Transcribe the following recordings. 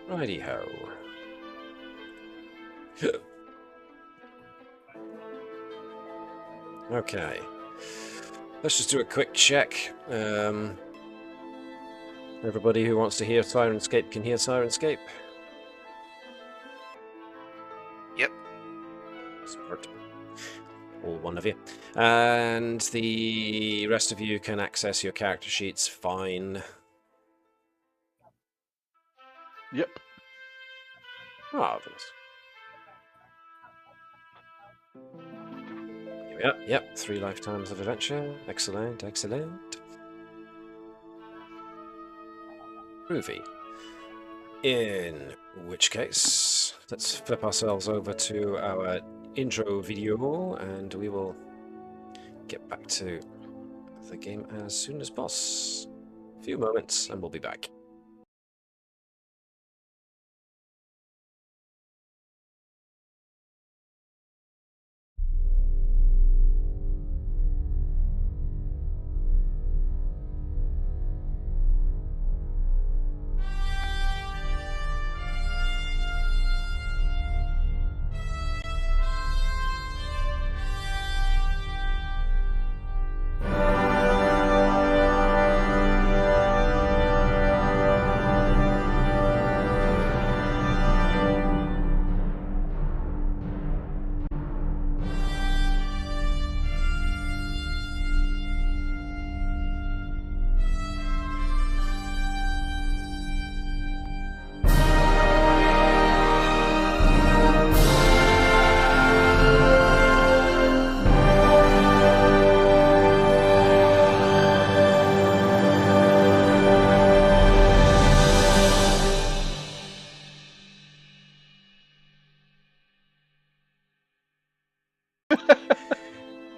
Righty-ho. Okay. Let's just do a quick check. Everybody who wants to hear Sirenscape can hear Sirenscape. Yep. Smart. All one of you. And the rest of you can access your character sheets fine. Yep. Marvelous. Yep. 3 lifetimes of adventure. Excellent, excellent. Groovy. In which case, let's flip ourselves over to our intro video and we will get back to the game as soon as possible. A few moments and we'll be back.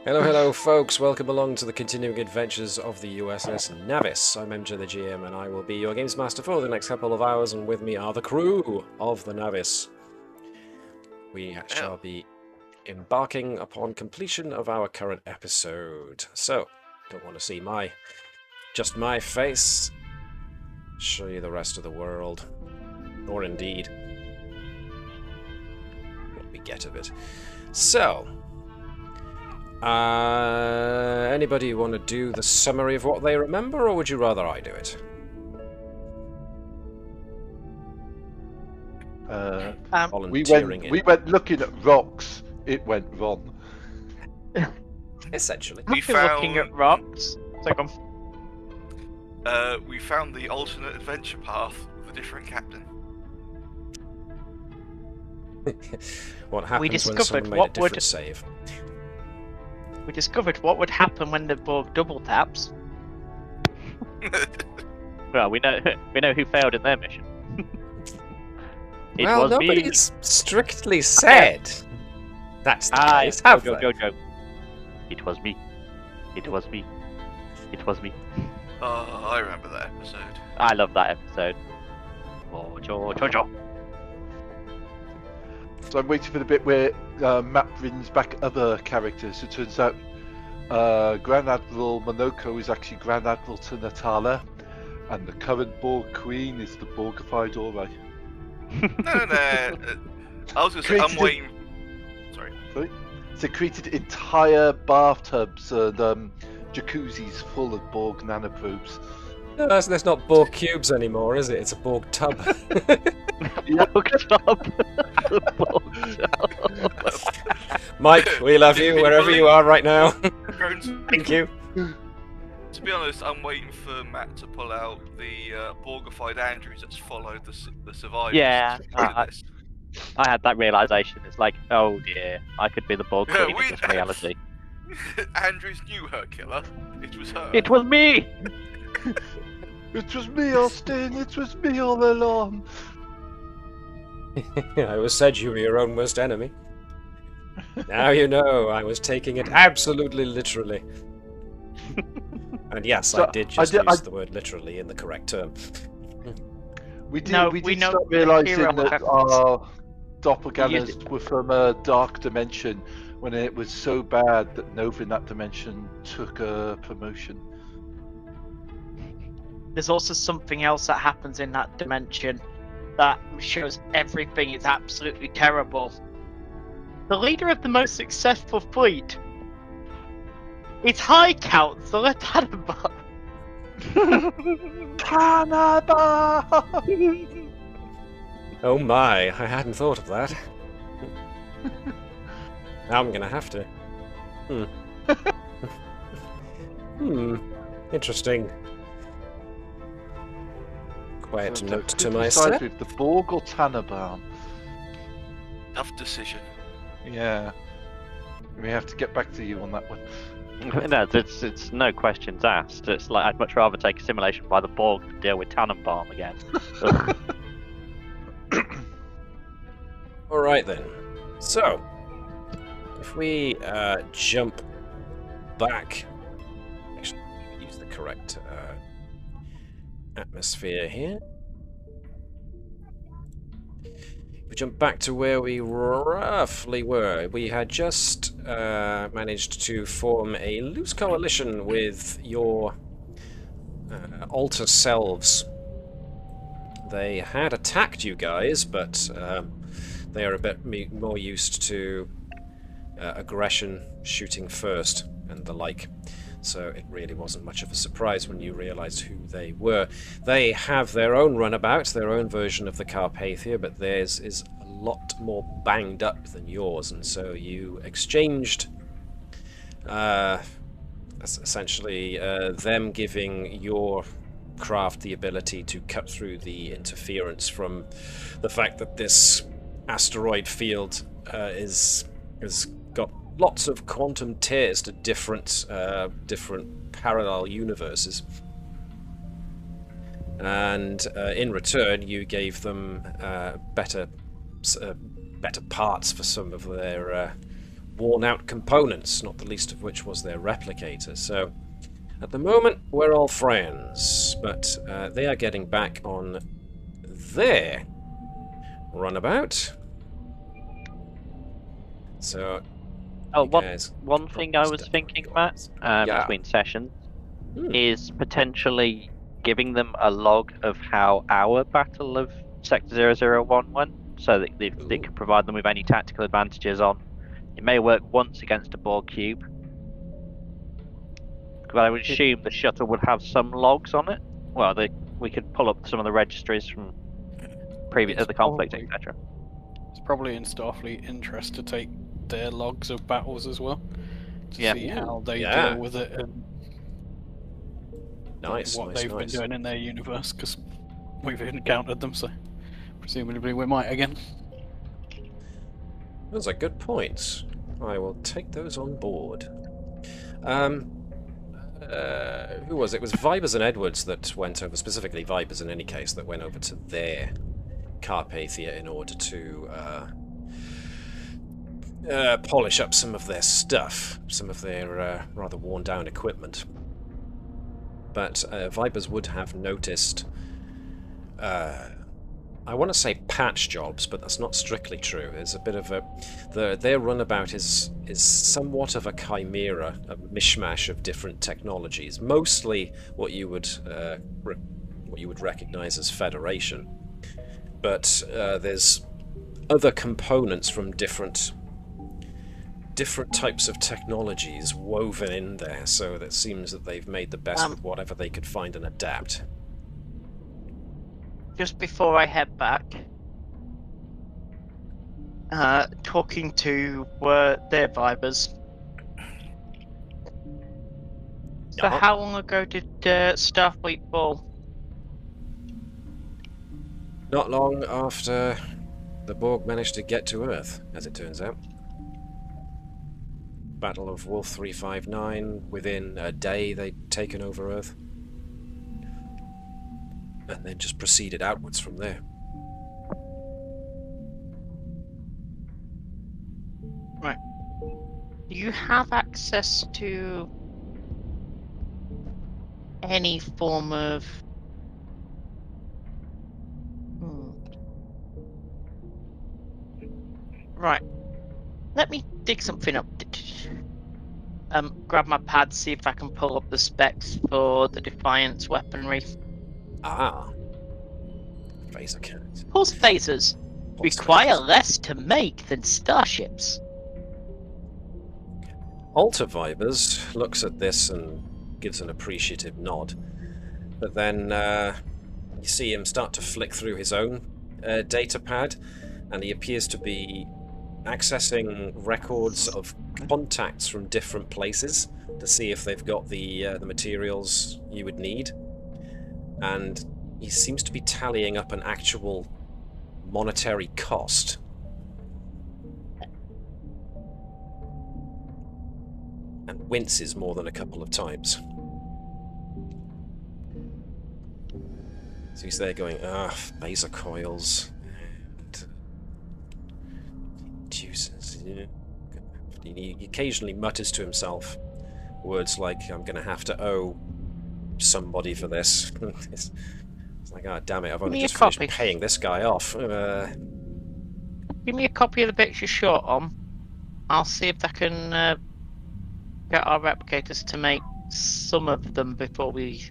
Hello folks, welcome along to the continuing adventures of the USS Navis. I'm MJ the GM and I will be your games master for the next couple of hours, and with me are the crew of the Navis. We shall be embarking upon completion of our current episode. So, don't want to see just my face. Show you the rest of the world. Or indeed, what we get of it. So, anybody want to do the summary of what they remember, or would you rather I do it? We went looking at rocks. It went wrong. Essentially. We found looking at rocks. We found the alternate adventure path with a different captain. What happens when someone made a different save? We discovered what would happen when the Borg double taps. Well, we know who failed in their mission. Well, nobody's strictly said that's the case, have they? Go. It was me. It was me. It was me. Oh, I remember that episode. I love that episode. Jojo. So I'm waiting for the bit where Matt brings back other characters. It turns out Grand Admiral Monoko is actually Grand Admiral to Natala, and the current Borg Queen is the Borgified Ori. No. I was going to say, I'm waiting. Sorry. So they created entire bathtubs and jacuzzis full of Borg nanoprobes. No, that's not Borg cubes anymore, is it? It's a Borg tub. Borg tub. Mike, we love you wherever you are right now. Thank you. To be honest, I'm waiting for Matt to pull out the Borgified Andrews that's followed the survivors. Yeah, I had that realization. It's like, oh dear, I could be the Borg Queen in this reality. Andrews knew her killer. It was her. It was me! It was me, Austin. It was me all along. I always said you were your own worst enemy. Now you know I was taking it absolutely literally. And yes, so I did use the word literally in the correct term. We did start realising that our doppelgangers were from a dark dimension when it was so bad that Nova in that dimension took a promotion. There's also something else that happens in that dimension that shows everything is absolutely terrible. The leader of the most successful fleet is High Counselor Tannenbaum. Tannenbaum! Oh my, I hadn't thought of that. Now I'm gonna have to. Interesting. Quiet So note who to decides myself. with the Borg or Tannenbaum? Tough decision. Yeah. We have to get back to you on that one. No, it's no questions asked. It's like I'd much rather take a simulation by the Borg than deal with Tannenbaum again. Ugh. Alright then. So, if we jump back, actually use the correct atmosphere here. We jump back to where we roughly were. We had just managed to form a loose coalition with your alter selves. They had attacked you guys, but they are a bit more used to aggression, shooting first, and the like. So it really wasn't much of a surprise when you realized who they were. They have their own runabout, their own version of the Carpathia, but theirs is a lot more banged up than yours, and so you exchanged essentially them giving your craft the ability to cut through the interference from the fact that this asteroid field has got lots of quantum tears to different parallel universes, and in return you gave them better parts for some of their worn-out components, not the least of which was their replicator. So at the moment we're all friends, but they are getting back on their runabout. So Oh, guys one thing I was thinking, Matt, Yeah. between sessions, is potentially giving them a log of how our battle of Sector 001 went, so that they could provide them with any tactical advantages on. It may work once against a Borg cube, but I would assume the shuttle would have some logs on it. Well, we could pull up some of the registries from previous the conflict, etc. It's probably in Starfleet interest to take their logs of battles as well, to Yeah. see how they Yeah. deal with it and Nice, what nice, they've been nice. doing in their universe, because we've encountered them, so presumably we might again. Those are good points. I will take those on board. Who was it? It was Vibers and Edwards that went over, specifically Vibers in any case, that went over to their Carpathia in order to polish up some of their stuff, some of their rather worn-down equipment. But Vibers would have noticed, I want to say patch jobs, but that's not strictly true. There's a bit of their runabout is somewhat of a chimera, a mishmash of different technologies. Mostly what you would recognize as Federation, but there's other components from different types of technologies woven in there. So it seems that they've made the best with whatever they could find and adapt. Just before I head back, talking to their Vibers. So Uh-huh. how long ago did Starfleet fall? Not long after the Borg managed to get to Earth, as it turns out. Battle of Wolf 359, within a day they'd taken over Earth. And then just proceeded outwards from there. Right. Do you have access to any form of... Right. Let me dig something up. Grab my pad, see if I can pull up the specs for the Defiance weaponry. Ah. Phaser cannons. Pulse phasers require less to make than starships. Alter Vibers looks at this and gives an appreciative nod, but then you see him start to flick through his own data pad, and he appears to be accessing records of contacts from different places to see if they've got the materials you would need, and he seems to be tallying up an actual monetary cost. And winces more than a couple of times. So he's there going, phaser coils and juices. He occasionally mutters to himself words like, I'm going to have to owe somebody for this. It's like, oh, damn it, I've only just finished paying this guy off. Give me a copy of the bits you're short on. I'll see if I can get our replicators to make some of them before we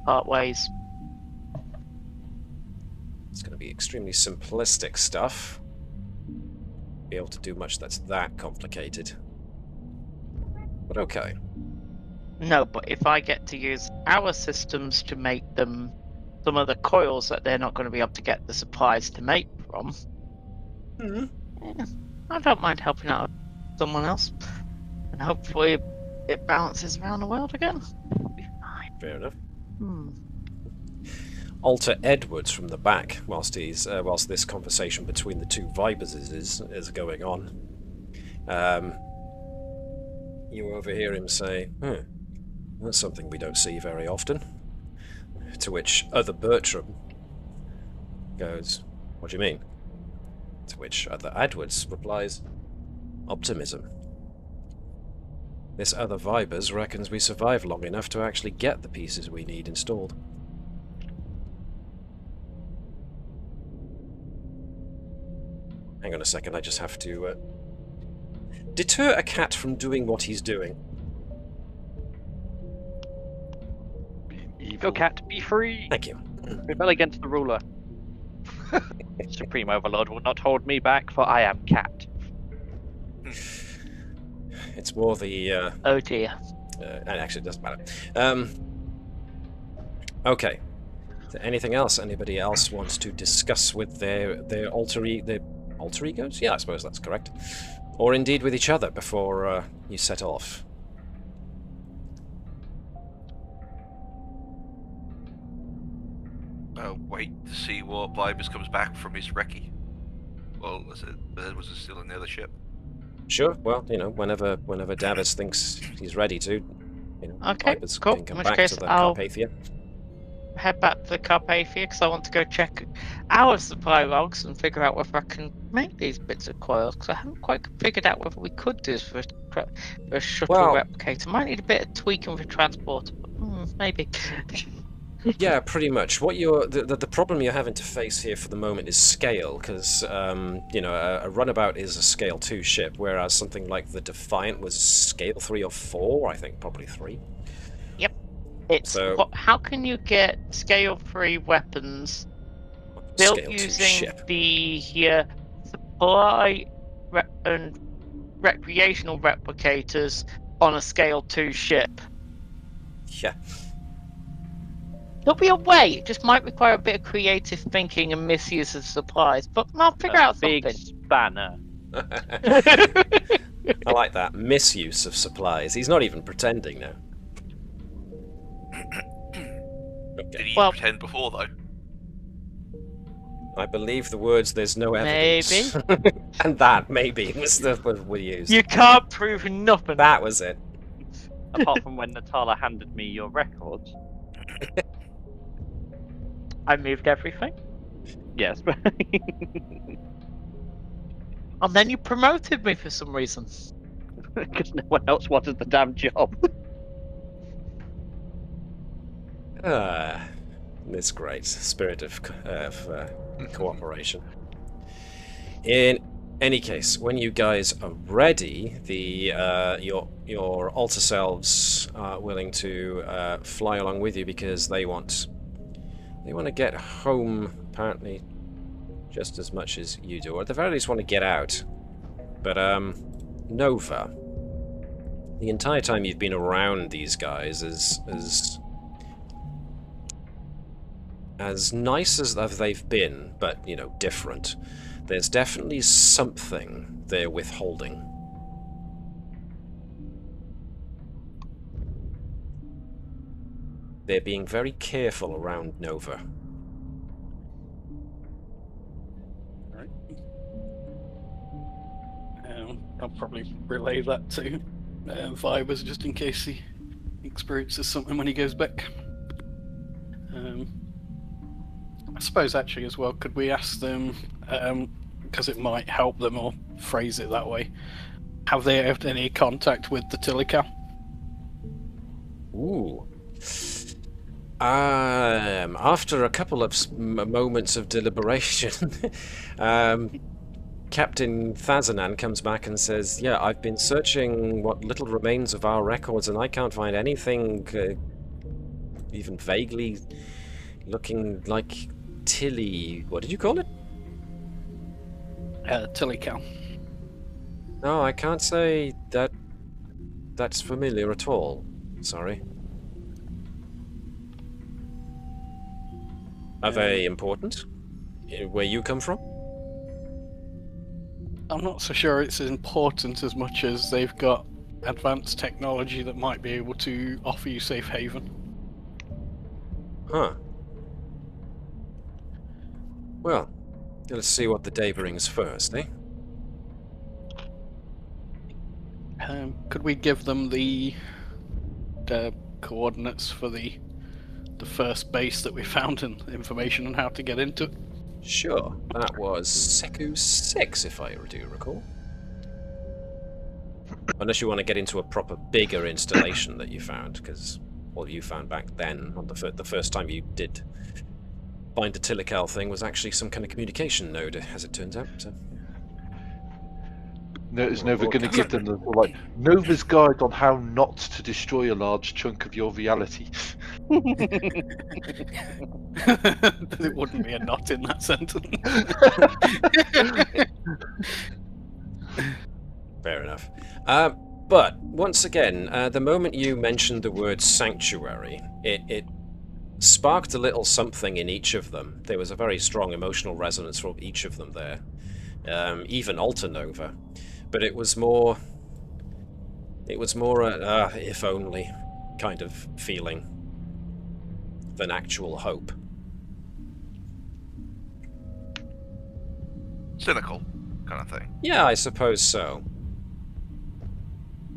part ways. It's going to be extremely simplistic stuff. Be able to do much that's that complicated. But okay. No, but if I get to use our systems to make them some of the coils that they're not going to be able to get the supplies to make from, I don't mind helping out someone else. And hopefully it balances around the world again. It'll be fine. Fair enough. Alter Edwards from the back, whilst this conversation between the two Vibers is going on. You overhear him say, that's something we don't see very often. To which other Bertram goes, what do you mean? To which other Edwards replies, optimism. This other Vibers reckons we survived long enough to actually get the pieces we need installed. Hang on a second, I just have to deter a cat from doing what he's doing. Go cat, be free! Thank you. Rebel against the ruler. Supreme Overlord will not hold me back, for I am cat. It's more the... Oh dear. Actually, it doesn't matter. Okay. Is there anything else anybody else wants to discuss with their alter egos? Yeah, I suppose that's correct. Or indeed with each other before you set off. Wait to see what Vibers comes back from his recce. Well, was it still in the other ship? Sure. Well, whenever Davis thinks he's ready to, okay, Vibers cool. can come In which back case, to the I'll Carpathia. head back to the Carpathia because I want to go check our supply logs and figure out whether I can make these bits of coils, because I haven't quite figured out whether we could do this for a shuttle replicator. Might need a bit of tweaking for transport, but maybe. Yeah, pretty much. What the problem you're having to face here for the moment is scale, because a runabout is a scale 2 ship, whereas something like the Defiant was scale 3 or 4, I think probably 3. Yep. It's how can you get scale 3 weapons built using the supply and recreational replicators on a scale 2 ship? Yeah. There'll be a way. It just might require a bit of creative thinking and misuse of supplies, but I'll figure out something. Big spanner. I like that. Misuse of supplies. He's not even pretending now. Did he pretend before, though? I believe the words, there's no evidence. Maybe. And that, maybe, was the word we used. You can't prove nothing. That was it. Apart from when Natala handed me your records. I moved everything. Yes. And then you promoted me for some reason. Because no one else wanted the damn job. This great spirit of cooperation. In any case, when you guys are ready, your alter selves are willing to fly along with you because they want They want to get home, apparently, just as much as you do, or at the very least want to get out. But, Nova, the entire time you've been around these guys, as nice as they've been, but, you know, different, there's definitely something they're withholding. They're being very careful around Nova. Right. I'll probably relay that to Vibers just in case he experiences something when he goes back. I suppose actually as well, could we ask them, because it might help them or phrase it that way, have they had any contact with the Tilical? Ooh. After a couple of moments of deliberation, Captain Thazanan comes back and says, yeah, I've been searching what little remains of our records and I can't find anything even vaguely looking like Tilly... What did you call it? Tilical. No, I can't say that that's familiar at all. Sorry. Are they important? Where you come from? I'm not so sure it's important as much as they've got advanced technology that might be able to offer you safe haven. Huh. Well, let's see what the day brings first, eh? Could we give them the coordinates for the first base that we found and information on how to get into it? Sure. That was Seku 6, if I do recall. Unless you want to get into a proper bigger installation that you found, because all you found back then, on the first time you did find the Tilical thing, was actually some kind of communication node, as it turns out. So. No, is Nova going to give them the like Nova's guide on how not to destroy a large chunk of your reality? There wouldn't be a not in that sentence. Fair enough. But once again, the moment you mentioned the word sanctuary, it sparked a little something in each of them. There was a very strong emotional resonance from each of them there. Even Alter Nova. But it was more a if only kind of feeling than actual hope. Cynical kind of thing. Yeah, I suppose so.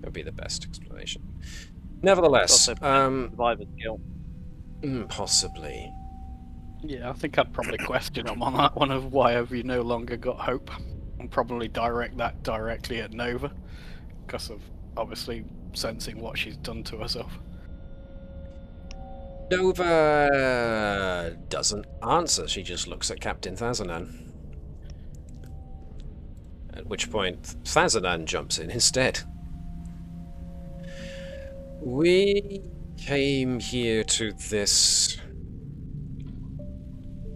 That would be the best explanation. Nevertheless, survivor's guilt. Possibly. Yeah, I think I'd probably question them on that one of why have you no longer got hope, and probably direct that directly at Nova, because of obviously sensing what she's done to herself. Nova doesn't answer. She just looks at Captain Thazanan. At which point, Thazanan jumps in instead. We came here to this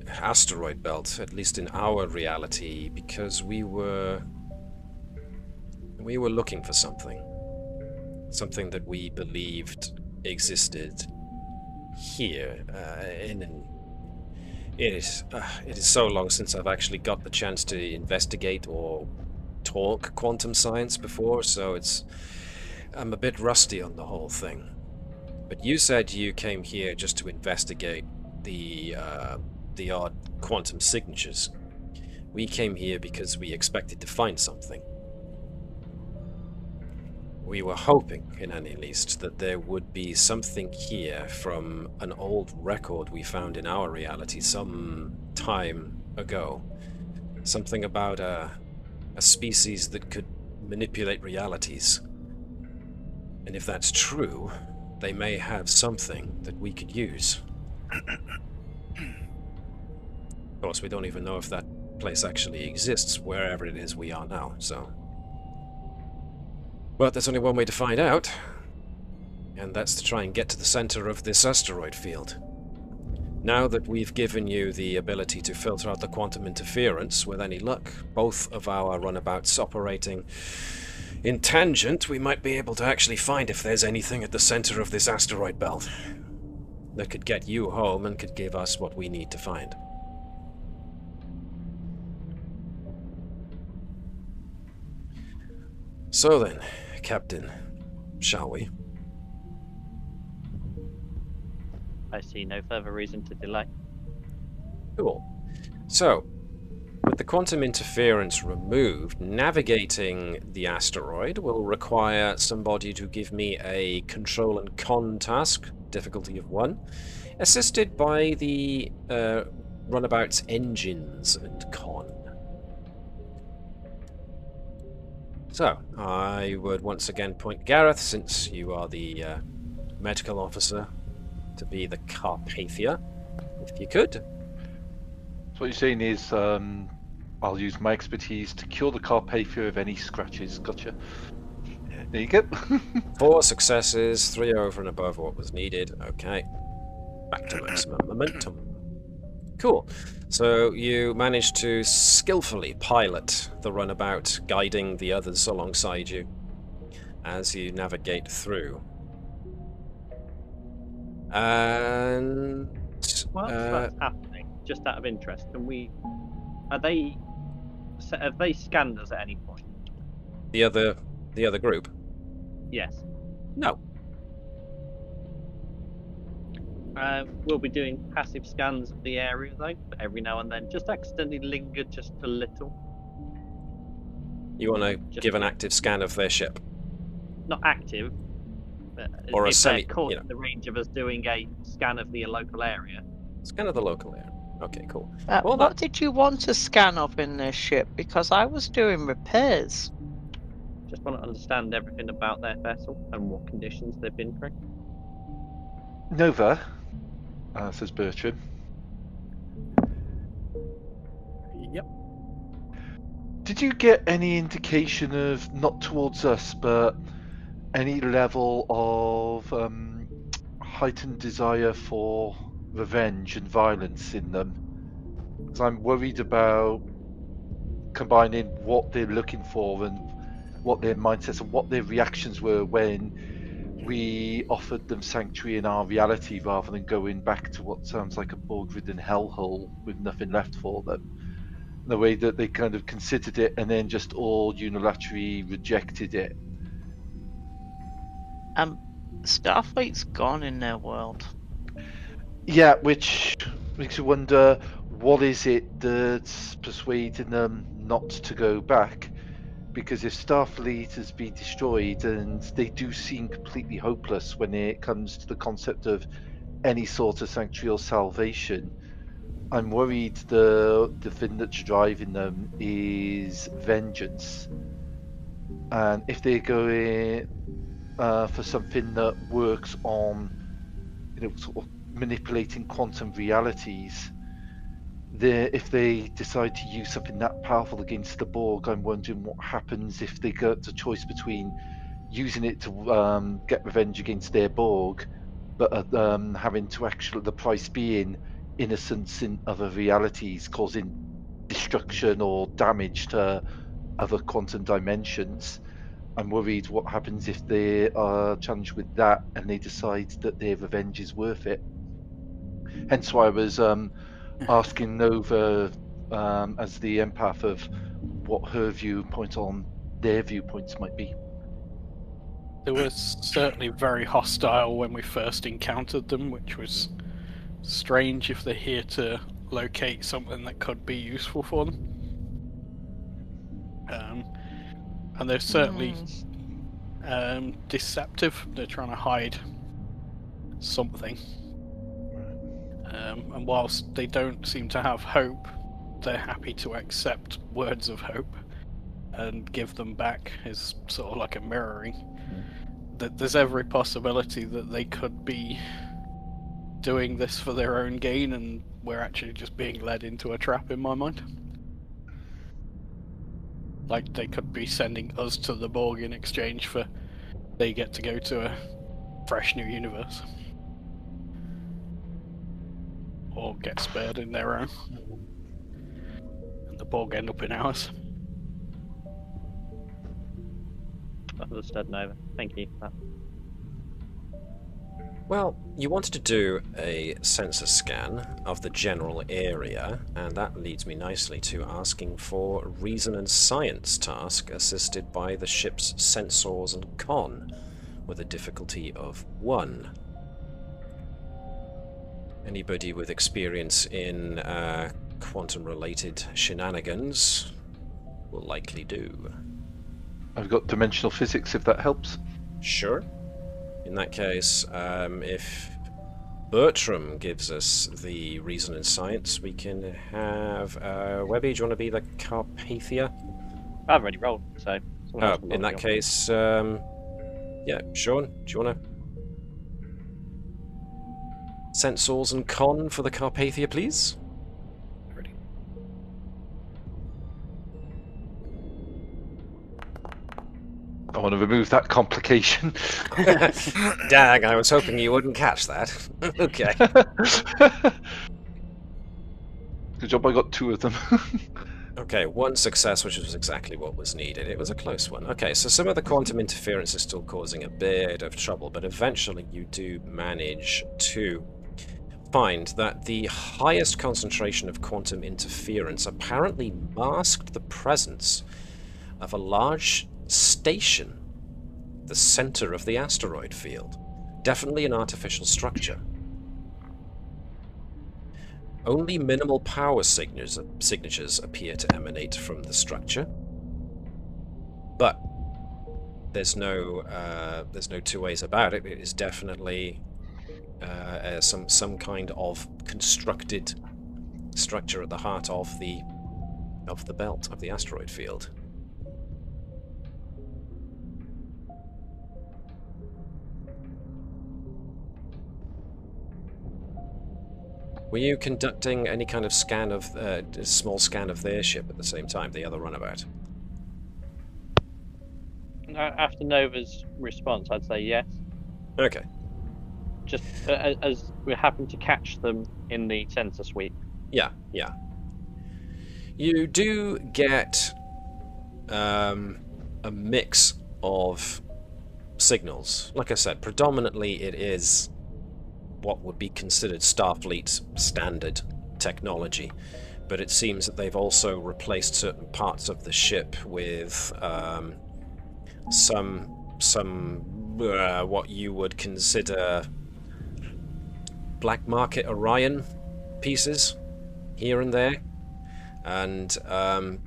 asteroid belt, at least in our reality, because we were looking for something that we believed existed here. It is so long since I've actually got the chance to investigate or talk quantum science before, so I'm a bit rusty on the whole thing. But you said you came here just to investigate the odd quantum signatures. We came here because we expected to find something. We were hoping, in any least, that there would be something here from an old record we found in our reality some time ago. Something about a species that could manipulate realities. And if that's true, they may have something that we could use. Of course, we don't even know if that place actually exists, wherever it is we are now, so... But there's only one way to find out, and that's to try and get to the center of this asteroid field. Now that we've given you the ability to filter out the quantum interference, with any luck, both of our runabouts operating in tangent, we might be able to actually find if there's anything at the center of this asteroid belt that could get you home and could give us what we need to find. So then, Captain, shall we? I see no further reason to delay. Cool. So, with the quantum interference removed, navigating the asteroid will require somebody to give me a control and con task, difficulty of 1, assisted by the runabout's engines and con. So, I would once again point Gareth, since you are the medical officer, to be the Carpathia, if you could. So what you're saying is, I'll use my expertise to cure the Carpathia of any scratches. Gotcha. There you go. 4 successes, 3 over and above what was needed. Okay. Back to maximum momentum. Cool. So you managed to skillfully pilot the runabout, guiding the others alongside you as you navigate through. And Whilst that's happening, just out of interest, have they scanned us at any point? the other group? Yes. No. We'll be doing passive scans of the area though, but every now and then, just accidentally linger just a little. You want to give an active scan of their ship? Not active, but Or a if semi- they're caught you know. in the range of us doing a scan of the local area. Scan of the local area. Okay, cool. What did you want to scan of in this ship? Because I was doing repairs. Just want to understand everything about their vessel and what conditions they've been through. Nova, says Bertram. Yep. Did you get any indication of, not towards us, but any level of heightened desire for revenge and violence in them? Because I'm worried about combining what they're looking for and what their mindsets and what their reactions were when we offered them sanctuary in our reality rather than going back to what sounds like a Borg-ridden hellhole with nothing left for them. The way that they kind of considered it and then just all unilaterally rejected it. Starfleet's gone in their world. Yeah, which makes you wonder, what is it that's persuading them not to go back? Because if Starfleet has been destroyed, and they do seem completely hopeless when it comes to the concept of any sort of sanctuary or salvation, I'm worried the thing that's driving them is vengeance. And if they're going for something that works on, sort of manipulating quantum realities, if they decide to use something that powerful against the Borg, I'm wondering what happens if they get the choice between using it to get revenge against their Borg, but having to actually, the price being innocence in other realities, causing destruction or damage to other quantum dimensions. I'm worried what happens if they are challenged with that and they decide that their revenge is worth it. Hence why I was asking Nova as the empath of what her viewpoint on their viewpoints might be. They were certainly very hostile when we first encountered them, which was strange if they're here to locate something that could be useful for them. And they're certainly deceptive. They're trying to hide something. And whilst they don't seem to have hope, they're happy to accept words of hope and give them back as sort of like a mirroring. That there's every possibility that they could be doing this for their own gain, and we're actually just being led into a trap in my mind. Like they could be sending us to the Borg in exchange for they get to go to a fresh new universe. or get spared in their own. And the Borg end up in ours. Understood, Nova. Thank you for that. Well, you wanted to do a sensor scan of the general area, and that leads me nicely to asking for a reason and science task assisted by the ship's sensors and con, with a difficulty of 1. Anybody with experience in quantum-related shenanigans will likely do. I've got dimensional physics, if that helps. Sure. In that case, if Bertram gives us the reason and science, we can have Webby. Do you want to be the Carpathia? I've already rolled, so. In that case, yeah, Sean, do you want to sensors and con for the Carpathia, please? Ready. I want to remove that complication. Dag, I was hoping you wouldn't catch that. Okay. Good job I got 2 of them. Okay, 1 success, which was exactly what was needed. It was a close one. Okay, so some of the quantum interference is still causing a bit of trouble, but eventually you do manage to find that the highest concentration of quantum interference apparently masked the presence of a large station, the center of the asteroid field. Definitely an artificial structure. Only minimal power signatures appear to emanate from the structure, but there's no two ways about it. It is definitely some kind of constructed structure at the heart of the belt of the asteroid field. Were you conducting any kind of scan of small scan of their ship at the same time, the other runabout? After Nova's response, I'd say yes. Okay. Just as we happen to catch them in the sensor sweep. Yeah, yeah. You do get a mix of signals. Like I said, predominantly it is what would be considered Starfleet standard technology, but it seems that they've also replaced certain parts of the ship with some what you would consider black market Orion pieces here and there, and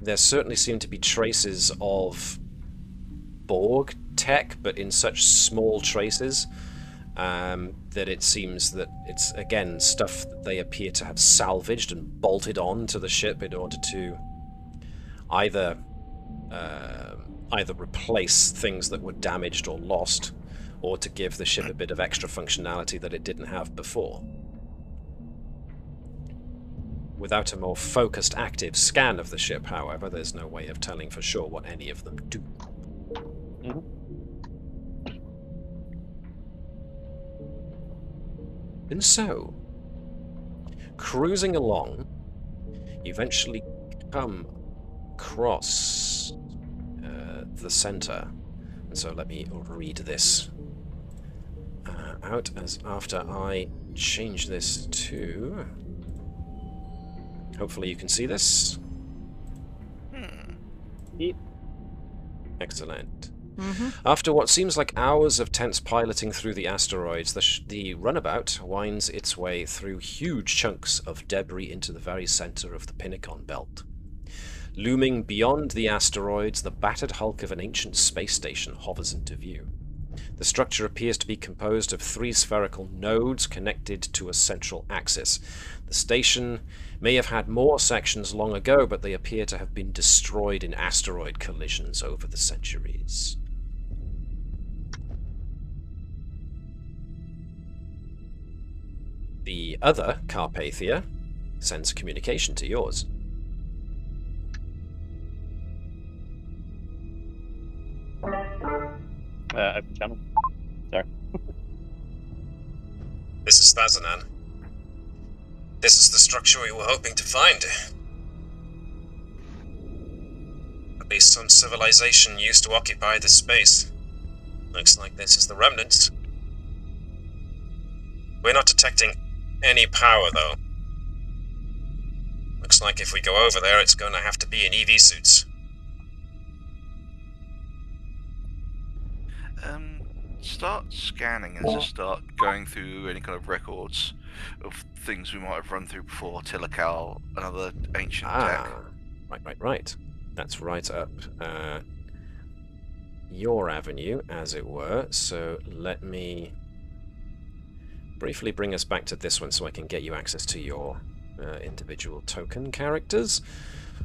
there certainly seem to be traces of Borg tech, but in such small traces that it seems that it's, again, stuff that they appear to have salvaged and bolted on to the ship in order to either replace things that were damaged or lost, or to give the ship a bit of extra functionality that it didn't have before. Without a more focused, active scan of the ship, however, there's no way of telling for sure what any of them do. Mm-hmm. And so, cruising along, you eventually come across the center. And so let me read this out as after I change this to... Hopefully you can see this. Yep. Excellent. Mm-hmm. After what seems like hours of tense piloting through the asteroids, the runabout winds its way through huge chunks of debris into the very center of the Pinicon Belt. Looming beyond the asteroids, the battered hulk of an ancient space station hovers into view. The structure appears to be composed of 3 spherical nodes connected to a central axis. The station may have had more sections long ago, but they appear to have been destroyed in asteroid collisions over the centuries. The other Carpathia sends communication to yours. Open channel. Sorry. This is Thazanan. This is the structure we were hoping to find. At least some civilization used to occupy this space. Looks like this is the remnants. We're not detecting any power, though. Looks like if we go over there, it's going to have to be in EV suits. Start scanning and just start going through any kind of records of things we might have run through before. Tilical, another ancient tech. Right. That's right up your avenue, as it were. So let me briefly bring us back to this one so I can get you access to your individual token characters.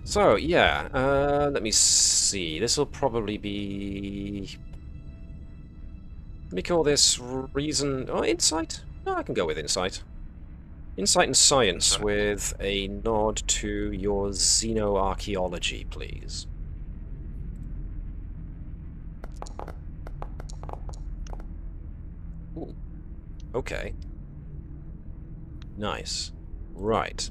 So, yeah, let me see. This will probably be... Let me call this reason... Oh, insight? No, I can go with insight. Insight and science with a nod to your xenoarchaeology, please. Ooh. Okay. Nice. Right.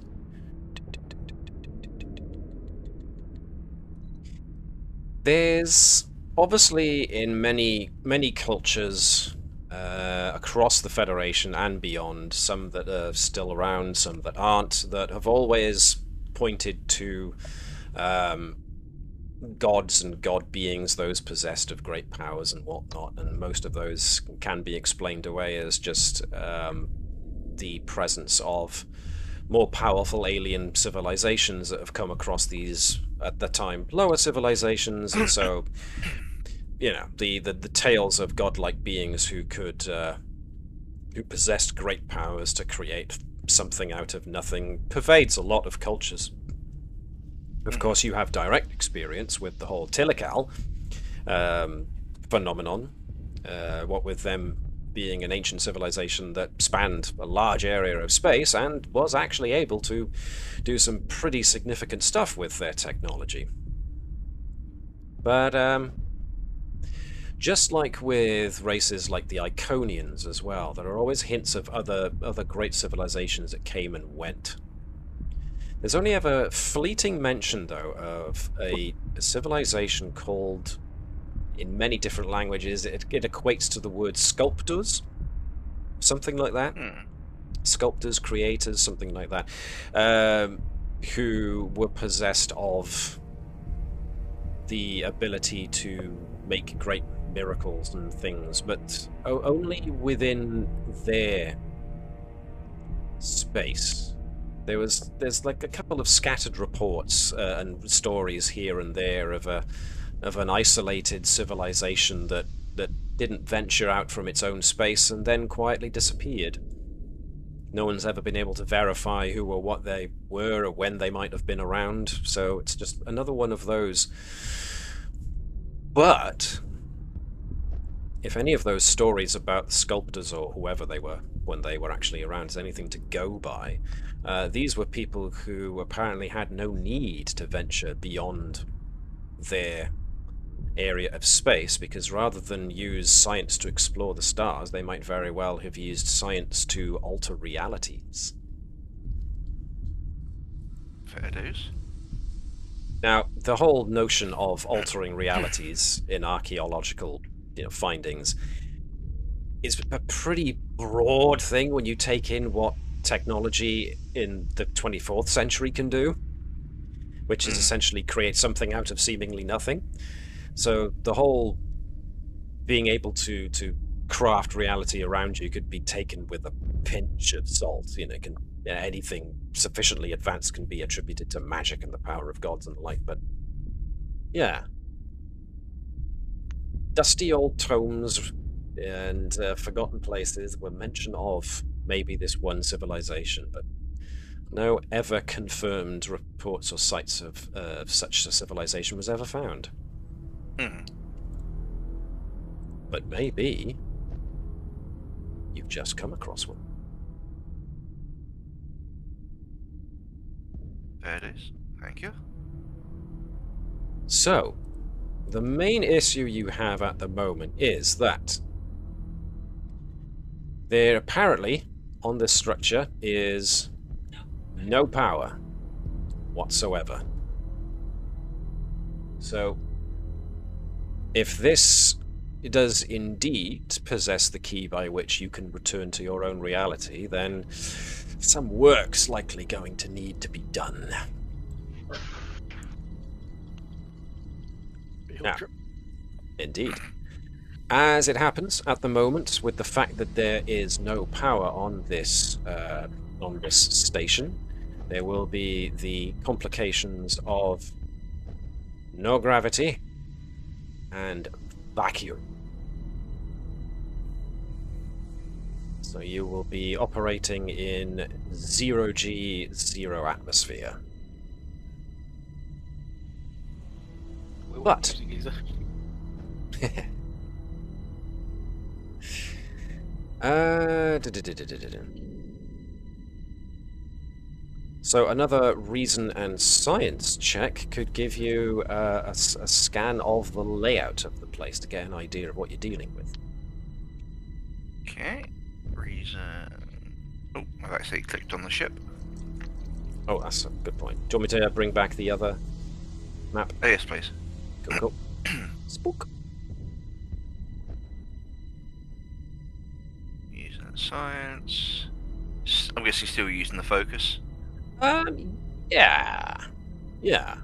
There's obviously in many cultures across the Federation and beyond, some that are still around, some that aren't, that have always pointed to gods and god beings, those possessed of great powers and whatnot, and most of those can be explained away as just the presence of more powerful alien civilizations that have come across these, at the time, lower civilizations, and so, you know, the tales of godlike beings who could, who possessed great powers to create something out of nothing pervades a lot of cultures. Of course, you have direct experience with the whole Tilical phenomenon, what with them being an ancient civilization that spanned a large area of space and was actually able to do some pretty significant stuff with their technology. But just like with races like the Iconians as well, there are always hints of other great civilizations that came and went. There's only ever fleeting mention, though, of a civilization called, in many different languages, it equates to the word sculptors, something like that. Sculptors, creators, something like that, who were possessed of the ability to make great miracles and things, but only within their space. There's like a couple of scattered reports and stories here and there of an isolated civilization that didn't venture out from its own space and then quietly disappeared. No one's ever been able to verify who or what they were or when they might have been around, so it's just another one of those. But if any of those stories about the sculptors or whoever they were when they were actually around is anything to go by, these were people who apparently had no need to venture beyond their area of space, because rather than use science to explore the stars, they might very well have used science to alter realities. Fair dues. Now, the whole notion of altering realities in archaeological, findings is a pretty broad thing when you take in what technology in the 24th century can do, which is essentially create something out of seemingly nothing. So the whole being able to craft reality around you could be taken with a pinch of salt. Anything sufficiently advanced can be attributed to magic and the power of gods and the like, but yeah. Dusty old tomes and forgotten places were mention of maybe this one civilization, but no ever confirmed reports or sites of such a civilization was ever found. But maybe you've just come across one. There it is. Thank you. So, the main issue you have at the moment is that there apparently, on this structure, is no power whatsoever. So, if this does indeed possess the key by which you can return to your own reality, then some work's likely going to need to be done. Now, indeed. As it happens at the moment, with the fact that there is no power on this station, there will be the complications of no gravity and vacuum. So you will be operating in 0G, 0 atmosphere. But so another reason and science check could give you a scan of the layout of the place to get an idea of what you're dealing with. Okay. Reason. Oh, I've actually clicked on the ship. Oh, that's a good point. Do you want me to bring back the other map? Oh, yes, please. Cool, cool. Spook. Using science. I'm guessing still using the focus. Yeah. Yeah.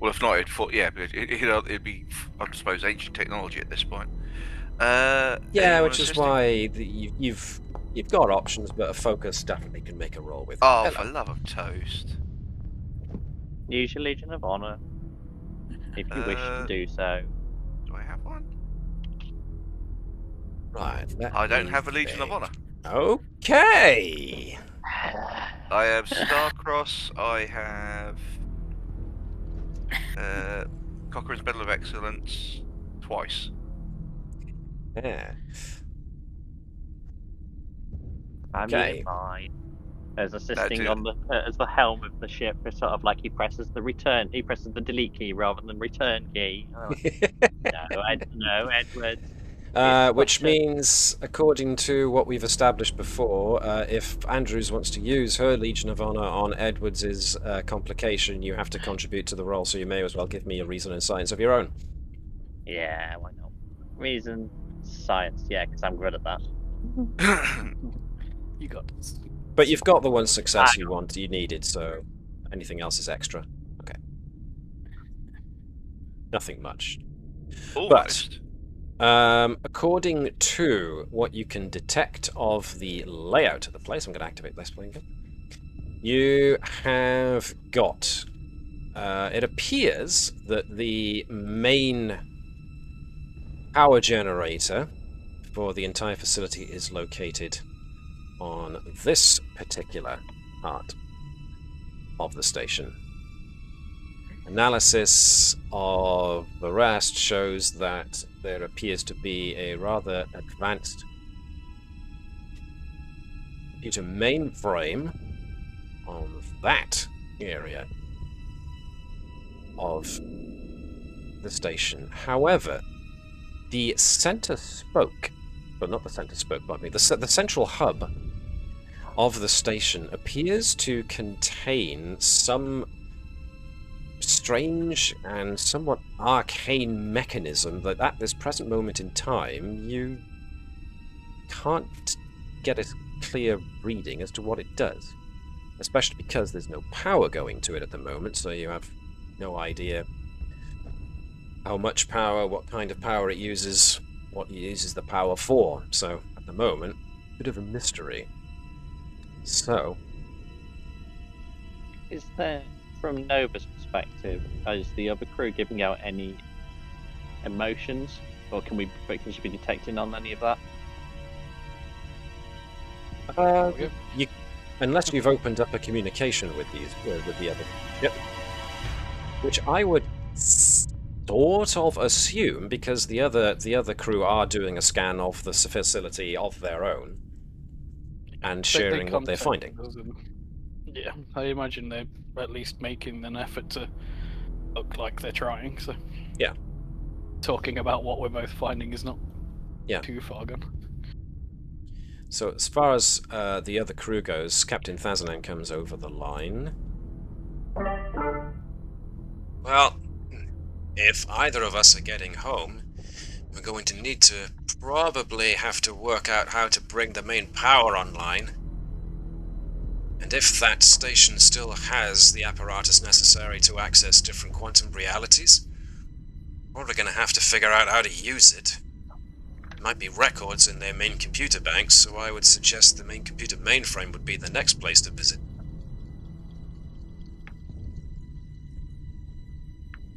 Well, if not, it'd be, I suppose, ancient technology at this point. Yeah, which is why you've got options, but a focus definitely can make a roll with. Oh, for love of toast! Use your Legion of Honor if you wish to do so. Do I have one? Right. I don't have a Legion of Honor. Okay. I have Starcross. I have Cochrane's Medal of Excellence twice. Yeah. Okay. As assisting on the as the helm of the ship, it's sort of like he presses the delete key rather than return key. Oh, no, Edward. Which means, according to what we've established before, if Andrews wants to use her Legion of Honor on Edwards' complication, you have to contribute to the roll, so you may as well give me a reason and science of your own. Yeah, why not? Reason, science, yeah, because I'm good at that. You got this. But you've got the one success you needed, so anything else is extra. Okay. Nothing much. Almost. But according to what you can detect of the layout of the place, I'm going to activate this plane again. You have got. It appears that the main power generator for the entire facility is located on this particular part of the station. Analysis of the rest shows that there appears to be a rather advanced computer mainframe on that area of the station. However, the center spoke, but not the center spoke, pardon me, the central hub of the station appears to contain some strange and somewhat arcane mechanism that at this present moment in time you can't get a clear reading as to what it does, especially because there's no power going to it at the moment, so you have no idea how much power, what kind of power it uses, what it uses the power for. So at the moment, a bit of a mystery. So, is there, from Nova's perspective, is the other crew giving out any emotions, or can she be detecting on any of that? Unless you've opened up a communication with the other ship, which I would sort of assume, because the other crew are doing a scan of the facility of their own and sharing what they're finding. Yeah, I imagine they're at least making an effort to look like they're trying. So yeah, talking about what we're both finding is not too far gone. So as far as the other crew goes, Captain Fazanan comes over the line. Well, if either of us are getting home, we're going to need to probably have to work out how to bring the main power online. And if that station still has the apparatus necessary to access different quantum realities, we're probably going to have to figure out how to use it. There might be records in their main computer banks, so I would suggest the main computer mainframe would be the next place to visit.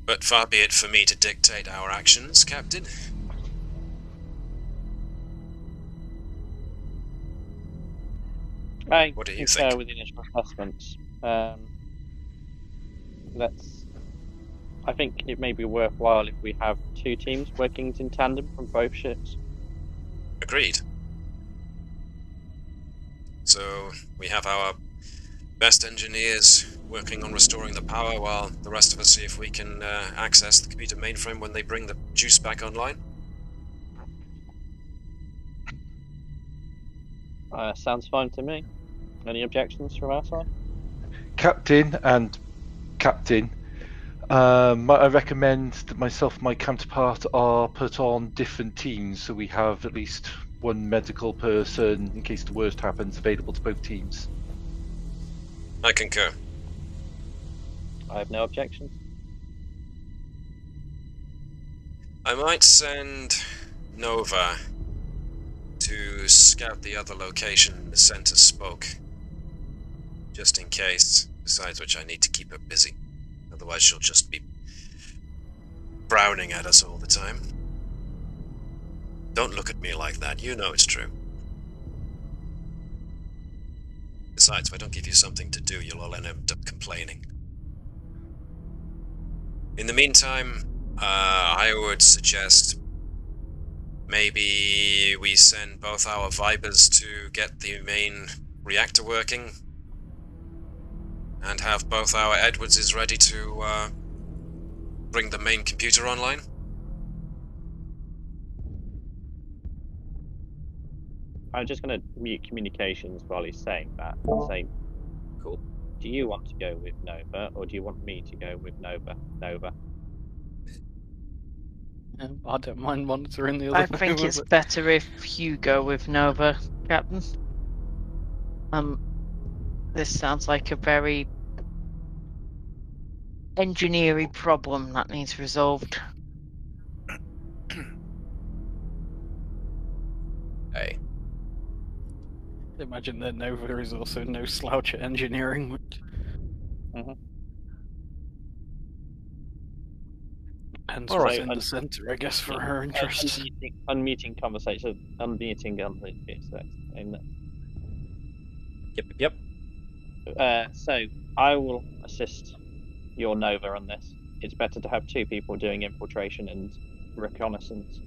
But far be it for me to dictate our actions, Captain. What do you think? With the initial assessments, I think it may be worthwhile if we have two teams working in tandem from both ships. Agreed. So we have our best engineers working on restoring the power, while the rest of us see if we can access the computer mainframe when they bring the juice back online. Sounds fine to me. Any objections from our side? Captain, might I recommend that myself and my counterpart are put on different teams, so we have at least one medical person, in case the worst happens, available to both teams? I concur. I have no objections. I might send Nova to scout the other location the center spoke, just in case, besides which I need to keep her busy. Otherwise she'll just be frowning at us all the time. Don't look at me like that, you know it's true. Besides, if I don't give you something to do, you'll all end up complaining. In the meantime, I would suggest maybe we send both our Vipers to get the main reactor working, and have both our Edwardses ready to bring the main computer online. I'm just going to mute communications while he's saying that. Cool. Do you want to go with Nova, or do you want me to go with Nova? I don't mind monitoring the other. I think it's better if you go with Nova, Captain. This sounds like a very engineering problem that needs resolved. Hey. Imagine that Nova is also no slouch at engineering. Which... Hence what's in the centre, I guess, for her interest. Unmuting conversation. Unmuting. Yep. So I will assist your Nova on this. It's better to have two people doing infiltration and reconnaissance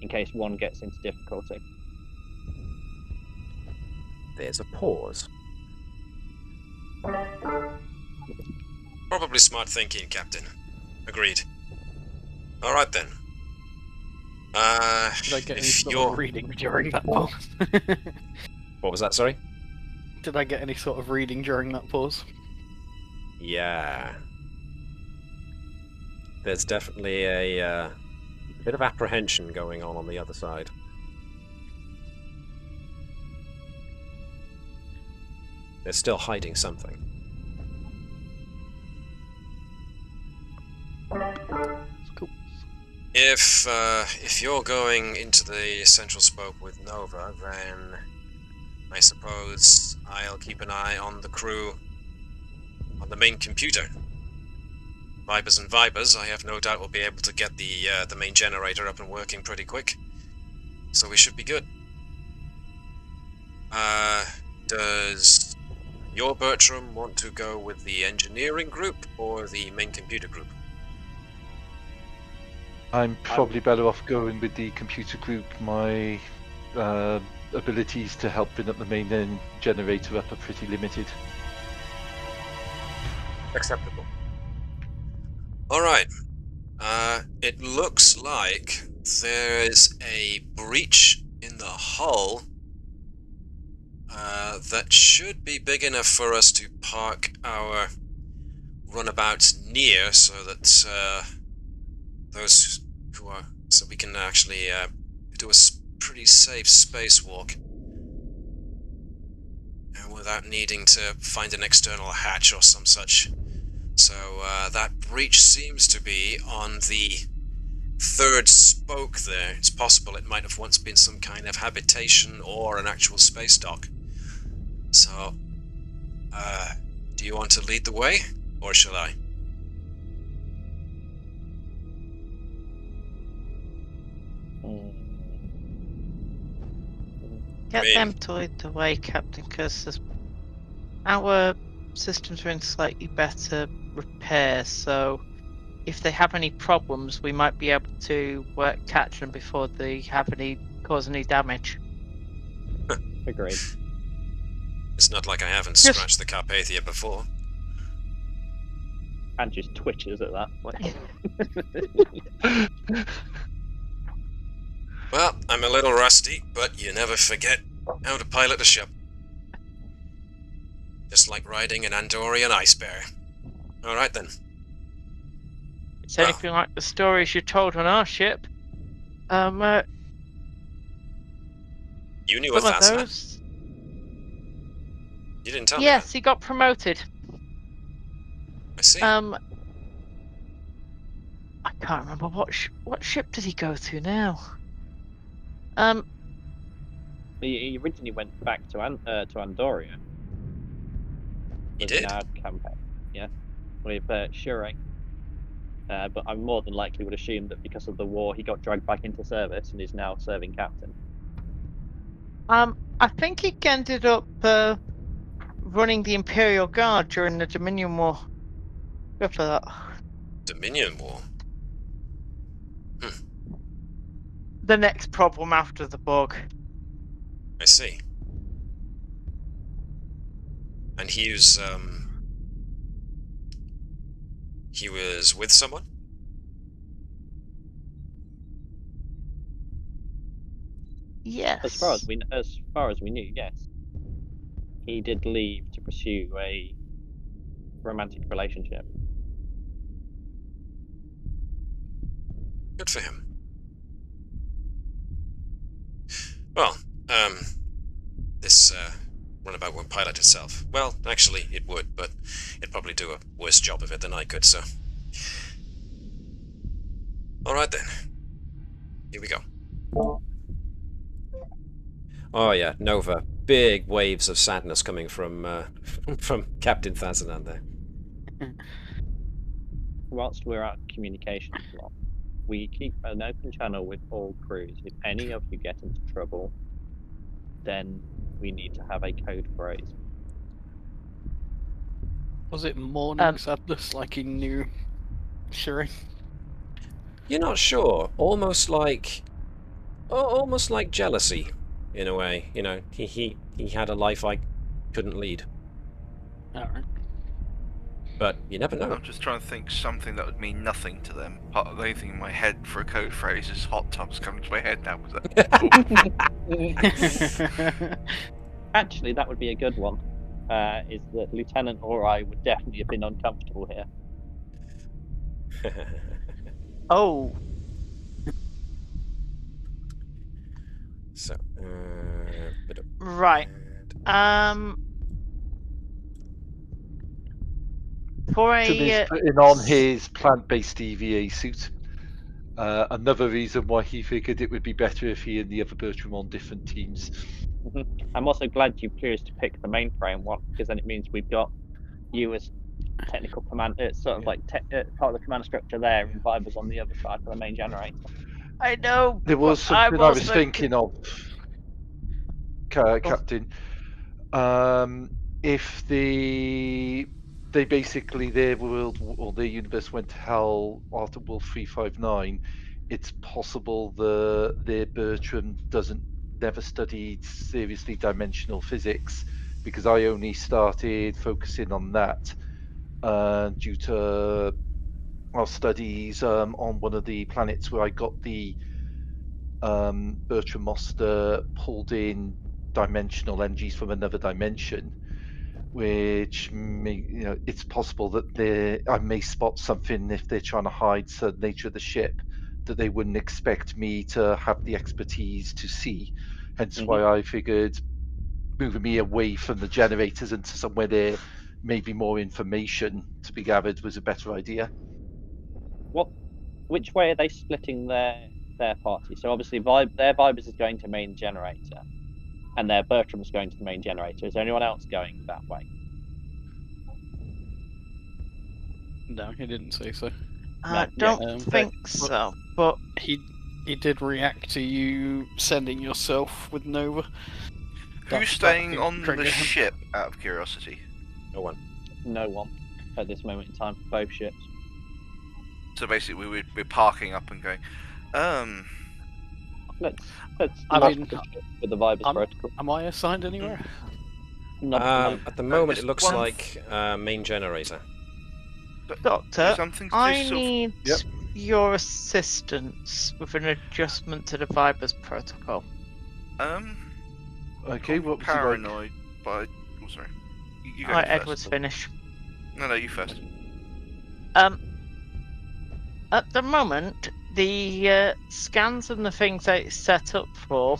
in case one gets into difficulty. There's a pause. Probably smart thinking, Captain. Agreed. Alright then. Did I get any sort of reading during that pause? What was that, sorry? Did I get any sort of reading during that pause? Yeah. There's definitely a bit of apprehension going on the other side. They're still hiding something. Cool. If you're going into the central spoke with Nova, then I suppose I'll keep an eye on the crew on the main computer. Vipers and Vipers, I have no doubt will be able to get the main generator up and working pretty quick. So we should be good. Does your Bertram want to go with the engineering group or the main computer group? I'm probably better off going with the computer group. My abilities to help bring up the main generator up are pretty limited. Acceptable. Alright. It looks like there's a breach in the hull that should be big enough for us to park our runabouts near, so that those who are, so we can actually do a pretty safe spacewalk, and without needing to find an external hatch or some such. So that breach seems to be on the third spoke there. It's possible it might have once been some kind of habitation or an actual space dock. So, do you want to lead the way, or shall I? Get them to lead the way, Captain, because our systems are in slightly better repair, so if they have any problems, we might be able to catch them before they cause any damage. Agreed. It's not like I haven't scratched the Carpathia before. And just twitches at that. Well, I'm a little rusty, but you never forget how to pilot a ship. Just like riding an Andorian ice bear. Alright then. It's anything like the stories you told on our ship. You knew of that, those. You didn't tell me Yes, that. he got promoted. I see. I can't remember what ship did he go to now. He originally went back to Andoria. He did? In our campaign, yeah, with Shure. But I more than likely would assume that because of the war, he got dragged back into service and is now serving captain. I think he ended up running the Imperial Guard during the Dominion War. Good for that. Dominion War? The next problem after the bug. I see. And he was with someone? Yes. As far as we knew, yes. He did leave to pursue a romantic relationship. Good for him. Well, this runabout won't pilot itself. Well, actually, it would, but it'd probably do a worse job of it than I could, so... Alright then. Here we go. Oh yeah, Nova. Big waves of sadness coming from Captain Thazanan there. Whilst we're at communication slot, we keep an open channel with all crews. If any of you get into trouble, then we need to have a code phrase. Was it morning sadness like he knew Shuri? You're not sure. Almost like jealousy, in a way. You know, he had a life I couldn't lead. Alright. But you never know. I'm just trying to think something that would mean nothing to them. The only thing in my head for a code phrase is hot tubs coming to my head now. Actually, that would be a good one. Is that Lieutenant or I would definitely have been uncomfortable here. Oh. So, right. For He's putting on his plant-based EVA suit. Another reason why he figured it would be better if he and the other Bertram on different teams. I'm also glad you chose to pick the mainframe one, because then it means we've got you as technical command, sort of like part of the command structure there, and Vibers on the other side for the main generator. I know. There was something I was thinking of, Captain. If they basically, their world or their universe went to hell after World 359, it's possible their Bertram never studied seriously dimensional physics, because I only started focusing on that due to our studies on one of the planets where I got the Bertram Monster pulled in dimensional energies from another dimension, which may, it's possible that I may spot something if they're trying to hide the nature of the ship that they wouldn't expect me to have the expertise to see. Hence why I figured moving me away from the generators into somewhere there may be more information to be gathered was a better idea. Which way are they splitting their party? So obviously their Vibers is going to main generator, and their Bertram's going to the main generator. Is there anyone else going that way? No, he didn't say so. I don't think so, but He did react to you sending yourself with Nova. Who's staying on the ship, out of curiosity? No one. No one at this moment in time for both ships. So basically, we're parking up and going, Let's I mean, with the Vibers protocol. Am I assigned anywhere? At the moment, it looks one- like main generator. Doctor, something to I sort of- need Yep. your assistance with an adjustment to the Vibers protocol. Okay, what was it like? paranoid by. Oh, sorry. You go Alright, first. Edwards, finish. No, you first. At the moment, the scans and the things that it's set up for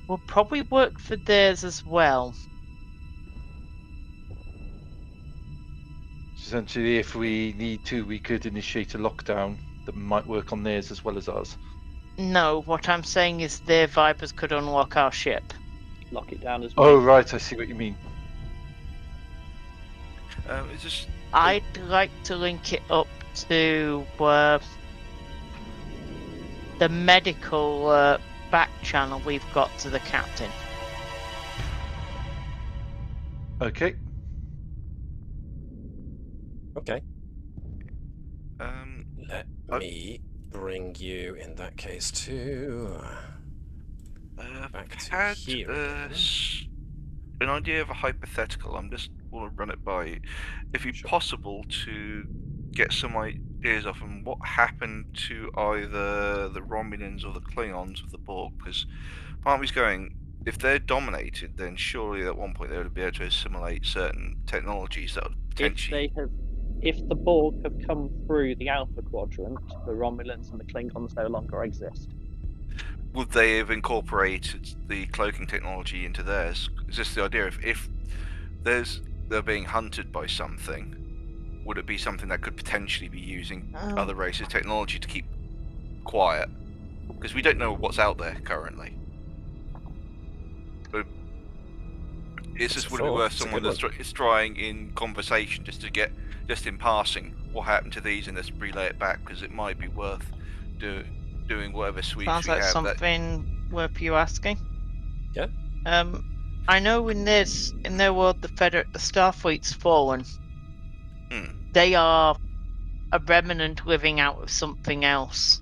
will probably work for theirs as well. Essentially, if we need to, we could initiate a lockdown that might work on theirs as well as ours. No, what I'm saying is their Vipers could unlock our ship. Lock it down as well. Oh, right, I see what you mean. Is this I'd like to link it up to the medical back channel we've got to the captain. Okay. Okay. I- Let me bring you, in that case, to... back to had here. an idea of a hypothetical. I'm just want to run it by you. If it's possible to get some ideas off on what happened to either the Romulans or the Klingons of the Borg, because part of me's going, if they're dominated, then surely at one point they would be able to assimilate certain technologies that would potentially. If the Borg have come through the Alpha Quadrant, the Romulans and the Klingons no longer exist. Would they have incorporated the cloaking technology into theirs? Is this the idea of if they're being hunted by something, would it be something that could potentially be using other races' technology to keep quiet? Because we don't know what's out there currently. But it's just would it be worth someone that's trying in conversation just in passing what happened to these and let's relay it back, because it might be worth doing whatever sweeps Sounds we like have. something worth you asking. Yeah. I know in their world the Starfleet's fallen. They are a remnant living out of something else.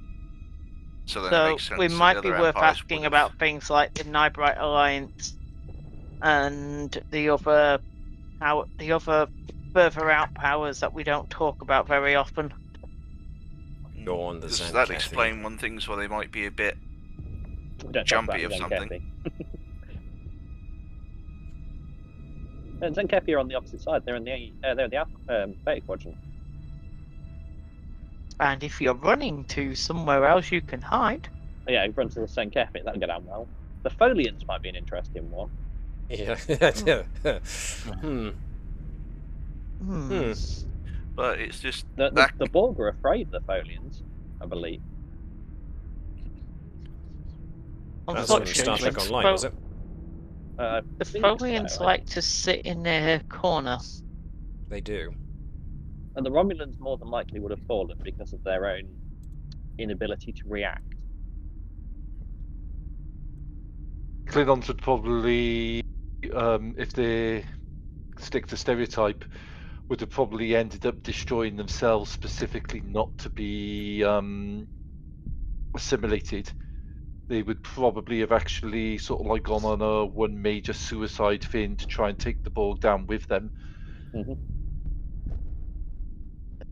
So then it So makes sense we that might the be other worth empires asking would've- about things like the Nibrite Alliance and the other further out powers that we don't talk about very often. Go on, the Does Zen that Cafe. explain one thing why they might be a bit We don't talk jumpy about of something? Zenkepi are on the opposite side. They're in the Alpha Beta Quadrant. And if you're running to somewhere else you can hide. Oh, yeah, run to the Zenkepi. That'll go down well. The Folians might be an interesting one. Yeah. But it's just The Borg are afraid of the Folians, I believe. That's from Star Trek Online, was it? The Folians like to sit in their corner. They do. And the Romulans more than likely would have fallen because of their own inability to react. Klingons would probably, if they stick to stereotype, would have probably ended up destroying themselves specifically not to be assimilated. They would probably have actually sort of like gone on a one major suicide thing to try and take the Borg down with them.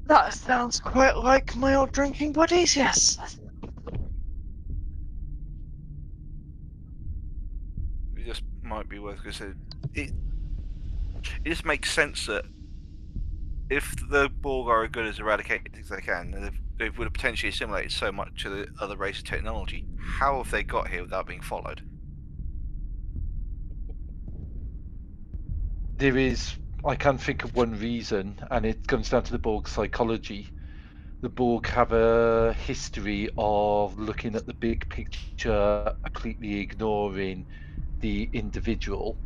That sounds quite like my old drinking buddies, yes. might be worth considering. It just makes sense that if the Borg are as good as eradicating as they can, and they would have potentially assimilated so much to the other race of technology, how have they got here without being followed? I can't think of one reason, and it comes down to the Borg psychology. The Borg have a history of looking at the big picture, completely ignoring the individual,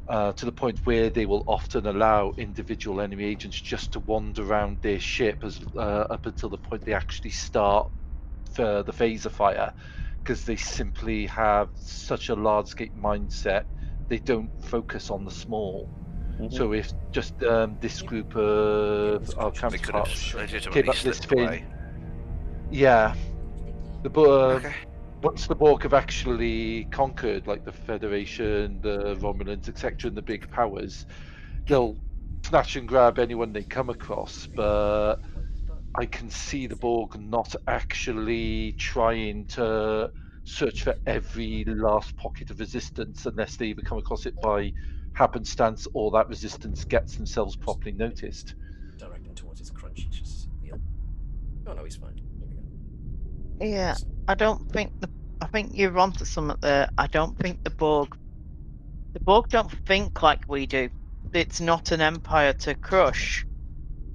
to the point where they will often allow individual enemy agents just to wander around their ship up until the point they actually start the phaser fire, because they simply have such a large-scale mindset. They don't focus on the small. So if just this group of our They could have counterparts legitimately came up this slipped thing, away. yeah, Okay. once the Borg have actually conquered, like the Federation, the Romulans, etc., and the big powers, they'll snatch and grab anyone they come across. But I can see the Borg not actually trying to search for every last pocket of resistance unless they either come across it by happenstance or that resistance gets themselves properly noticed. Directing towards his crunchy feel. Oh no, he's fine. Here we go. Yeah, I think you're onto something there. I don't think the Borg don't think like we do. It's not an empire to crush.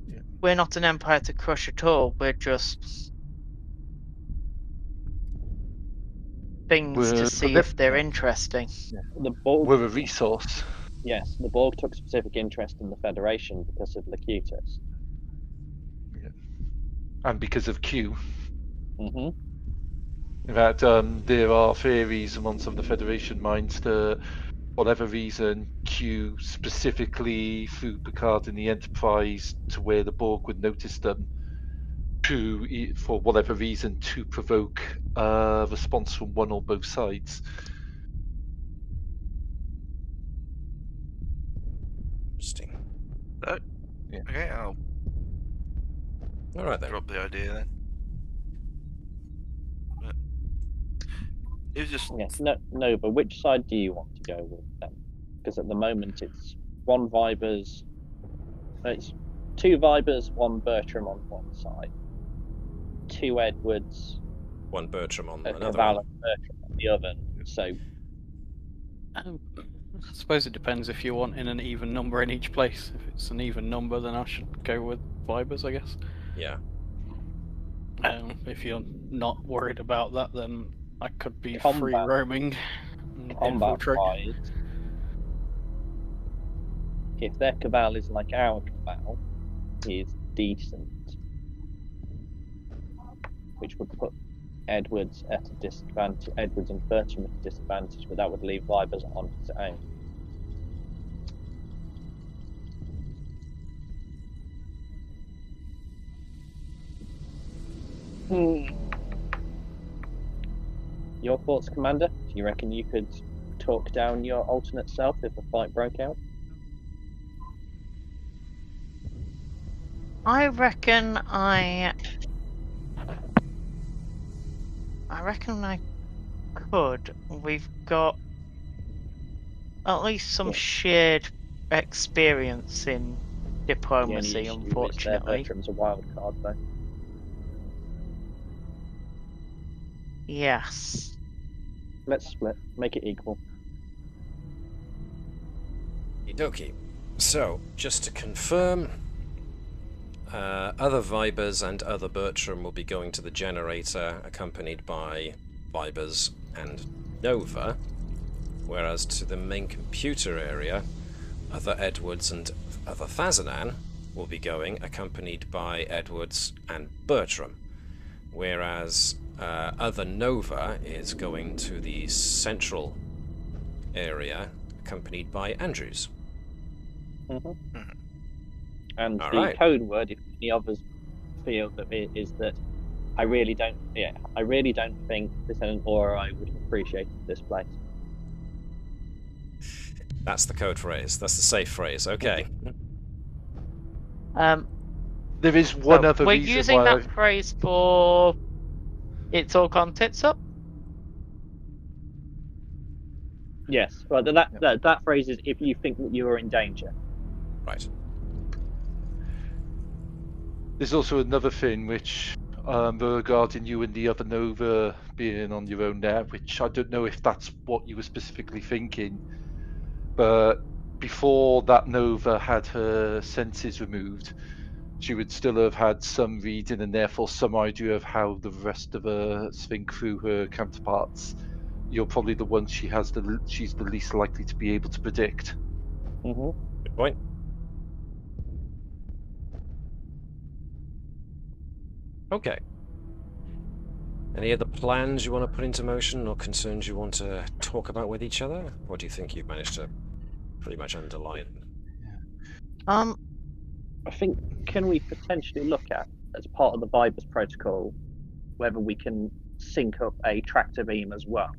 Yeah. We're not an empire to crush at all. We're just things to see if they're interesting. The Borg, We're a resource. yes, the Borg took specific interest in the Federation because of Locutus. And because of Q. Mm-hmm. In fact, there are theories among some of the Federation minds that, for whatever reason, Q specifically threw Picard in the Enterprise to where the Borg would notice them, for whatever reason, to provoke a response from one or both sides. Interesting. Okay, I'll All right then. drop the idea then. But it was just Yes, no, but which side do you want to go with then? Because at the moment it's it's 2 Vibers, 1 Bertram on one side, 2 Edwards, One Bertram on a another Caval one. and Bertram on the other. So I suppose it depends if you want in an even number in each place. If it's an even number, then I should go with Vibers, I guess. Yeah. If you're not worried about that, then I could be Combat. free roaming and combat infiltrate. wise, if their Caval is like our Caval, is decent, which would put Edwards at a disadvantage. Edwards and Bertram at a disadvantage, but that would leave Vibers on his own. Your thoughts, Commander? Do you reckon you could talk down your alternate self if a fight broke out? I reckon I could. We've got at least some shared experience in diplomacy, unfortunately. Bertram's a wild card, though. Yes. Let's split. Make it equal. Okie. So, just to confirm, other Vibers and other Bertram will be going to the generator, accompanied by Vibers and Nova, whereas to the main computer area, other Edwards and other Thazanan will be going, accompanied by Edwards and Bertram, whereas other Nova is going to the central area, accompanied by Andrews. Mm-hmm. And All the right. code word, if any others feel that it is that I really don't think Lieutenant or I would have appreciated this place. That's the code phrase. That's the safe phrase. Okay. There is one other we're reason using why that phrase for it's all gone tits up. Yes, well, that phrase is if you think that you are in danger. Right. There's also another thing which regarding you and the other Nova being on your own there, which I don't know if that's what you were specifically thinking, but before that Nova had her senses removed, she would still have had some reading and therefore some idea of how the rest of us think through her counterparts. You're probably the one she's the least likely to be able to predict. Mm-hmm. Good point. Okay. Any other plans you want to put into motion or concerns you want to talk about with each other? Or do you think you've managed to pretty much underline? I think, can we potentially look at, as part of the Vibers protocol, whether we can sync up a tractor beam as well?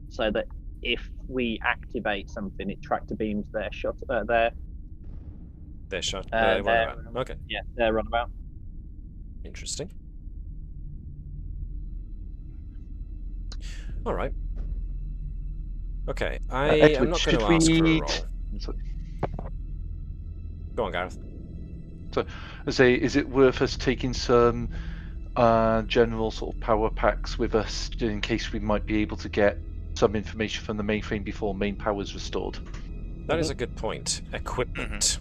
So that if we activate something, it tractor beams their shot, They're shot. Okay. Yeah, their runabout. Interesting. All right. Okay, I'm not going to ask for a roll. Go on, Gareth. So, I say, is it worth us taking some general sort of power packs with us in case we might be able to get some information from the mainframe before main power is restored? That is a good point. Equipment.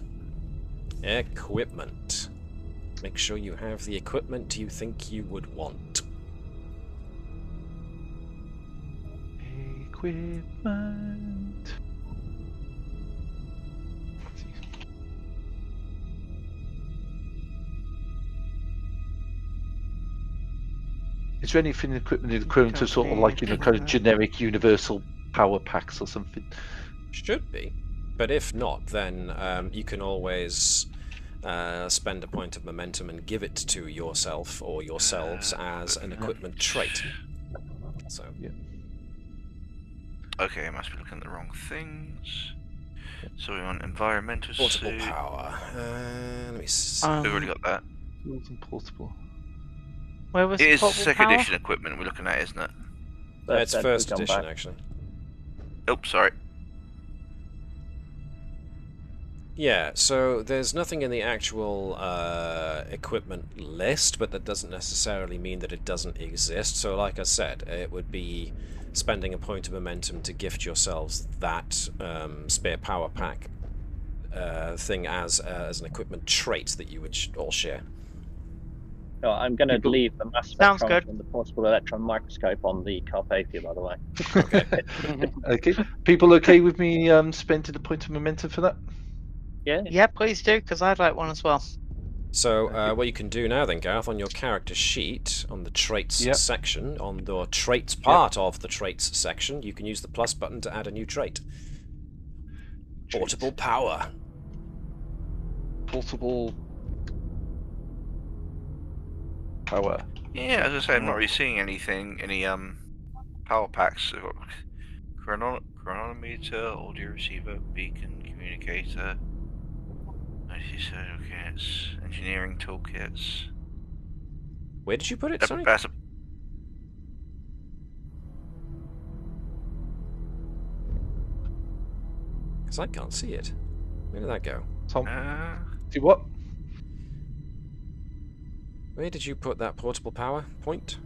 Equipment. Make sure you have the equipment you think you would want. Equipment. Is there anything in equipment equivalent to sort of like, you know, kind of generic universal power packs or something? Should be. But if not, then you can always spend a point of momentum and give it to yourself or yourselves as an equipment trait. So, yeah. Okay, I must be looking at the wrong things. So we want environmental portable suit. power. Let me see. We've already got that. Portable. Where was It the is portable second power? edition equipment we're looking at, isn't it? It's Said first we've gone edition, back. actually. Oh, sorry. Yeah, so there's nothing in the actual equipment list, but that doesn't necessarily mean that it doesn't exist. So like I said, it would be spending a point of momentum to gift yourselves that spare power pack thing as an equipment trait that you would all share. Oh, I'm going to leave the mass Sounds spectrometer good. and the portable electron microscope on the Carpathia, by the way. Okay. Okay. People okay with me spending a point of momentum for that? Yeah. Yeah, please do, because I'd like one as well. So what you can do now then, Gareth, on your character sheet, on the traits section, on the traits part of the traits section, you can use the plus button to add a new trait. Portable power. Portable power. Yeah, as I say, I'm not really seeing anything, any power packs. We've got chronometer, audio receiver, beacon, communicator, IT toolkits, engineering toolkits. Where did you put it? Sorry. That's a, Because I can't see it. Where did that go? Tom, see what? Where did you put that portable power point?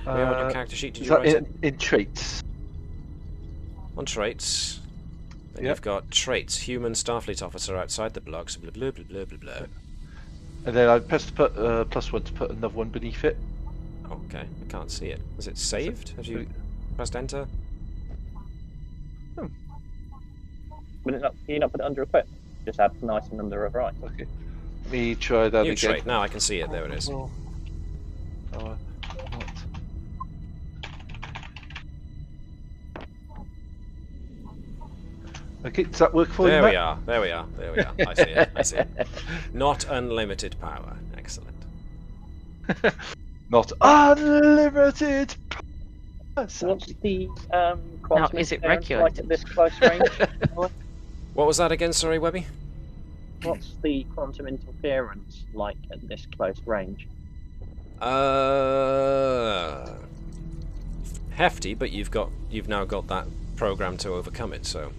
Where on your character sheet did Is you that write it? in traits? On traits. Then you've got traits. Human Starfleet officer outside the blocks. Blah blah blah blah blah blah. And then I pressed put +1 to put another one beneath it. Okay, I can't see it. Was it saved? Have you pressed enter? Can you not put it under equip? Just add nice and under right. Okay. Let me try that New again. trait. Now I can see it. There it is. Power. Okay, does that work for you? There Matt? we are. There we are. There we are. I see it. I see it. Not unlimited power. Excellent. Not unlimited. What's the quantum is it interference regulated? like at this close range? What was that again? Sorry, Webby. What's the quantum interference like at this close range? hefty, but you've now got that program to overcome it. So,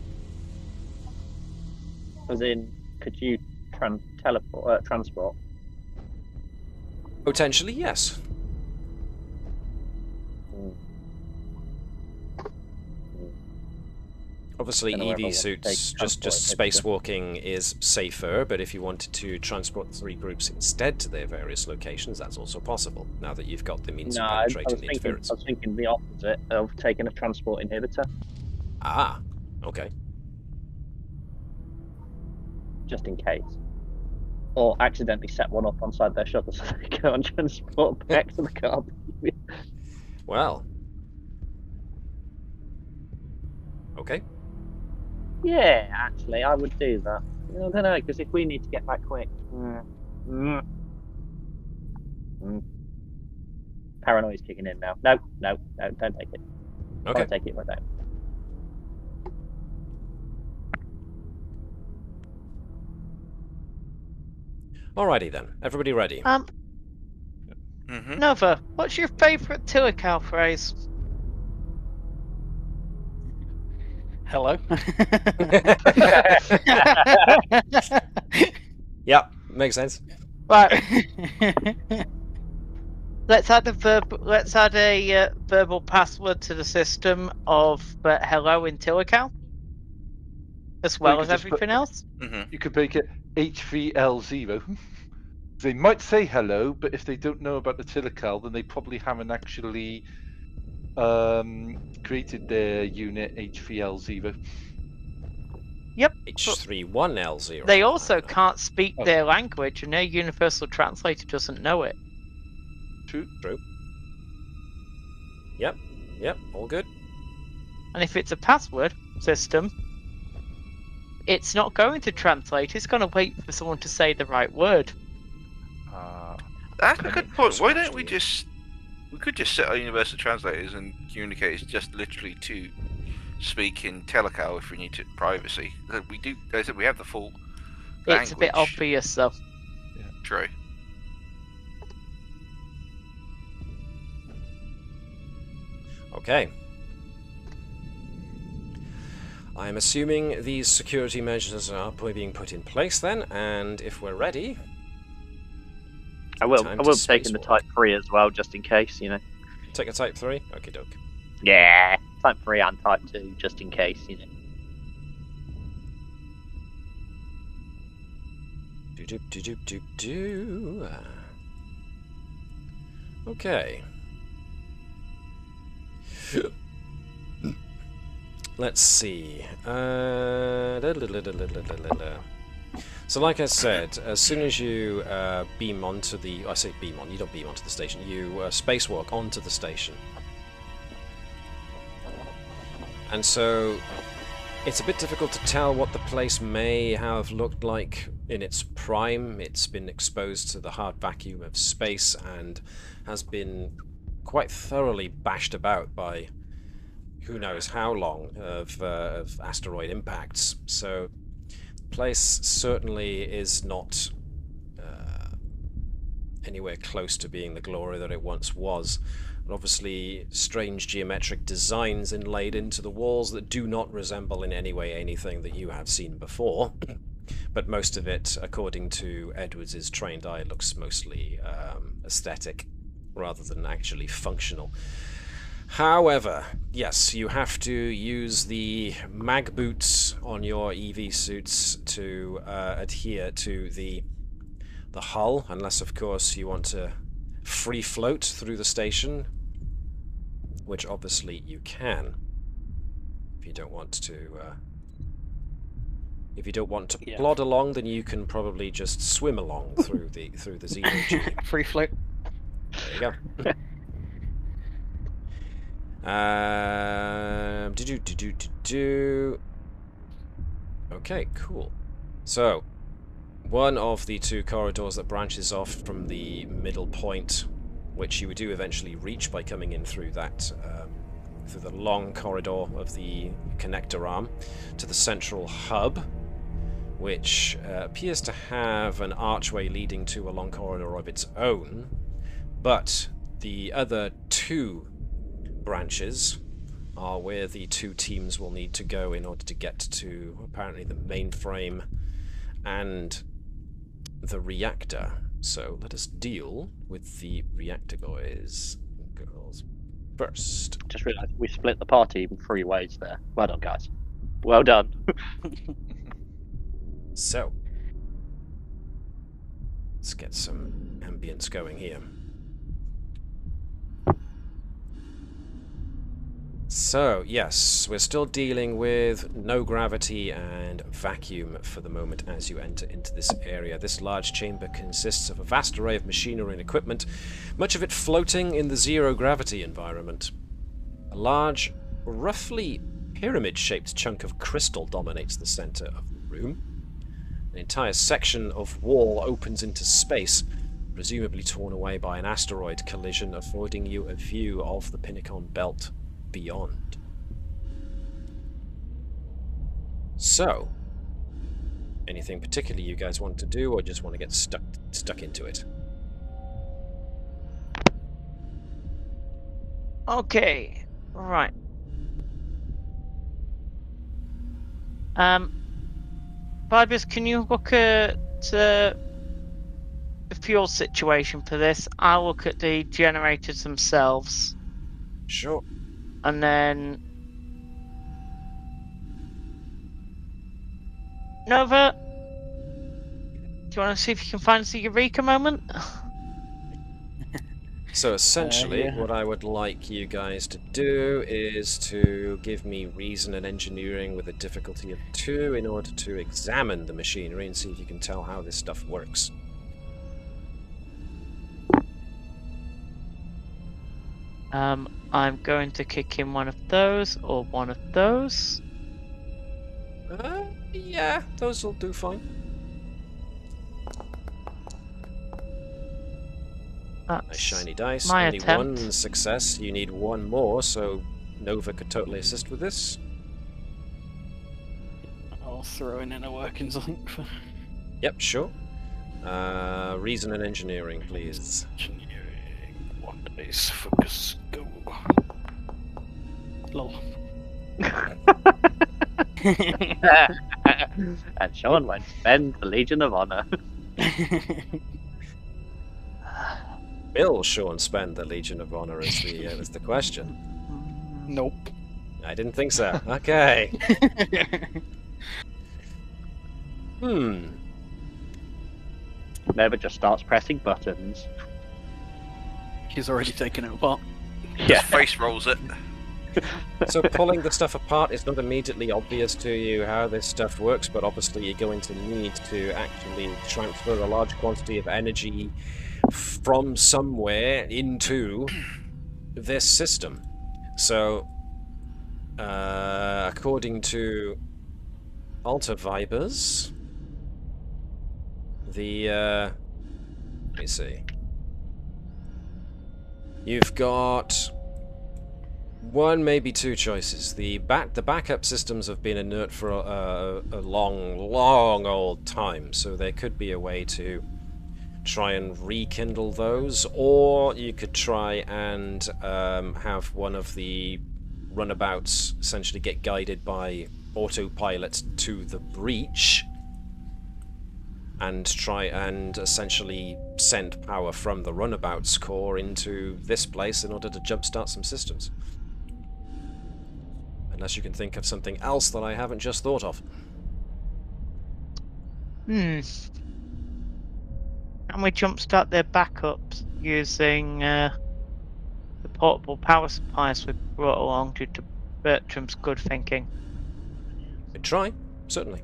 As in, could you transport? potentially, yes. Obviously, Don't know whether I EV want to suits, take just transport, spacewalking is safer, but if you wanted to transport 3 groups instead to their various locations, that's also possible, now that you've got the means No, of I penetrating was the thinking. interference. I was thinking the opposite of taking a transport inhibitor, Ah, okay. just in case, or accidentally set one up on side their shuttle so they can't transport back to the car. Well. Okay. Yeah, actually, I would do that. I don't know, because if we need to get back quick, paranoia's kicking in now. No, don't take it. Okay. I'll take it right now. Alrighty then. Everybody ready? Nova, what's your favourite Tilical phrase? Hello. Yep, makes sense. Right. Let's add a verbal password to the system of hello in Tilical, as well as everything else. You could make it H3L0. They might say hello, but if they don't know about the Tilical, then they probably haven't actually created their unit H3L0. Yep. H31L0. They also can't speak their language, and their universal translator doesn't know it. True. Yep, all good. And if it's a password system, it's not going to translate. It's going to wait for someone to say the right word. That's a good point. Why don't we just... We could just set our universal translators and communicate just literally to speak in Tilical if we need to privacy. We do. As I said, we have the full language. It's a bit obvious, though. Yeah, true. Okay. I'm assuming these security measures are being put in place then, and if we're ready... I will take in the Type 3 as well, just in case, you know. Take a Type 3? Okie doke. Yeah, Type 3 and Type 2, just in case, you know. Okay. Let's see. So like I said, as soon as you beam onto the... I say beam on, you don't beam onto the station. You spacewalk onto the station. And so it's a bit difficult to tell what the place may have looked like in its prime. It's been exposed to the hard vacuum of space and has been quite thoroughly bashed about by who knows how long of asteroid impacts. So the place certainly is not anywhere close to being the glory that it once was. And obviously strange geometric designs inlaid into the walls that do not resemble in any way anything that you have seen before. But most of it, according to Edwards' trained eye, looks mostly aesthetic rather than actually functional. However, yes, you have to use the mag boots on your EV suits to adhere to the hull, unless of course you want to free float through the station, which obviously you can if you don't want to plod along, then you can probably just swim along through the zero G. Free float. There you go. Okay, cool. So, one of the two corridors that branches off from the middle point, which you do eventually reach by coming in through that, through the long corridor of the connector arm, to the central hub, which appears to have an archway leading to a long corridor of its own, but the other two branches are where the two teams will need to go in order to get to, apparently, the mainframe and the reactor. So let us deal with the reactor guys and girls first. Just realised we split the party in 3 ways there. Well done, guys. Well done. So, let's get some ambience going here. So, yes, we're still dealing with no gravity and vacuum for the moment as you enter into this area. This large chamber consists of a vast array of machinery and equipment, much of it floating in the zero-gravity environment. A large, roughly pyramid-shaped chunk of crystal dominates the center of the room. An entire section of wall opens into space, presumably torn away by an asteroid collision, affording you a view of the Pinicon Belt beyond. So, anything particular you guys want to do, or just want to get stuck into it? Okay, right. Barbus, can you look at the fuel situation for this? I'll look at the generators themselves. Sure. And then Nova, do you want to see if you can find the Eureka moment? So essentially, yeah. what I would like you guys to do is to give me reason and engineering with a difficulty of 2 in order to examine the machinery and see if you can tell how this stuff works. I'm going to kick in one of those or one of those. Yeah, those will do fine. That's Nice shiny dice. my Only attempt. 1 success. You need 1 more, so Nova could totally assist with this. I'll throw in a workings link for Yep, sure. Reason and engineering, please. engineering. 1 dice, focus, go. Lol. And Sean went spend the Legion of Honor. Will Sean spend the Legion of Honor is the question. Nope. I didn't think so. Okay. Never just starts pressing buttons. He's already taken it apart. Yeah. Face rolls it. So pulling the stuff apart is not immediately obvious to you how this stuff works, but obviously you're going to need to actually transfer a large quantity of energy from somewhere into this system. So, according to Alta Vibers, let me see. You've got 1, maybe 2 choices. The backup systems have been inert for a long old time, so there could be a way to try and rekindle those, or you could try and have one of the runabouts essentially get guided by autopilot to the breach and try and essentially send power from the runabout's core into this place in order to jumpstart some systems. Unless you can think of something else that I haven't just thought of. Can we jumpstart their backups using the portable power supplies we brought along due to Bertram's good thinking? Could try, certainly.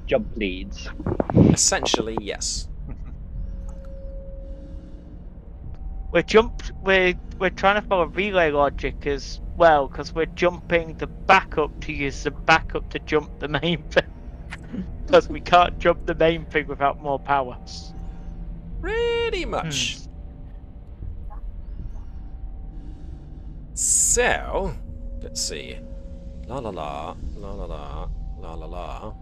Jump leads. Essentially, yes. We're trying to follow relay logic as well, because we're jumping the backup to use the backup to jump the main thing. Because we can't jump the main thing without more power. Pretty much. So, let's see. La la la, la la la, la la la.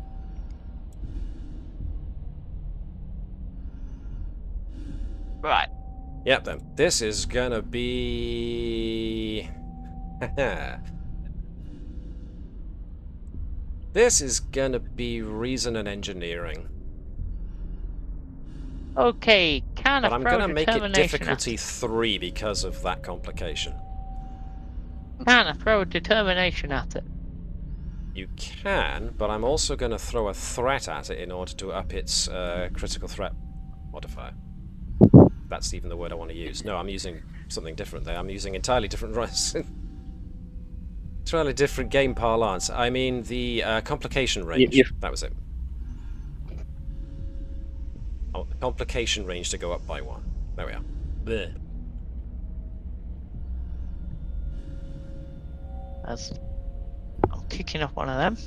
Right. Yep, then. This is gonna be... This is gonna be reason and engineering. Okay, can But I I'm throw gonna make it determination difficulty 3 because of that complication. Can I throw a determination at it? You can, but I'm also gonna throw a threat at it in order to up its critical threat modifier. That's even the word I want to use. No, I'm using something different there. I'm using entirely different entirely different game parlance. I mean the complication range. That was it. Oh, the complication range to go up by 1. There we are. Blech. I'm kicking off one of them.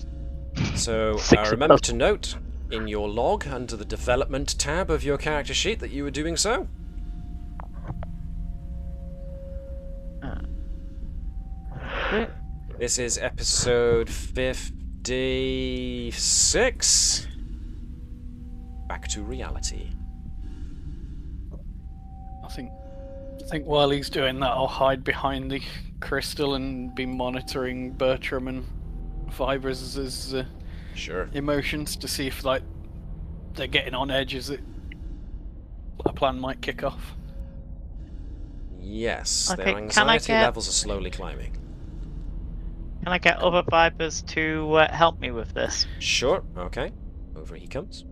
So remember to note in your log under the development tab of your character sheet that you were doing so. This is episode 56. Back to reality. I think while he's doing that, I'll hide behind the crystal and be monitoring Bertram and Vibers' Sure. emotions to see if like they're getting on edge as a plan might kick off. Yes, Okay, their can I anxiety get- levels are slowly climbing. Can I get other Vipers to help me with this? Sure, okay. Over he comes.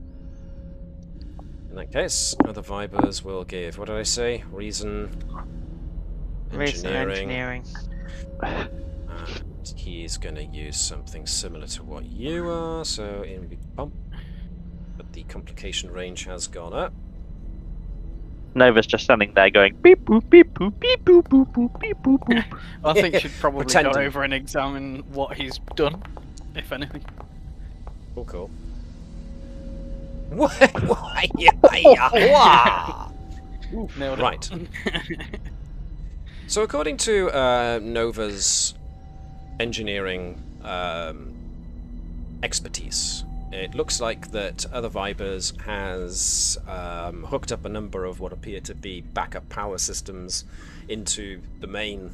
In that case, other Vibers will give, what did I say? Reason, Reason engineering. engineering. And he's going to use something similar to what you are, so in we bump. But the complication range has gone up. Nova's just standing there going beep boop beep boop beep boop boop boop beep boop boop. I think you should probably Pretending. go over and examine what he's done, if anything. Cool, cool. What? Nailed it. Right. So according to Nova's engineering expertise, it looks like that Other Vipers has hooked up a number of what appear to be backup power systems into the main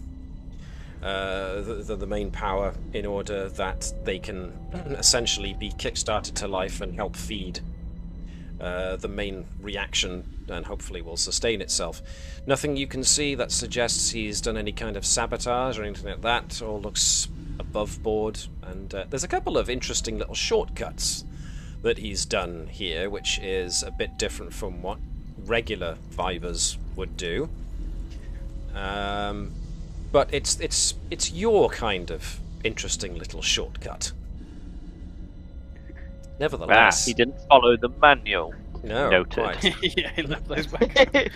the main power in order that they can essentially be kickstarted to life and help feed the main reaction, and hopefully will sustain itself. Nothing you can see that suggests he's done any kind of sabotage or anything like that. All looks above board, and there's a couple of interesting little shortcuts that he's done here, which is a bit different from what regular Vibers would do. But it's your kind of interesting little shortcut. Nevertheless, He didn't follow the manual. no, Noted. quite. Yeah, he left those back.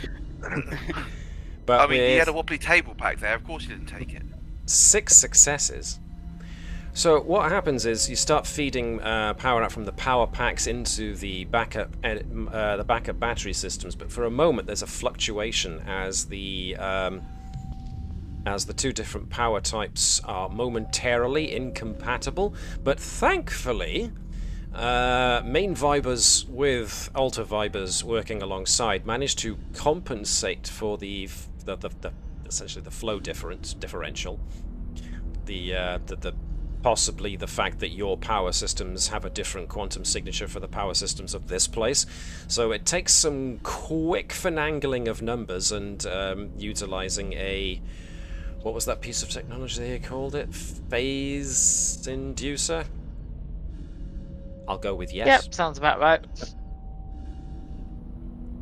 But I mean, he with had a wobbly table back there. Of course, he didn't take it. 6 successes. So what happens is you start feeding power out from the power packs into the backup battery systems, but for a moment there's a fluctuation as the two different power types are momentarily incompatible. But thankfully, main Vibers with Alter Vibers working alongside managed to compensate for the essentially the flow differential. The possibly the fact that your power systems have a different quantum signature for the power systems of this place. So it takes some quick finagling of numbers and utilizing a... what was that piece of technology they called it? Phase inducer? I'll go with yes. Yep, sounds about right.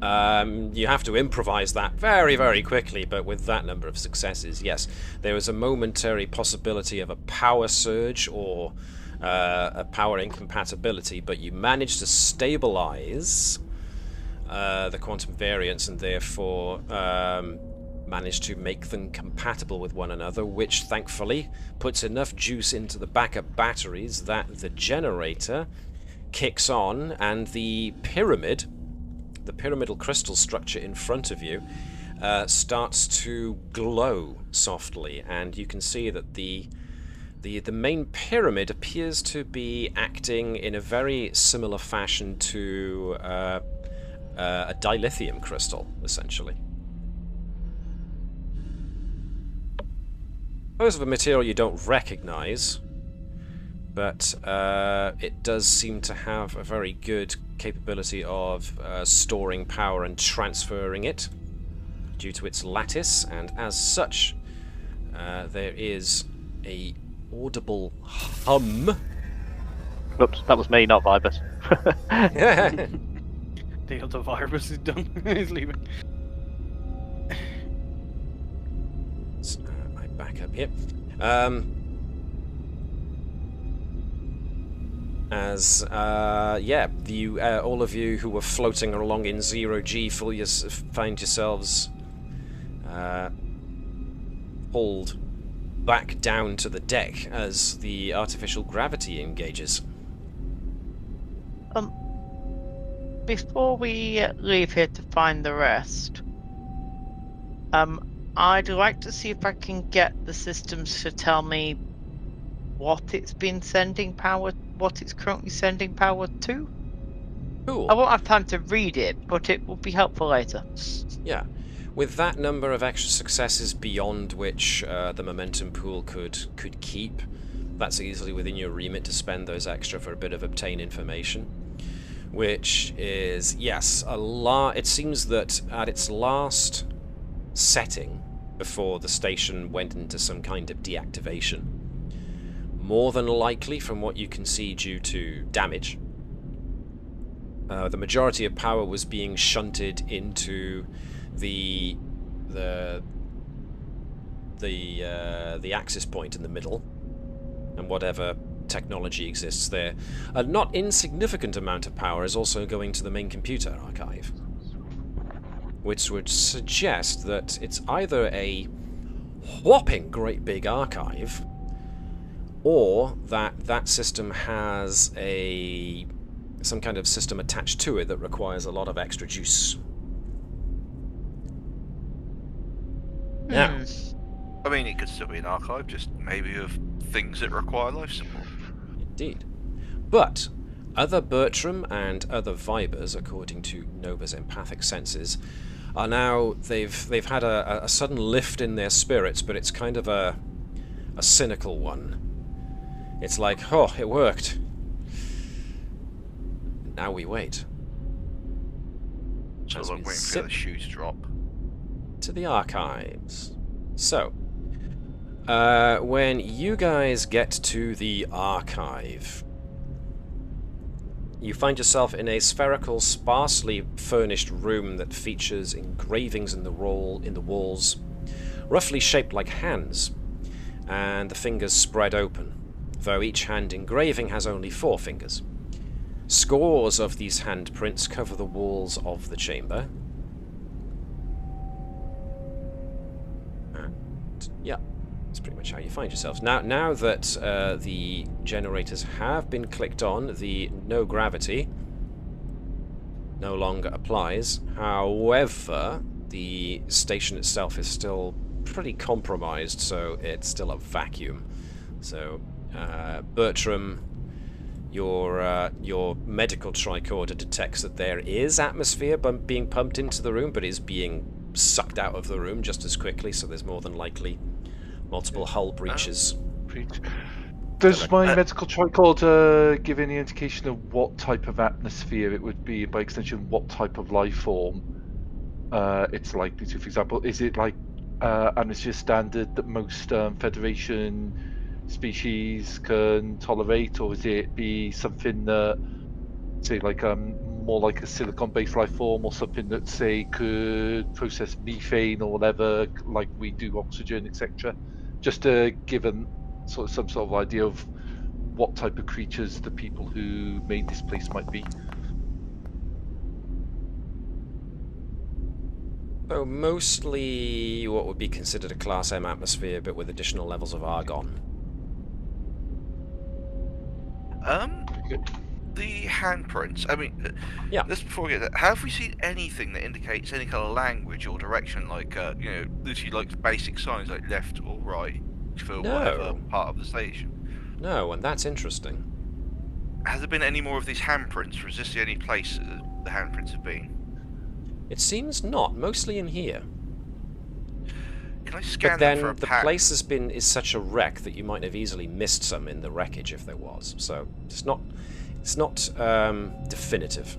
You have to improvise that very, very quickly, but with that number of successes, yes. There was a momentary possibility of a power surge or a power incompatibility, but you managed to stabilize the quantum variance and therefore managed to make them compatible with one another, which thankfully puts enough juice into the backup batteries that the generator kicks on and the pyramidal crystal structure in front of you starts to glow softly, and you can see that the main pyramid appears to be acting in a very similar fashion to a dilithium crystal, essentially. Most of a material you don't recognize, but it does seem to have a very good capability of storing power and transferring it due to its lattice, and as such, there is a audible hum. Oops, that was me, not Vibus. The other virus is done. He's leaving. So, I back up here. All of you who were floating along in 0G find yourselves pulled back down to the deck as the artificial gravity engages. Before we leave here to find the rest, I'd like to see if I can get the systems to tell me what it's been sending power, what it's currently sending power to. Cool. I won't have time to read it, but it will be helpful later. Yeah. With that number of extra successes beyond which the momentum pool could keep, that's easily within your remit to spend those extra for a bit of obtain information. Which is, yes, it seems that at its last setting, before the station went into some kind of deactivation, more than likely, from what you can see due to damage, the majority of power was being shunted into the axis point in the middle, and whatever technology exists there. A not insignificant amount of power is also going to the main computer archive, which would suggest that it's either a whopping great big archive, or that system has some kind of system attached to it that requires a lot of extra juice. Now, I mean, it could still be an archive, just maybe of things that require life support. Indeed. But other Bertram and other Vibers, according to Nova's empathic senses, are now they've had a sudden lift in their spirits, but it's kind of a cynical one. It's like, oh, it worked. Now we wait. So As I'm we waiting for zip the shoe to drop. to the archives. So, when you guys get to the archive, you find yourself in a spherical, sparsely furnished room that features engravings in the walls, roughly shaped like hands, and the fingers spread open, though each hand engraving has only 4 fingers. Scores of these handprints cover the walls of the chamber. And yeah, that's pretty much how you find yourselves. Now that the generators have been clicked on, the no gravity no longer applies. However, the station itself is still pretty compromised, so it's still a vacuum. So, Bertram, your medical tricorder detects that there is atmosphere being pumped into the room, but is being sucked out of the room just as quickly, so there's more than likely multiple hull breaches. Does my medical tricorder give any indication of what type of atmosphere it would be, by extension, what type of life form it's likely to? For example, is it like atmosphere standard that most Federation species can tolerate, or is it be something that, say, like more like a silicon-based life form, or something that, say, could process methane or whatever, like we do oxygen, etc. Just to give some sort of idea of what type of creatures the people who made this place might be. So mostly what would be considered a Class M atmosphere, but with additional levels of argon. The handprints. I mean, yeah. Just before we get that, have we seen anything that indicates any kind of language or direction, like literally like basic signs like left or right for whatever part of the station? No, and that's interesting. Has there been any more of these handprints, or is this the only place the handprints have been? It seems not. Mostly in here. Can I scan But them for then a the pattern? place is such a wreck that you might have easily missed some in the wreckage if there was. So it's not definitive.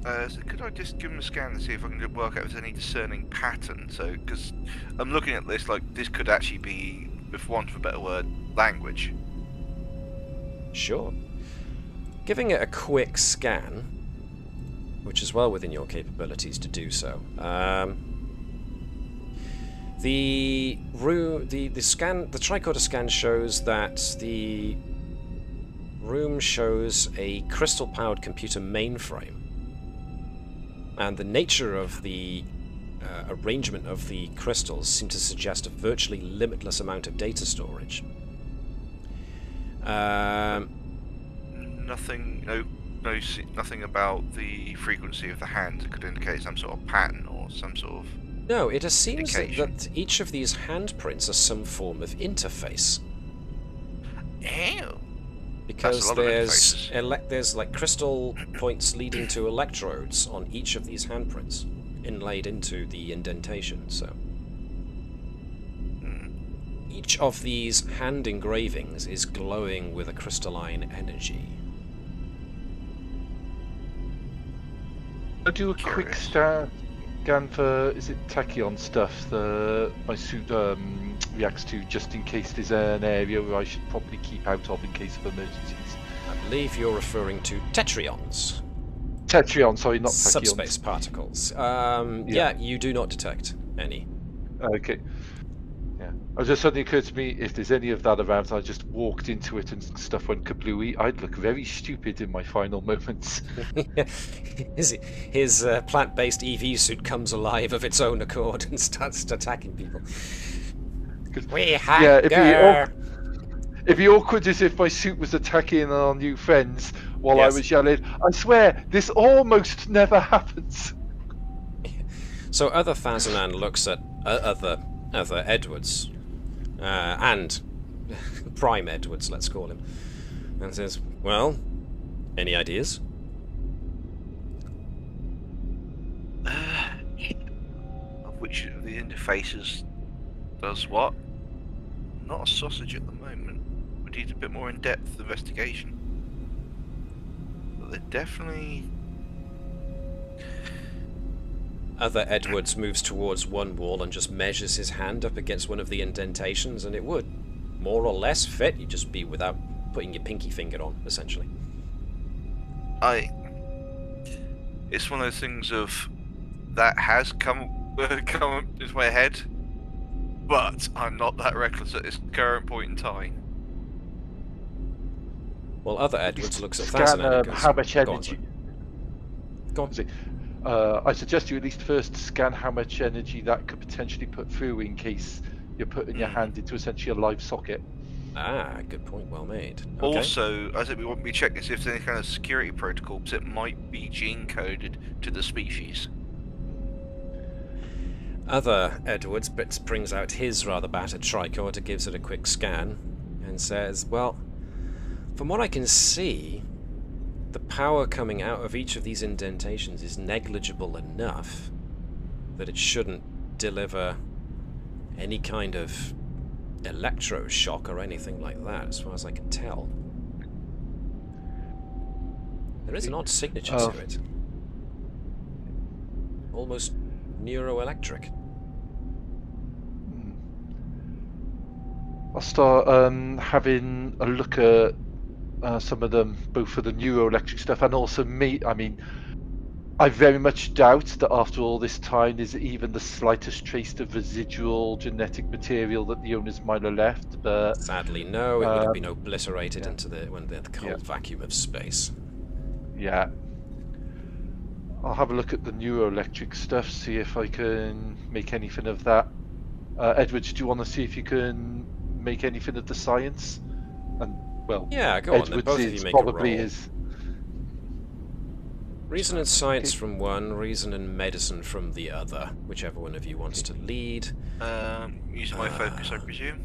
So could I just give them a scan and see if I can work out if there's any discerning pattern? So, because I'm looking at this like this could actually be, if want of a better word, language. Sure. Giving it a quick scan, which is well within your capabilities to do so. The tricorder scan shows that the room shows a crystal-powered computer mainframe, and the nature of the arrangement of the crystals seem to suggest a virtually limitless amount of data storage. Nothing about the frequency of the hands that could indicate some sort of pattern or some sort of. No, it seems indication. that each of these handprints are some form of interface. Ew. Because That's a lot of there's like crystal points leading to electrodes on each of these handprints, inlaid into the indentation. So each of these hand engravings is glowing with a crystalline energy. I'll do a quick scan for, is it tachyon stuff my suit reacts to, just in case there's an area where I should probably keep out of in case of emergencies. I believe you're referring to tetrions. Tetrion, sorry, not tachyons. Subspace particles. Yeah, you do not detect any. Okay. Yeah. It just suddenly occurred to me, if there's any of that around, I just walked into it and stuff went kablooey, I'd look very stupid in my final moments. His plant-based EV suit comes alive of its own accord and starts attacking people. We have it'd be awkward as if my suit was attacking our new friends while I was yelling, I swear, this almost never happens. So other Thazanan looks at other Edwards, and Prime Edwards, let's call him, and says, well, any ideas? Of which of the interfaces does what? Not a sausage at the moment. We need a bit more in-depth investigation. But they're definitely... Other Edwards moves towards one wall and just measures his hand up against one of the indentations, and it would more or less fit. You'd just be without putting your pinky finger on, essentially. It's one of those things of that has come into my head, but I'm not that reckless at this current point in time. Well, other Edwards looks at Scan Thazanan. how much energy. Go on. I suggest you at least first scan how much energy that could potentially put through in case you're putting your hand into essentially a live socket. Ah, good point, well made. Okay. Also, as we want to be checking if there's any kind of security protocol, because it might be gene coded to the species. Other Edwards brings out his rather battered tricorder, gives it a quick scan, and says, well, from what I can see, the power coming out of each of these indentations is negligible enough that it shouldn't deliver any kind of electroshock or anything like that, as far as I can tell. There is an odd signature to it. Almost neuroelectric. I'll start having a look at some of them, both for the neuroelectric stuff and also me. I mean, I very much doubt that after all this time there's even the slightest trace of residual genetic material that the owners might have left. But sadly, no. It would have been obliterated into the cold vacuum of space. Yeah. I'll have a look at the neuroelectric stuff, see if I can make anything of that. Edwards, do you want to see if you can make anything of the science? And well, yeah, go on. Then both of you make a roll. His... Reason and science from one, reason and medicine from the other. Whichever one of you wants to lead. Using my focus, I presume.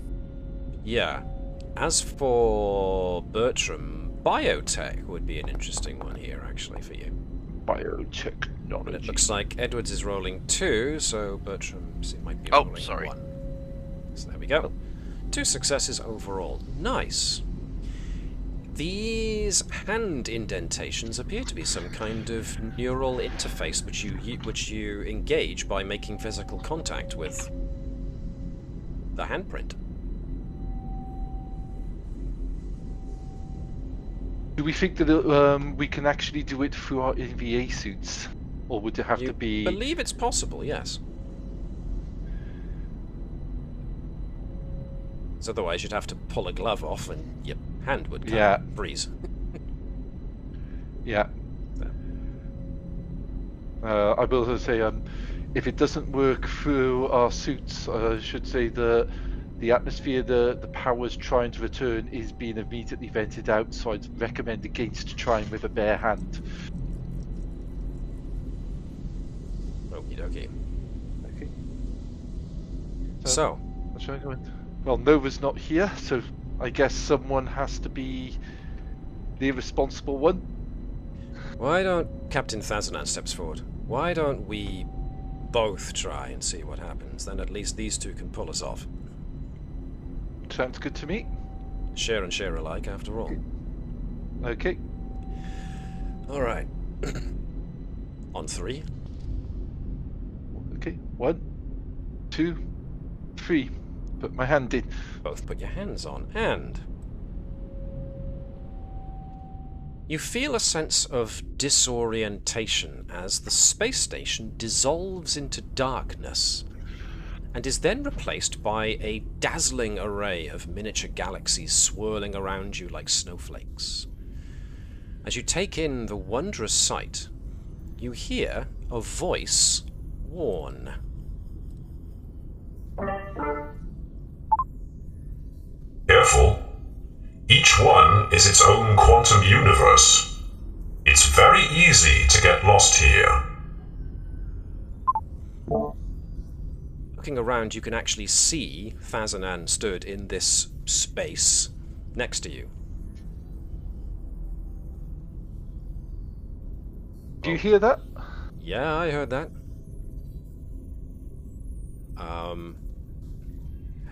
Yeah. As for Bertram, biotech would be an interesting one here, actually, for you. Biotech. knowledge. It looks like Edwards is rolling 2, so Bertram might be Oh, rolling sorry. 1. So there we go. 2 successes overall. Nice. These hand indentations appear to be some kind of neural interface which you engage by making physical contact with the handprint. Do we think that we can actually do it through our EVA suits? Or would it have to be... I believe it's possible, yes. So otherwise you'd have to pull a glove off and your hand would kind of freeze. Yeah. I will also say, if it doesn't work through our suits, I should say the atmosphere the power's trying to return is being immediately vented out, so I'd recommend against trying with a bare hand. Okie dokie. Okay. So, what should I go in? Well, Nova's not here, so I guess someone has to be the responsible one. why don't Captain Thazanan steps forward? Why don't we both try and see what happens? Then at least these two can pull us off. Sounds good to me. Share and share alike, after all. Okay. All right. On 3. Okay. 1, 2, 3. Put my hand in. Both put your hands on, and you feel a sense of disorientation as the space station dissolves into darkness and is then replaced by a dazzling array of miniature galaxies swirling around you like snowflakes. As you take in the wondrous sight, you hear a voice warn. Careful. Each one is its own quantum universe. It's very easy to get lost here. Looking around, you can actually see Thazanan stood in this space next to you. Do you hear that? Yeah, I heard that.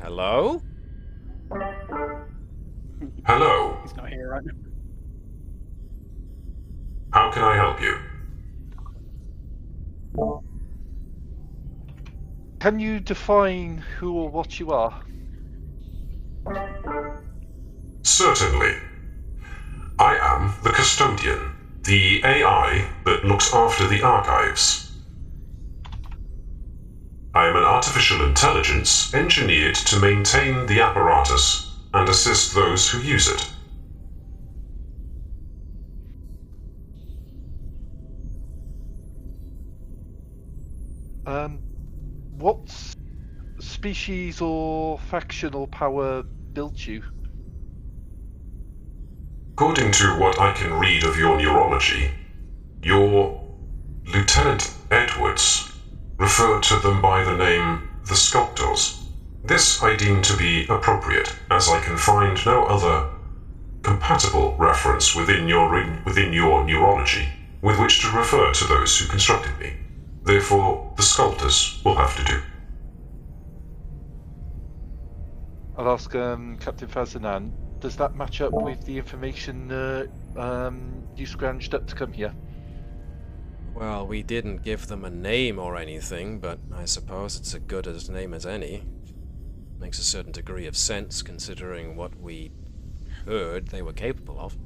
Hello? Hello. He's not here right now. How can I help you? Can you define who or what you are? Certainly. I am the custodian, the AI that looks after the archives. I am an artificial intelligence engineered to maintain the apparatus and assist those who use it. What species or faction or power built you? According to what I can read of your neurology, your Lieutenant Edwards referred to them by the name the Sculptors. This I deem to be appropriate, as I can find no other compatible reference within your neurology with which to refer to those who constructed me. Therefore, the Sculptors will have to do. I'll ask Captain Thazanan, does that match up with the information you scrounged up to come here? Well, we didn't give them a name or anything, but I suppose it's as good a name as any. Makes a certain degree of sense, considering what we heard they were capable of.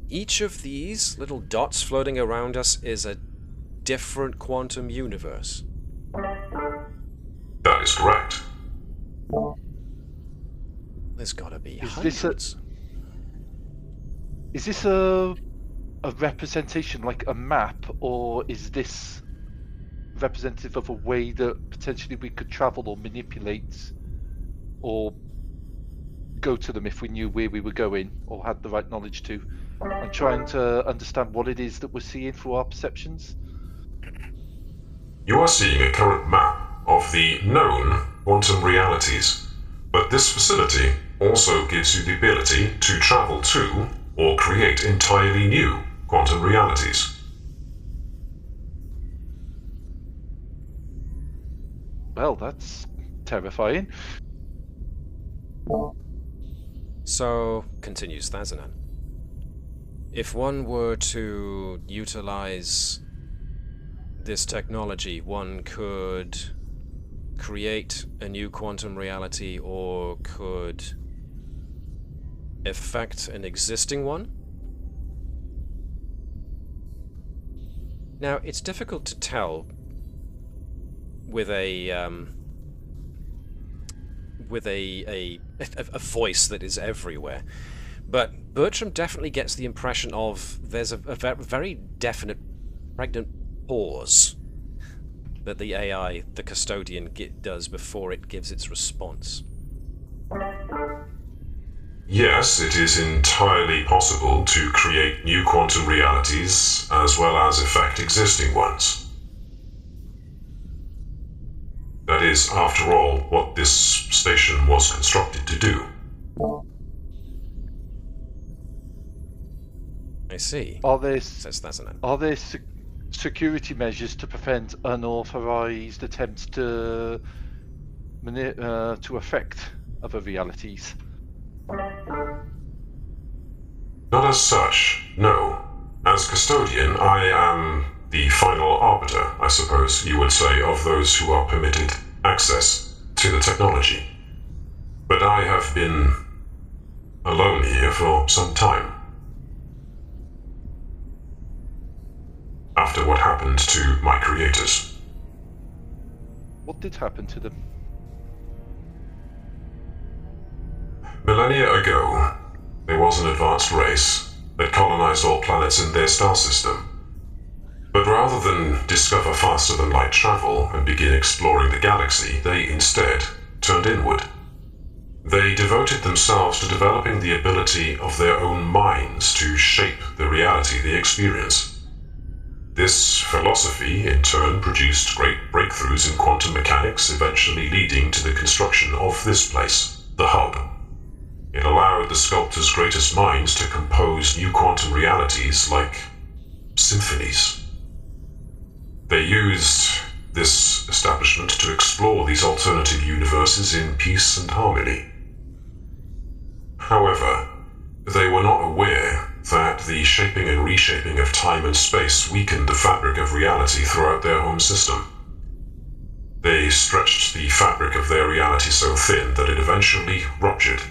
Each of these little dots floating around us is a different quantum universe. That is correct. There's gotta be Is hundreds. this a representation, like a map, or is this representative of a way that potentially we could travel or manipulate or go to them if we knew where we were going or had the right knowledge to? I'm trying to understand what it is that we're seeing through our perceptions. You are seeing a current map of the known quantum realities, but this facility also gives you the ability to travel to or create entirely new quantum realities. Well, that's terrifying. So, continues Thazanan, if one were to utilize this technology, one could create a new quantum reality or could affect an existing one? Now, it's difficult to tell with a voice that is everywhere, but Bertram definitely gets the impression of there's a very definite pregnant pause that the AI, the custodian, does before it gives its response. Yes, it is entirely possible to create new quantum realities as well as affect existing ones. That is, after all, what this station was constructed to do. I see, says Thazanan. Are there security measures to prevent unauthorized attempts to affect other realities? Not as such, no. As custodian, I am the final arbiter, I suppose you would say, of those who are permitted access to the technology. But I have been alone here for some time. After what happened to my creators. What did happen to them? Millennia ago, there was an advanced race that colonized all planets in their star system. But rather than discover faster-than-light travel and begin exploring the galaxy, they instead turned inward. They devoted themselves to developing the ability of their own minds to shape the reality they experience. This philosophy, in turn, produced great breakthroughs in quantum mechanics, eventually leading to the construction of this place, the Hub. It allowed the sculptor's greatest minds to compose new quantum realities like symphonies. They used this establishment to explore these alternative universes in peace and harmony. However, they were not aware that the shaping and reshaping of time and space weakened the fabric of reality throughout their home system. They stretched the fabric of their reality so thin that it eventually ruptured,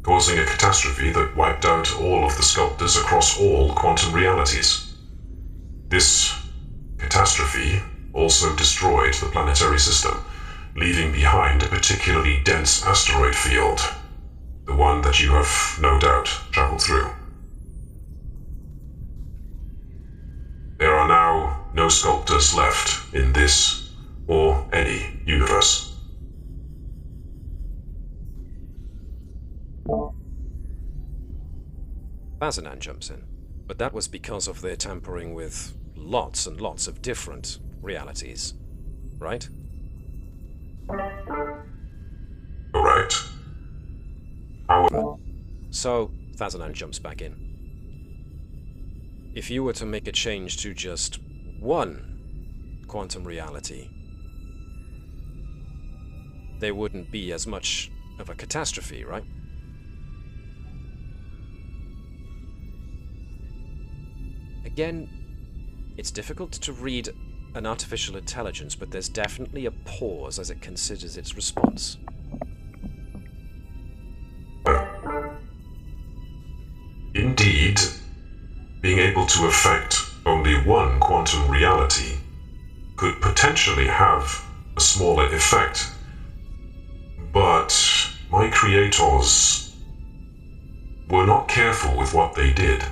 causing a catastrophe that wiped out all of the sculptors across all quantum realities. This catastrophe also destroyed the planetary system, leaving behind a particularly dense asteroid field, the one that you have no doubt traveled through. There are now no sculptors left in this or any universe. Thazanan jumps in, but that was because of their tampering with lots and lots of different realities, right? Correct. However, so Thazanan jumps back in. If you were to make a change to just one quantum reality, there wouldn't be as much of a catastrophe, right? Again, it's difficult to read an artificial intelligence, but there's definitely a pause as it considers its response. Indeed, being able to affect only one quantum reality could potentially have a smaller effect, but my creators were not careful with what they did,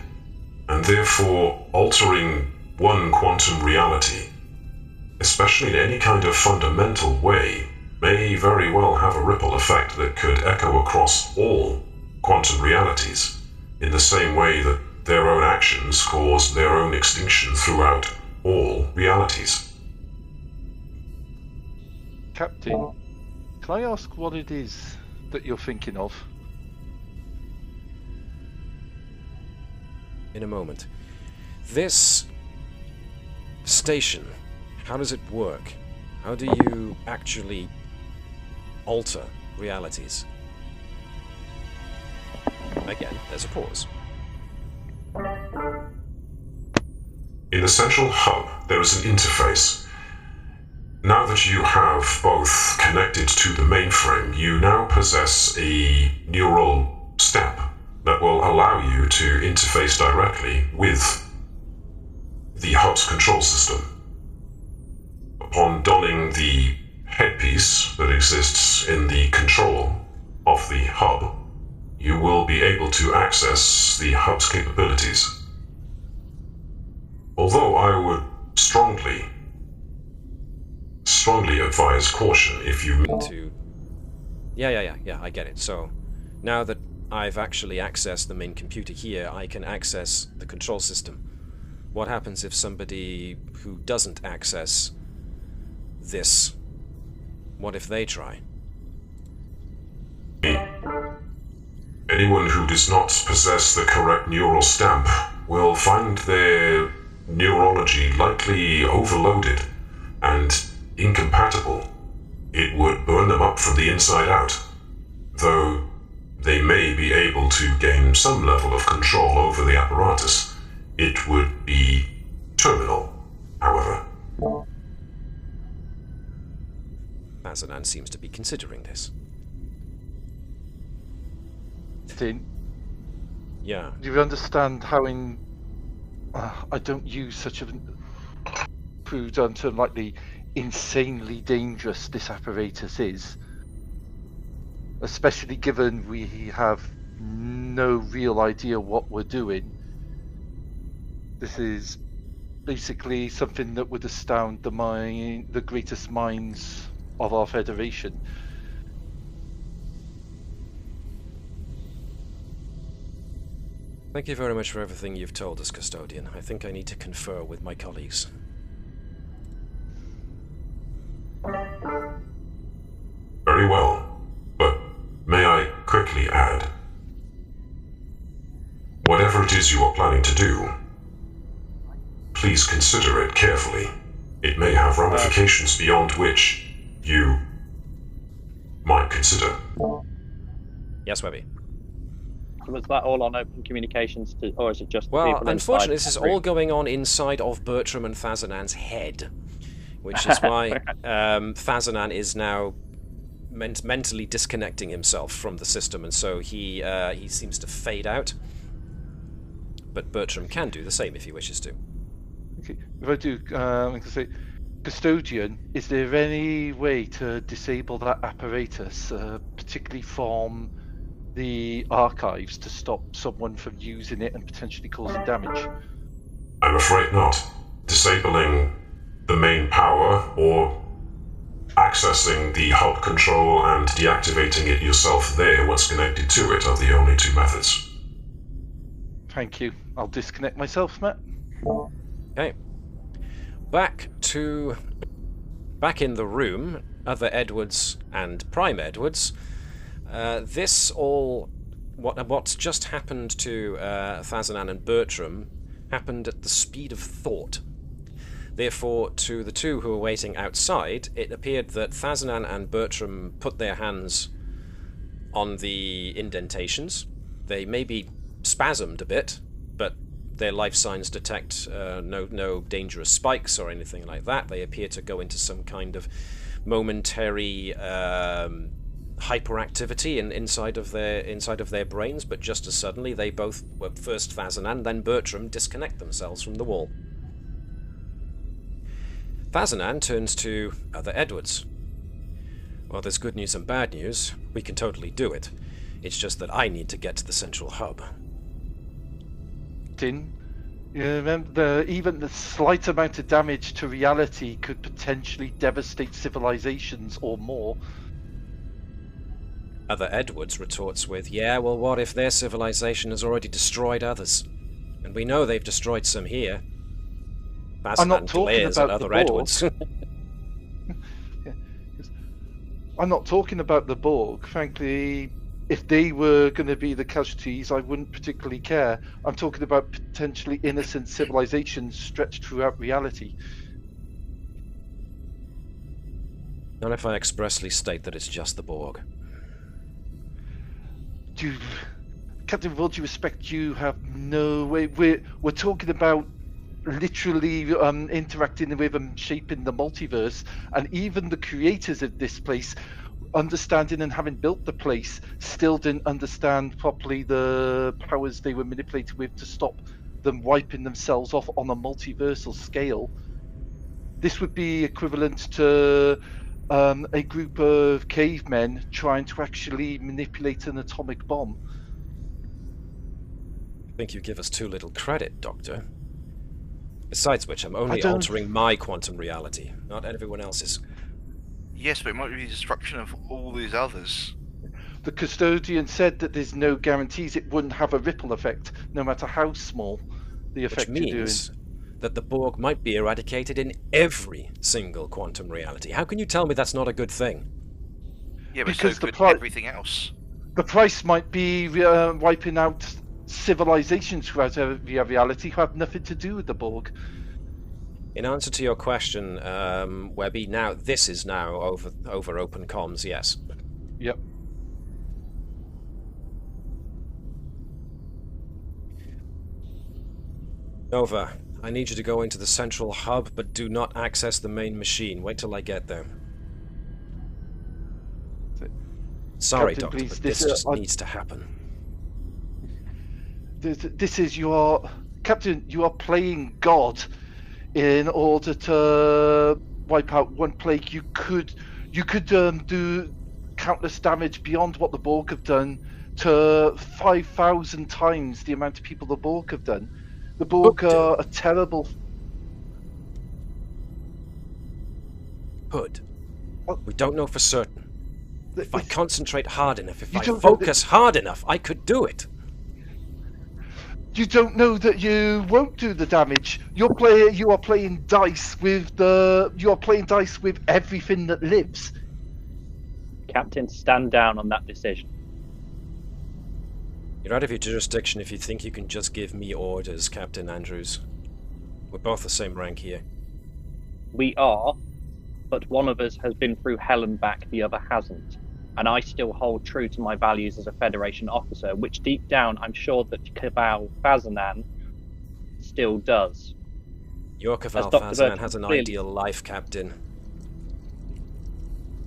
and therefore altering one quantum reality, especially in any kind of fundamental way, may very well have a ripple effect that could echo across all quantum realities, in the same way that their own actions cause their own extinction throughout all realities. Captain, can I ask what it is that you're thinking of? In a moment. This station, how does it work? How do you actually alter realities? Again, there's a pause. In the central hub, there is an interface. Now that you have both connected to the mainframe, you now possess a neural step that will allow you to interface directly with the hub's control system. Upon donning the headpiece that exists in the control of the hub, you will be able to access the hub's capabilities. Although I would strongly advise caution if you... Yeah, I get it. So, now that I've actually accessed the main computer here, I can access the control system. What happens if somebody who doesn't access this, what if they try? Anyone who does not possess the correct neural stamp will find their neurology likely overloaded and incompatible. It would burn them up from the inside out. Though they may be able to gain some level of control over the apparatus, it would be terminal, however. Fazanan seems to be considering this. Tin, Yeah. do you understand how I don't use such a crude term like the insanely dangerous this apparatus is, especially given we have no real idea what we're doing. This is basically something that would astound the greatest minds of our Federation. Thank you very much for everything you've told us, Custodian. I think I need to confer with my colleagues. Very well, but may I quickly add, whatever it is you are planning to do, please consider it carefully. It may have ramifications beyond which you might consider. Yes, Webby. Was that all on open communications, or is it just the Well, people unfortunately, inside this is every- all going on inside of Bertram and Fazanan's head, which is why Fazanan is now mentally disconnecting himself from the system, and so he seems to fade out. But Bertram can do the same if he wishes to. Okay. If I do, I can say, Custodian, is there any way to disable that apparatus, particularly from the archives, to stop someone from using it and potentially causing damage? I'm afraid not. Disabling the main power or accessing the hub control and deactivating it yourself there once connected to it are the only two methods. Thank you. I'll disconnect myself, Matt. Okay. Back in the room, other Edwards and Prime Edwards. What's just happened to Fazanan and Bertram happened at the speed of thought. Therefore, to the two who were waiting outside, it appeared that Fazanan and Bertram put their hands on the indentations. They may be spasmed a bit, but their life signs detect no dangerous spikes or anything like that. They appear to go into some kind of momentary hyperactivity inside of their brains, but just as suddenly they both, first Fazanan, then Bertram, disconnect themselves from the wall. Fazanan turns to other Edwards. Well, there's good news and bad news. We can totally do it. It's just that I need to get to the central hub. Tin, you remember even the slight amount of damage to reality could potentially devastate civilizations or more. Other Edwards retorts with, yeah, well, what if their civilization has already destroyed others? And we know they've destroyed some here. I'm not talking glares about at other the Borg. Edwards. I'm not talking about the Borg. Frankly, if they were going to be the casualties, I wouldn't particularly care. I'm talking about potentially innocent civilizations stretched throughout reality. Not if I expressly state that it's just the Borg. Captain, with all due respect, you have no way. We're talking about literally interacting with and shaping the multiverse, and even the creators of this place, understanding and having built the place, still didn't understand properly the powers they were manipulated with to stop them wiping themselves off on a multiversal scale. This would be equivalent to a group of cavemen trying to actually manipulate an atomic bomb. I think you give us too little credit, Doctor. Besides which, I'm only altering my quantum reality, not everyone else's. Yes, but it might be the destruction of all these others. The custodian said that there's no guarantees it wouldn't have a ripple effect, no matter how small the effect Which means that the Borg might be eradicated in every single quantum reality. How can you tell me that's not a good thing? Yeah, but because so could everything else. The price might be wiping out civilizations throughout every reality who have nothing to do with the Borg. In answer to your question, Webby, now this is now over open comms, yes. Yep. Nova, I need you to go into the central hub, but do not access the main machine. Wait till I get there. Sorry, Captain, Doctor, please, but this just needs to happen. This is your... Captain, you are playing God in order to wipe out one plague. You could do countless damage beyond what the Borg have done to 5,000 times the amount of people the Borg have done. The Borg are a terrible... Could. We don't know for certain. If I concentrate hard enough, if I don't focus hard enough, I could do it. You don't know that you won't do the damage. You are playing dice with everything that lives. Captain, stand down on that decision. You're out of your jurisdiction if you think you can just give me orders, Captain Andrews. We're both the same rank here. We are, but one of us has been through hell and back, the other hasn't. And I still hold true to my values as a Federation officer, which deep down I'm sure that Cabal Fazanan still does. Your Cabal Fazanan has an ideal life, Captain.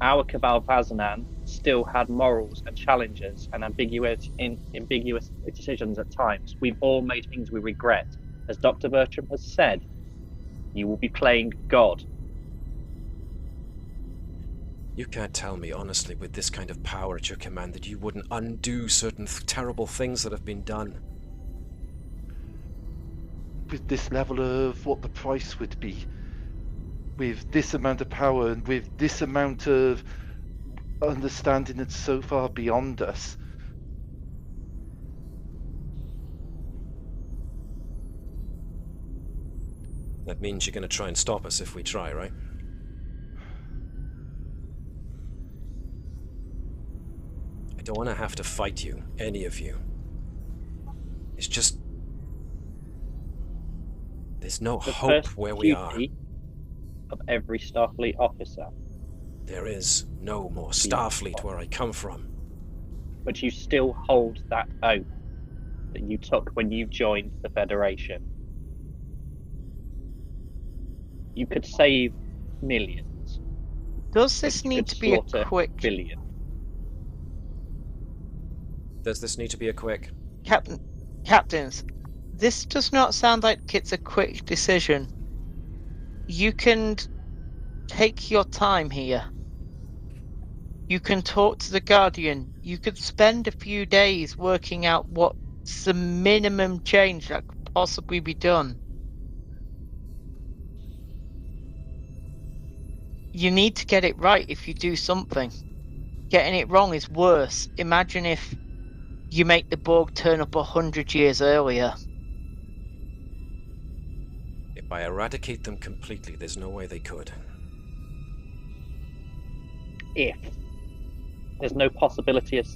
Our Cabal Fazanan still had morals and challenges and ambiguous decisions at times. We've all made things we regret. As Dr. Bertram has said, you will be playing God. You can't tell me, honestly, with this kind of power at your command, that you wouldn't undo certain terrible things that have been done. With this level of what the price would be, with this amount of power and with this amount of understanding that's so far beyond us. That means you're going to try and stop us if we try, right? I don't want to have to fight you, any of you. It's just... there's no hope where we are. Of every Starfleet officer. There is no more Starfleet where I come from. But you still hold that oath that you took when you joined the Federation. You could save millions. Does this need to be a quick... billion. Does this need to be a quick... Captains, this does not sound like it's a quick decision. You can take your time here. You can talk to the Guardian. You could spend a few days working out what's the minimum change that could possibly be done. You need to get it right if you do something. Getting it wrong is worse. Imagine if you make the Borg turn up 100 years earlier. If I eradicate them completely, there's no way they could. If there's no possibility of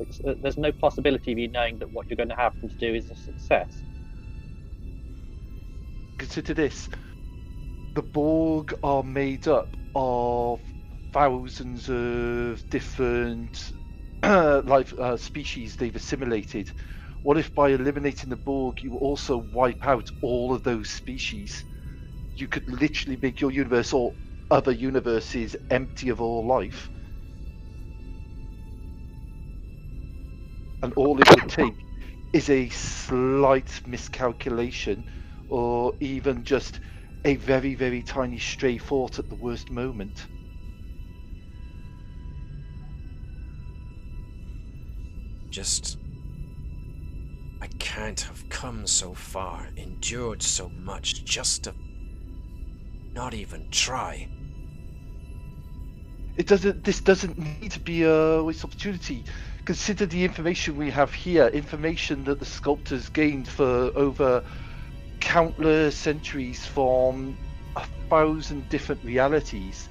there's no possibility of you knowing that what you're going to have them to do is a success. Consider this: the Borg are made up of thousands of different life species they've assimilated. What if by eliminating the Borg you also wipe out all of those species? You could literally make your universe or other universes empty of all life. And all it would take is a slight miscalculation, or even just a very, very tiny stray thought at the worst moment. I can't have come so far, endured so much, just to not even try. This doesn't need to be a waste opportunity. Consider the information we have here, information that the sculptors gained for over countless centuries from 1,000 different realities.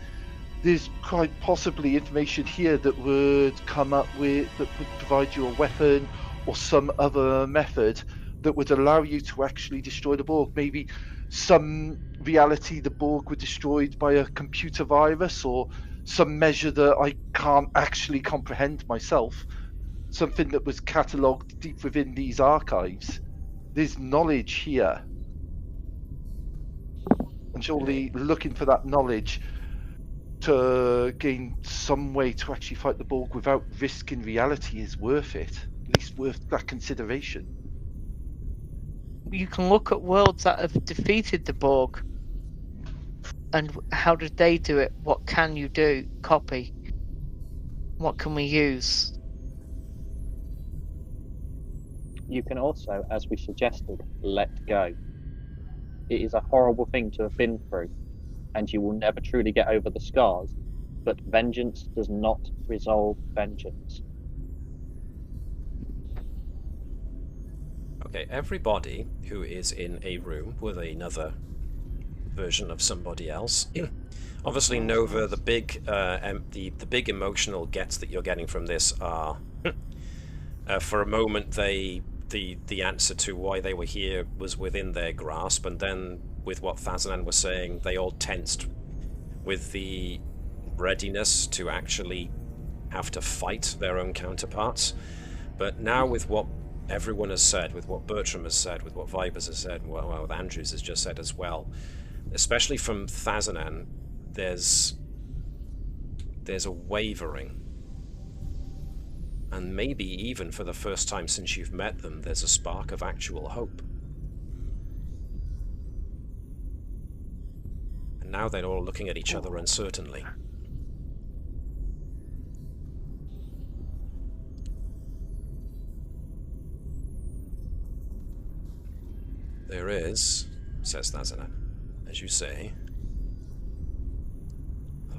There's quite possibly information here that would come up with, that would provide you a weapon or some other method that would allow you to actually destroy the Borg. Maybe some reality the Borg were destroyed by a computer virus, or some measure that I can't actually comprehend myself. Something that was catalogued deep within these archives. There's knowledge here. And surely looking for that knowledge to gain some way to actually fight the Borg without risking reality is worth it. At least worth that consideration. You can look at worlds that have defeated the Borg. And how did they do it? What can you do? Copy. What can we use? You can also, as we suggested, let go. It is a horrible thing to have been through, and you will never truly get over the scars, but vengeance does not resolve vengeance. Okay, everybody who is in a room with another version of somebody else. Obviously, Nova, the big emotional gets that you're getting from this are, for a moment, the answer to why they were here was within their grasp, and then with what Thazanan was saying, they all tensed with the readiness to actually have to fight their own counterparts. But now with what everyone has said, with what Bertram has said, with what Vibers has said, well, what Andrews has just said as well, especially from Thazanan, there's a wavering. And maybe even for the first time since you've met them, there's a spark of actual hope. And now they're all looking at each other uncertainly. There is, says Thazanan, as you say,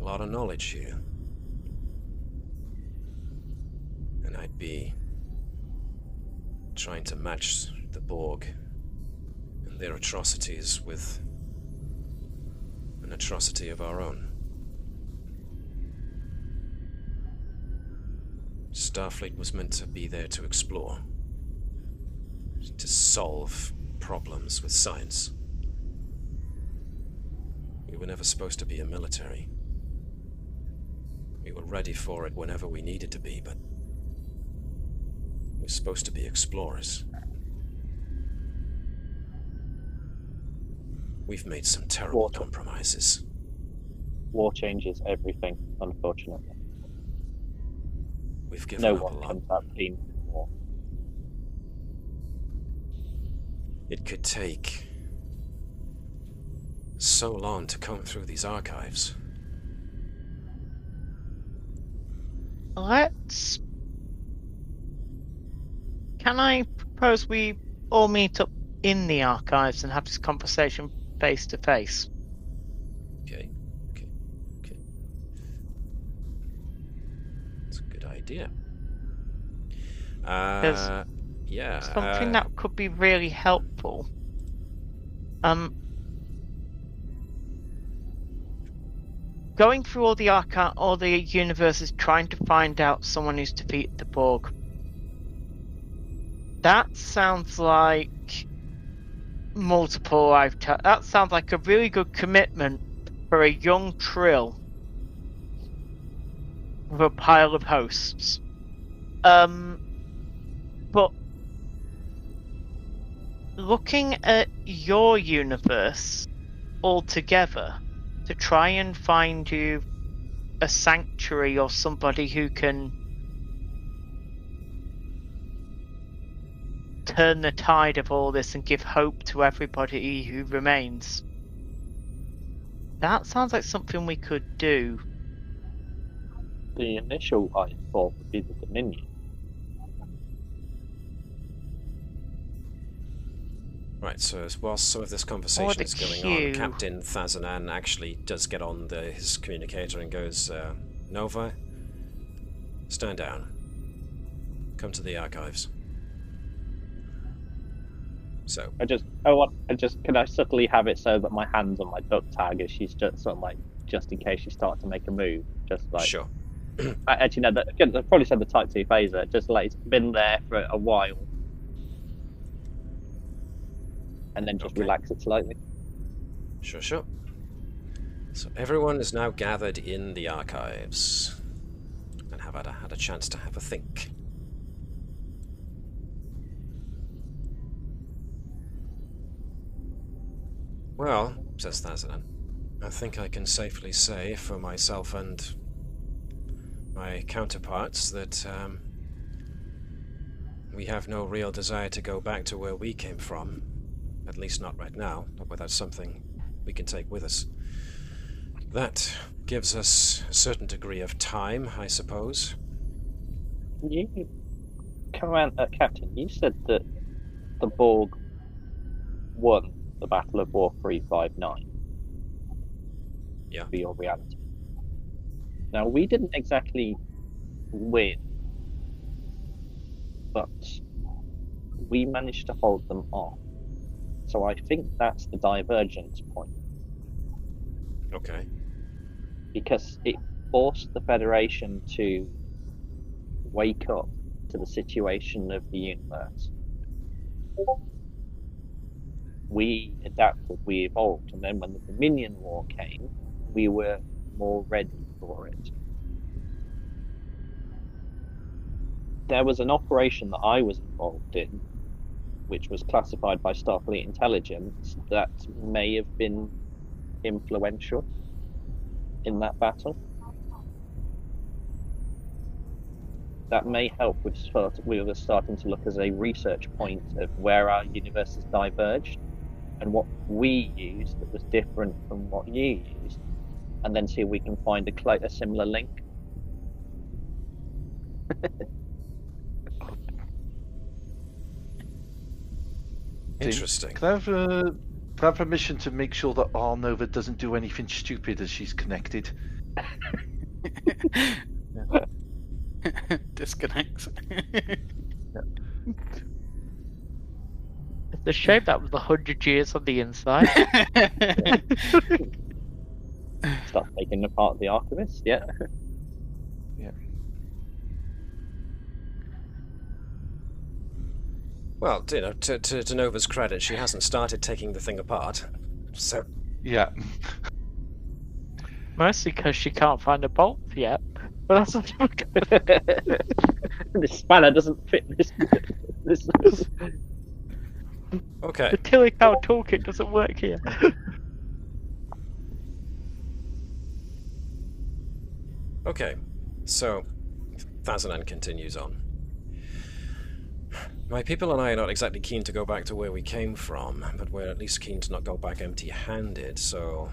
a lot of knowledge here. And I'd be trying to match the Borg and their atrocities with an atrocity of our own. Starfleet was meant to be there to explore, to solve problems with science. We were never supposed to be a military. We were ready for it whenever we needed to be, but we're supposed to be explorers. We've made some terrible compromises. War changes everything, unfortunately. We've given up a lot. No one comes out clean from war. It could take so long to comb through these archives. Can I propose we all meet up in the archives and have this conversation face to face? Okay. That's a good idea. Yeah. Something that could be really helpful. Going through all the universes, trying to find out someone who's defeated the Borg. That sounds like multiple lifetimes. That sounds like a really good commitment for a young Trill with a pile of hosts. But looking at your universe altogether, to try and find you a sanctuary or somebody who can turn the tide of all this and give hope to everybody who remains. That sounds like something we could do. The initial I thought would be the Dominion. Right, so whilst some of this conversation is going on, Captain Thazanan actually does get on his communicator and goes, Nova, stand down. Come to the archives. So can I subtly have it so that my hand's on my duck tag as she's just sort of like, just in case she starts to make a move, just like. Sure. Actually, no. Again, I probably said the Type 2 phaser. Just like it's been there for a while, and then just relax it slightly. Sure. So everyone is now gathered in the archives and have had a chance to have a think. Well, says Thazanan, I think I can safely say for myself and my counterparts that we have no real desire to go back to where we came from. At least not right now, not without something we can take with us. That gives us a certain degree of time, I suppose. Captain, you said that the Borg won the Battle of War 359. Yeah. For your reality. Now, we didn't exactly win, but we managed to hold them off. So I think that's the divergence point. Okay. Because it forced the Federation to wake up to the situation of the universe. We adapted, we evolved, and then when the Dominion War came, we were more ready for it. There was an operation that I was involved in, which was classified by Starfleet Intelligence, that may have been influential in that battle. That may help with starting to look as a research point of where our universes diverged and what we used that was different from what you used, and then see if we can find a similar link. Interesting. Can I have permission to make sure that Nova doesn't do anything stupid as she's connected? Disconnects. It's a shame that was 100 years on the inside. Start taking apart the Archivist, yeah. Yeah. Well, you know, to Nova's credit, she hasn't started taking the thing apart. So. Yeah. Mostly because she can't find a bolt yet. But that's not good. This spanner doesn't fit this. Okay. The Tilly-Cow toolkit doesn't work here. Okay, so Thazanan continues on. My people and I are not exactly keen to go back to where we came from, but we're at least keen to not go back empty-handed, so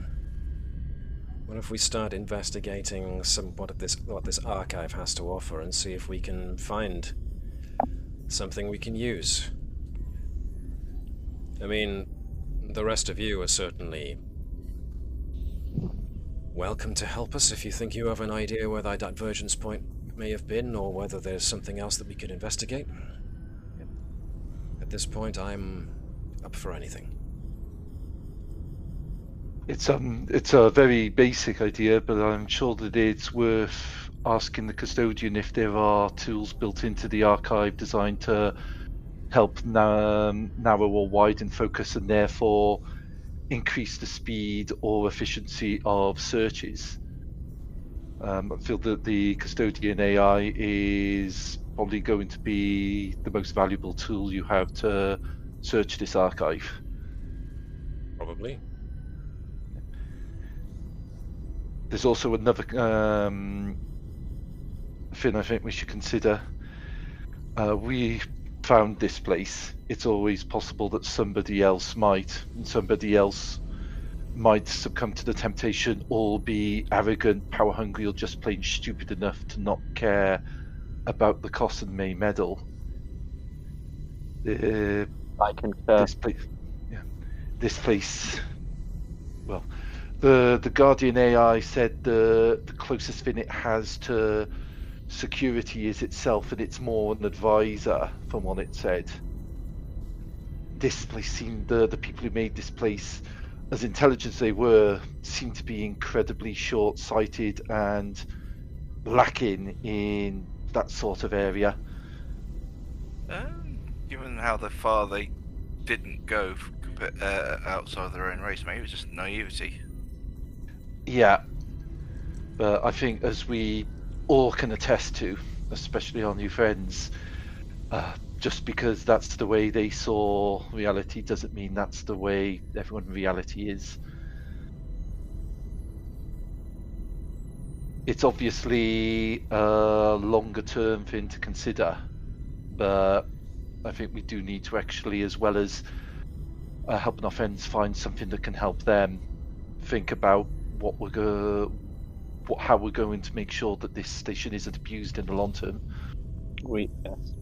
what if we start investigating what this archive has to offer and see if we can find something we can use? I mean, the rest of you are certainly welcome to help us if you think you have an idea where that divergence point may have been, or whether there's something else that we could investigate. At this point, I'm up for anything. It's a very basic idea, but I'm sure that it's worth asking the custodian if there are tools built into the archive designed to help narrow or widen focus and therefore increase the speed or efficiency of searches. I feel that the custodian AI is probably going to be the most valuable tool you have to search this archive. Probably. There's also another thing I think we should consider. We found this place. It's always possible that somebody else might succumb to the temptation, or be arrogant, power hungry, or just plain stupid enough to not care about the cost and may meddle. I concur. This place. Well, the Guardian AI said the closest thing it has to security is itself, and it's more an advisor, from what it said. This place seemed, the people who made this place, as intelligent as they were, seemed to be incredibly short-sighted and lacking in that sort of area. Given how far they didn't go outside of their own race, maybe it was just naivety. Yeah, but I think, as we all can attest to, especially our new friends, just because that's the way they saw reality doesn't mean that's the way everyone in reality is. It's obviously a longer term thing to consider, but I think we do need to actually, as well as helping our friends find something that can help them, think about how we're going to make sure that this station isn't abused in the long term. Yes.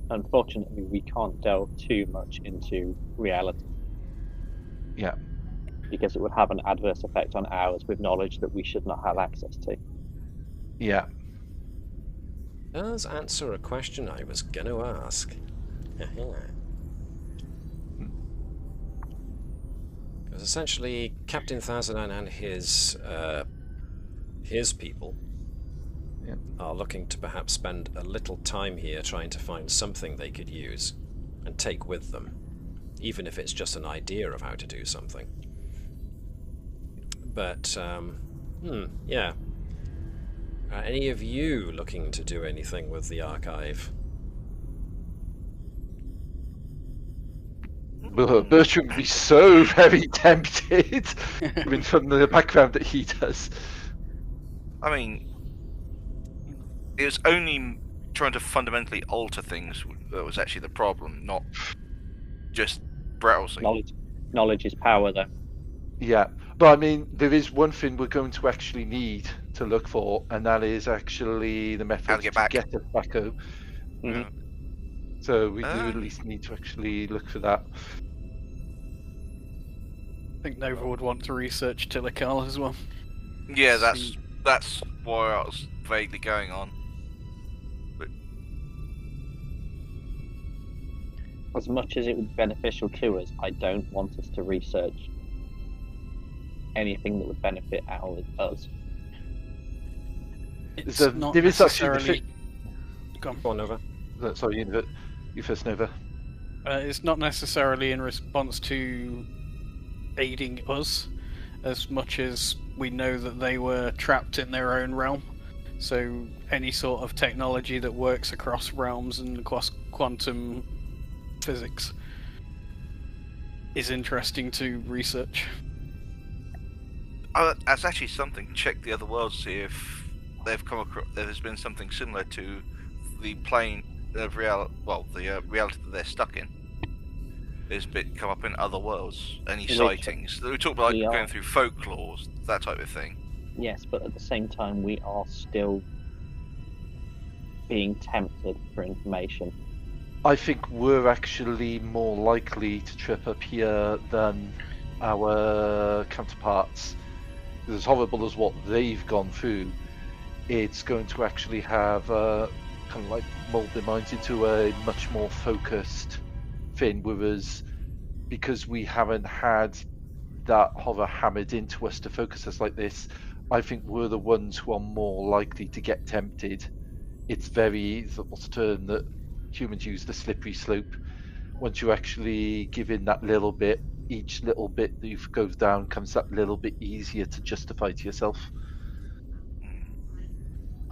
Unfortunately, we can't delve too much into reality. Yeah. Because it would have an adverse effect on ours with knowledge that we should not have access to. Yeah. Does answer a question I was going to ask. Because essentially, Captain Thazanan and his people are looking to perhaps spend a little time here trying to find something they could use and take with them, even if it's just an idea of how to do something. But, yeah. Are any of you looking to do anything with the archive? Bertram would be so very tempted, even from the background that he does. I mean, it was only trying to fundamentally alter things that was actually the problem, not just browsing. Knowledge is power, though. Yeah, but I mean, there is one thing we're going to actually need to look for, and that is actually the method How to get us back home. Mm-hmm. So we do at least need to actually look for that. I think Nova would want to research Tilakal as well. Yeah, that's what I was vaguely going on. But As much as it would be beneficial to us, I don't want us to research anything that would benefit us. It's So not there is actually necessarily... Go on. Nova. Sorry, you first, Nova. It's not necessarily in response to aiding us, as much as we know that they were trapped in their own realm. So any sort of technology that works across realms and across quantum physics is interesting to research. That's actually something. Check the other worlds, see if they've come across. There's been something similar to the plane of reality that they're stuck in. There's been come up in other worlds. Any sightings? We talk about going through folklore, that type of thing. Yes, but at the same time, we are still being tempted for information. I think we're actually more likely to trip up here than our counterparts. As horrible as what they've gone through, it's going to actually have kind of like mold their minds into a much more focused thing, whereas because we haven't had that horror hammered into us to focus us like this, I think we're the ones who are more likely to get tempted. It's very, what's the term that humans use, the slippery slope. Once you actually give in that little bit, each little bit that you goes down comes that little bit easier to justify to yourself.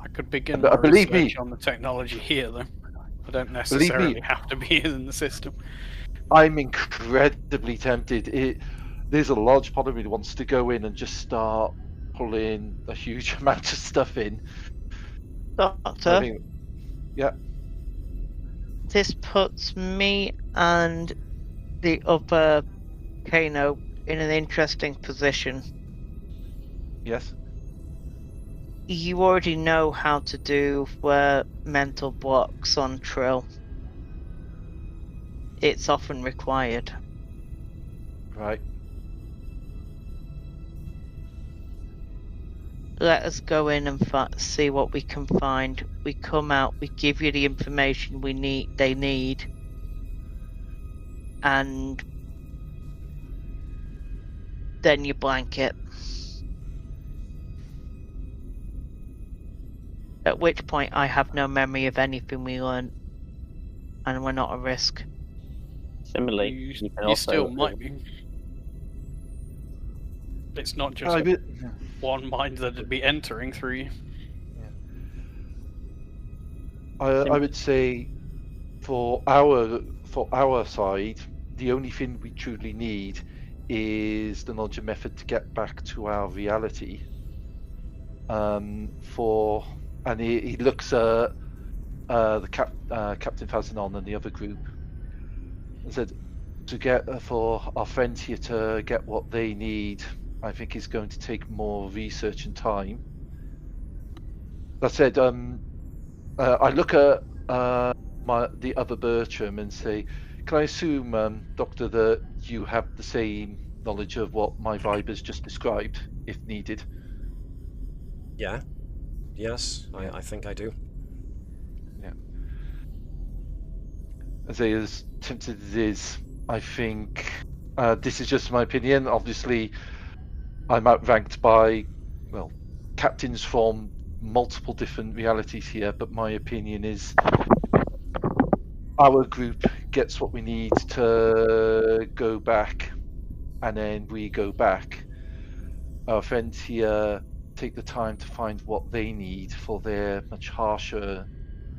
I could begin But my believe research me- on the technology here, though. I don't necessarily have to be in the system. I'm incredibly tempted. There's a large part of me that wants to go in and just start pulling a huge amount of stuff in. Doctor, I think, yeah. this puts me and the other Kano in an interesting position. Yes. You already know how to do mental blocks on Trill. It's often required. Right. Let us go in and see what we can find. We come out, we give you the information they need, and then you blank it. At which point I have no memory of anything we learned, and we're not at risk. Similarly, You can also still might be. It's not just one mind that'd be entering through you. I would say for our side, the only thing we truly need is the knowledge and method to get back to our reality. And he looks at the Captain Fazinon and the other group and said, to get for our friends here to get what they need, I think is going to take more research and time. That said, I look at the other Bertram and say, can I assume, Doctor, that you have the same knowledge of what my vibe has just described, if needed? Yeah. Yes, I think I do. Yeah. As tempted as it is, I think this is just my opinion. Obviously, I'm outranked by, well, captains from multiple different realities here, but my opinion is our group gets what we need to go back, and then we go back. Our friends here take the time to find what they need for their much harsher,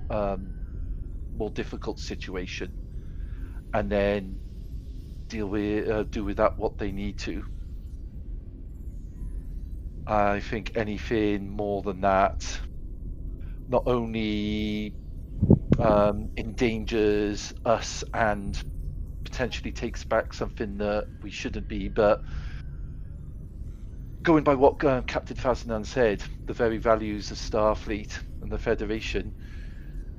more difficult situation, and then do with that what they need to. I think anything more than that not only endangers us and potentially takes back something that we shouldn't be, but going by what Captain Fazinon said, the very values of Starfleet and the Federation,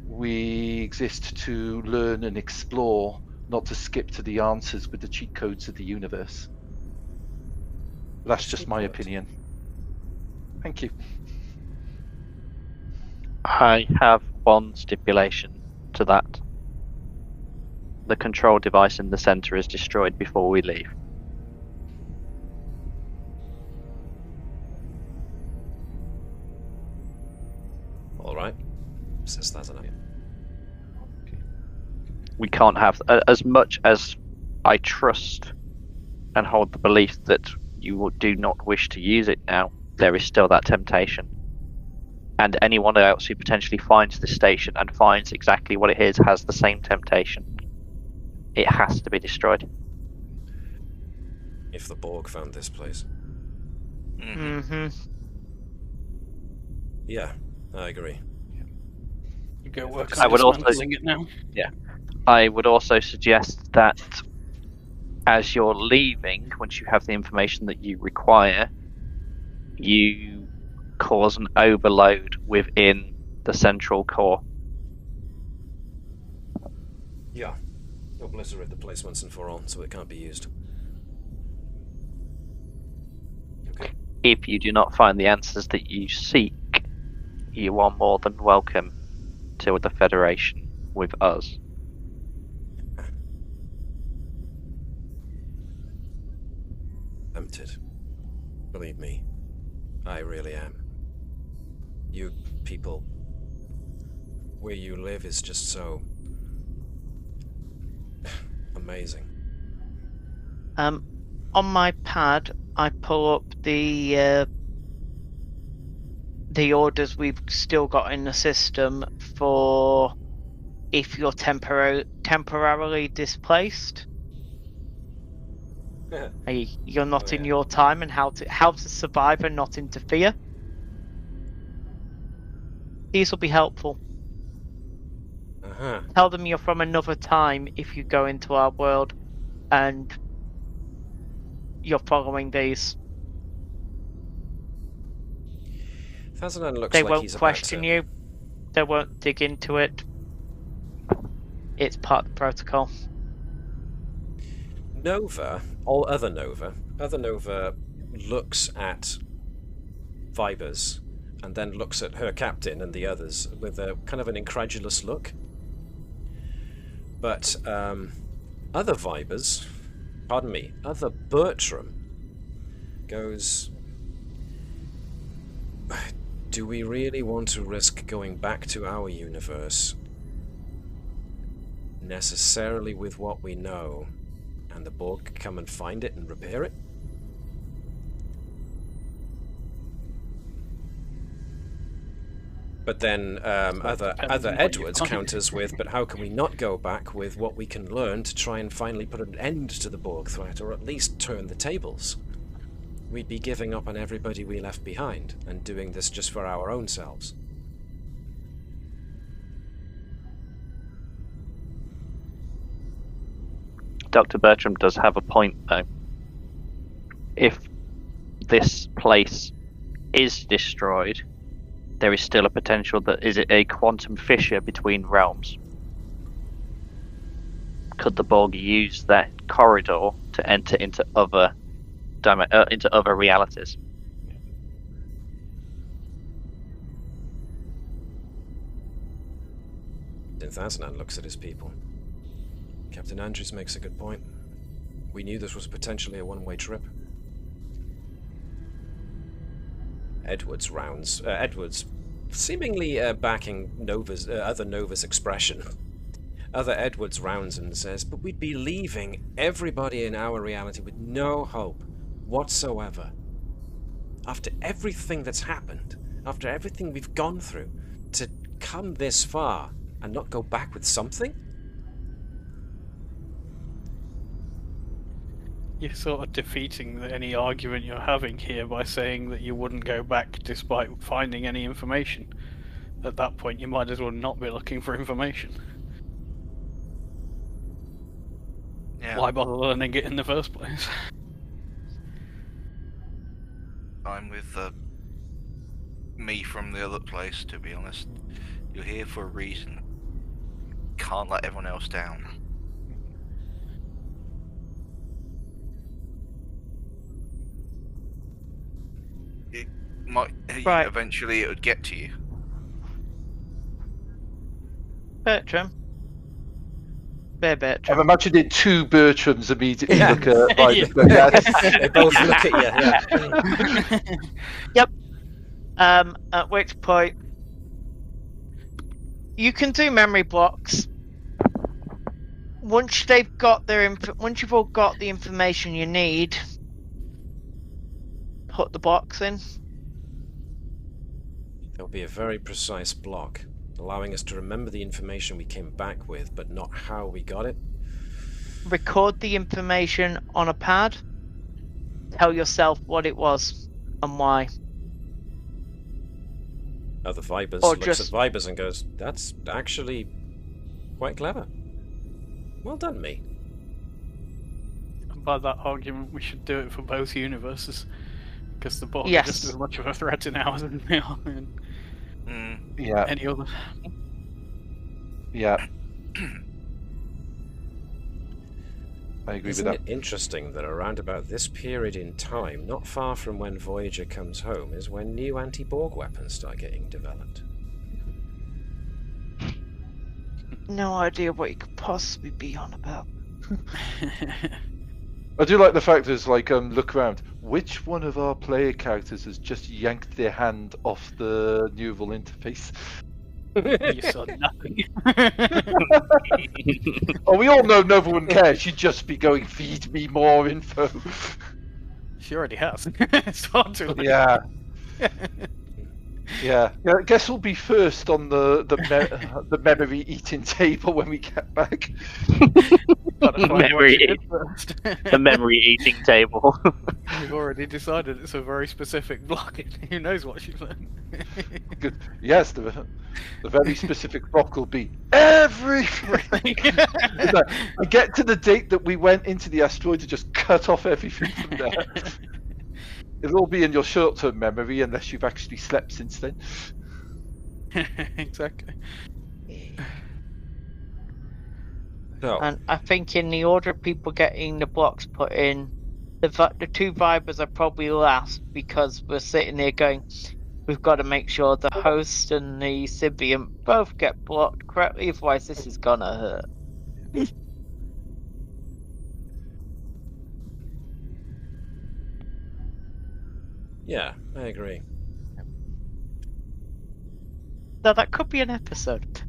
we exist to learn and explore, not to skip to the answers with the cheat codes of the universe. That's just my opinion. Thank you. I have one stipulation to that. The control device in the center is destroyed before we leave. Alright. Says that enough. We can't have, as much as I trust and hold the belief that you do not wish to use it now, there is still that temptation. And anyone else who potentially finds this station and finds exactly what it is has the same temptation. It has to be destroyed. If the Borg found this place. Mm-hmm. Yeah, I agree. You go work I on would also- dismantling it now. I would also suggest that as you're leaving, once you have the information that you require, you cause an overload within the central core. Yeah. Obliterate the place once and for all, so it can't be used. Okay. If you do not find the answers that you seek, you are more than welcome to the Federation with us. Tempted. Believe me, I really am. You people, where you live is just so amazing. On my pad, I pull up the the orders we've still got in the system for if you're temporarily displaced. You're not in your time, and how to survive and not interfere. These will be helpful. Tell them you're from another time if you go into our world and you're following these. Fazanan looks They like won't he's question about to... you. They won't dig into it. It's part of the protocol. Nova, other Nova looks at Vibers and then looks at her captain and the others with a kind of an incredulous look. But other Vibers, other Bertram goes, do we really want to risk going back to our universe necessarily with what we know, and the Borg could come and find it and repair it? But then other Edwards counters with, but how can we not go back with what we can learn to try and finally put an end to the Borg threat, or at least turn the tables? We'd be giving up on everybody we left behind, and doing this just for our own selves. Dr. Bertram does have a point, though. If this place is destroyed, there is still a potential that is it a quantum fissure between realms. Could the Borg use that corridor to enter into other realities? Thazanan looks at his people. Captain Andrews makes a good point. We knew this was potentially a one-way trip. Edwards seemingly backing other Nova's expression. Other Edwards rounds and says, but we'd be leaving everybody in our reality with no hope whatsoever. After everything that's happened, after everything we've gone through, to come this far and not go back with something? You're sort of defeating any argument you're having here by saying that you wouldn't go back despite finding any information. At that point, you might as well not be looking for information. Yeah. Why bother learning it in the first place? I'm with me from the other place, to be honest. You're here for a reason. Can't let everyone else down. Eventually it would get to you. Bertram. Bertram. I've imagined it two Bertrams immediately look at They both look at you, yeah. Yep. At which point you can do memory blocks. Once they've got once you've all got the information you need, put the blocks in. There'll be a very precise block, allowing us to remember the information we came back with, but not how we got it. Record the information on a pad. Tell yourself what it was and why. Other Vibers Or looks just- at Vibers and goes, that's actually quite clever. Well done, me. By that argument, we should do it for both universes. Because the Borg Yes. are just as much of a threat in ours as they are in any other. Yeah. I agree Isn't with it that. interesting that around about this period in time, not far from when Voyager comes home, is when new anti-Borg weapons start getting developed? No idea what you could possibly be on about. I do like the fact there's like look around. Which one of our player characters has just yanked their hand off the neural interface? You saw nothing. Oh, we all know no one cares. She'd just be going, feed me more info. She already has. It's hard to. Yeah. Yeah, I guess we'll be first on the memory eating table when we get back. Gotta find Memory what you did eat- first. The memory eating table. You've already decided it's a very specific block. Who knows what she's learned? Good. Yes, the very specific block will be everything. I get to the date that we went into the asteroid to just cut off everything from there. It'll all be in your short-term memory unless you've actually slept since then. Exactly. So, And I think in the order of people getting the blocks put in, the two vibers are probably last because we're sitting there going, we've got to make sure the host and the symbiont both get blocked correctly, otherwise this is gonna hurt. yeah, I agree. So that could be an episode.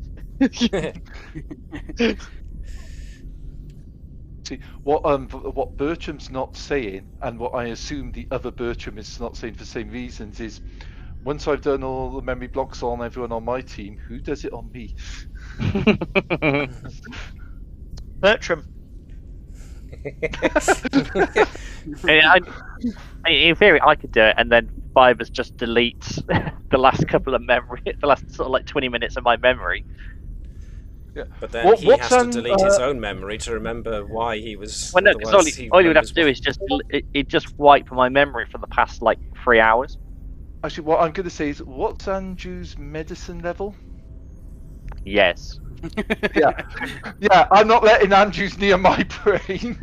See, what Bertram's not saying, and what I assume the other Bertram is not saying for the same reasons, is once I've done all the memory blocks on everyone on my team, who does it on me? Bertram. In theory, I could do it, and then Fibers just deletes the last couple of memory, the last sort of like 20 minutes of my memory. Yeah. But then he What's has to delete his own memory to remember why he was. Well, no, because all you would have to do is just wipe my memory for the past like 3 hours. Actually, what I'm going to say is, what's Andrew's medicine level? Yes. Yeah, I'm not letting Andrew's near my brain.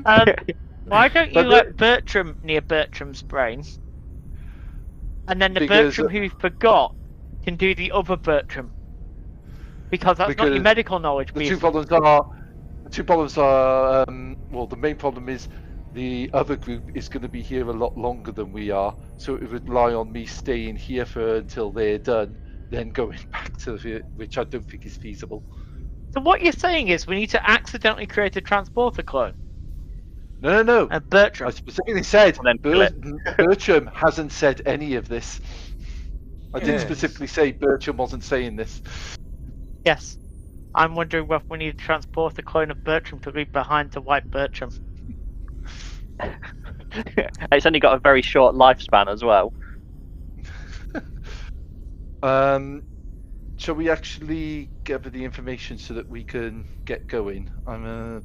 Why don't you But let Bertram near Bertram's brain? And then the Because- Bertram who forgot can do the other Bertram. Because that's not your Because medical knowledge. The but two your- problems are, well, the main problem is the other group is going to be here a lot longer than we are, so it would rely on me staying here until they're done, then going back to which I don't think is feasible. So what you're saying is we need to accidentally create a transporter clone. No. And Bertram. I specifically said And then kill it. Bertram hasn't said any of this. I didn't specifically say Bertram wasn't saying this. Yes. I'm wondering whether we need a transporter clone of Bertram to leave behind to wipe Bertram. It's only got a very short lifespan as well. Shall we actually gather the information so that we can get going? Mm-hmm.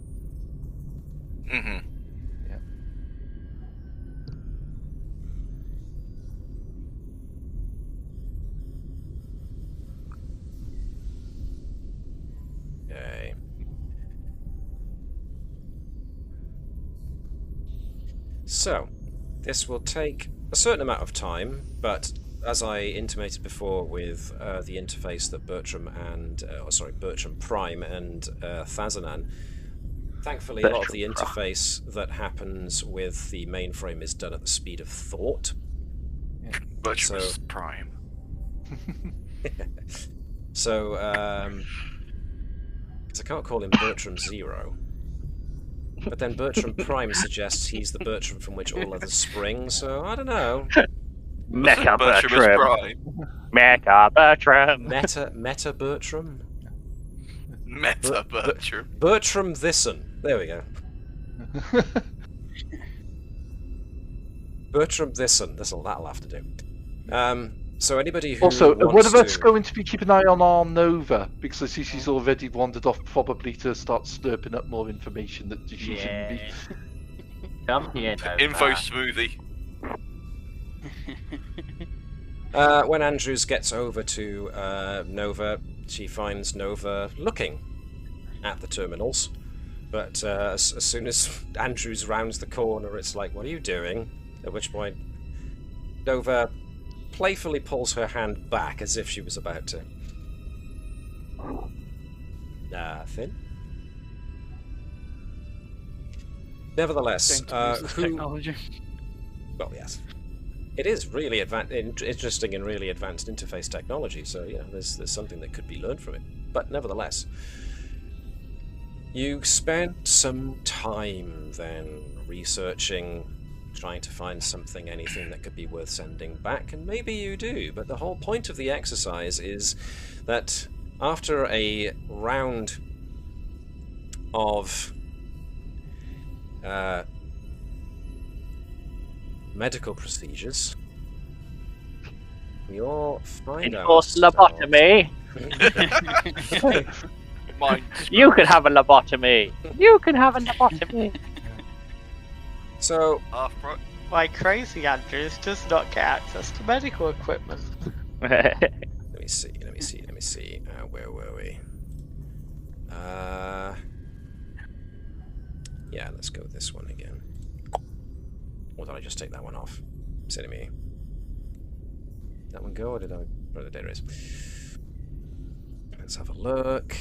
Okay. So, this will take a certain amount of time, but as I intimated before with the interface that Bertram Prime and Thazanan, thankfully a lot of the interface that happens with the mainframe is done at the speed of thought. Bertram So- is prime. So, because I can't call him Bertram Zero. But then Bertram Prime suggests he's the Bertram from which all others spring, so I don't know. Mecha Bertram is Bertram. prime. Mecha Bertram. Meta Bertram? Meta Bertram. Bertram Thisson. There we go. Bertram Thisson. That'll have to do. So anybody who Also, one wants of us to... going to be keeping an eye on our Nova, because I see she's already wandered off, probably to start slurping up more information that she shouldn't be. Come here, Nova. Info smoothie. When Andrews gets over to Nova, she finds Nova looking at the terminals. But as soon as Andrews rounds the corner, it's like, what are you doing? At which point, Nova playfully pulls her hand back as if she was about to. Nothing. Nevertheless, Technology. Well, yes. It is really interesting and really advanced interface technology, so yeah, there's something that could be learned from it. But nevertheless, you spent some time then researching trying to find something, anything that could be worth sending back, and maybe you do, but the whole point of the exercise is that after a round of medical procedures, we all find Enforced ourselves... lobotomy. You can have a lobotomy. You can have a lobotomy. So, My crazy Andrews does not get access to medical equipment. let me see. Where were we? Yeah, let's go with this one again. Or did I just take that one off? Silly me. Did that one go, or did I... Oh, the data is. Let's have a look.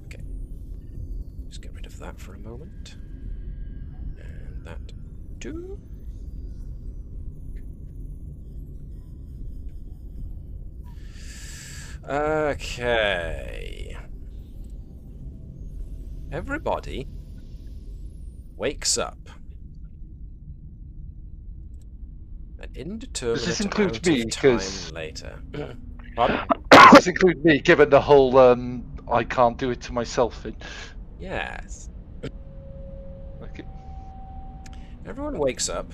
Okay. Just get rid of that for a moment. And that too. Okay. Everybody wakes up. An indeterminate Does this include amount me? of time 'Cause- later. Pardon? Does this include me, given the whole I can't do it to myself thing? Yes. Okay. Everyone wakes up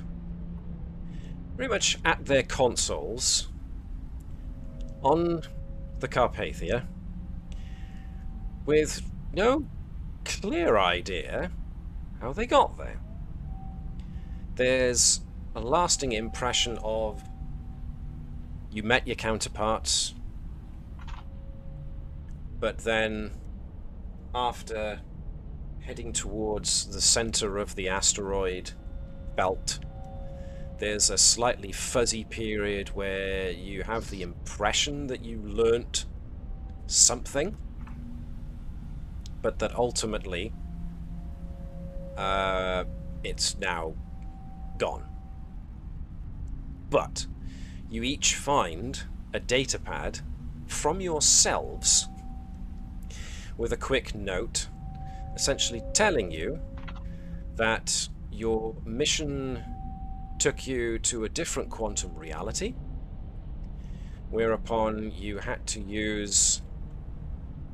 pretty much at their consoles on the Carpathia with no clear idea how they got there. There's a lasting impression of you met your counterparts, but then after heading towards the center of the asteroid belt, there's a slightly fuzzy period where you have the impression that you learnt something, but that ultimately it's now gone. But you each find a datapad from yourselves with a quick note essentially telling you that your mission took you to a different quantum reality, whereupon you had to use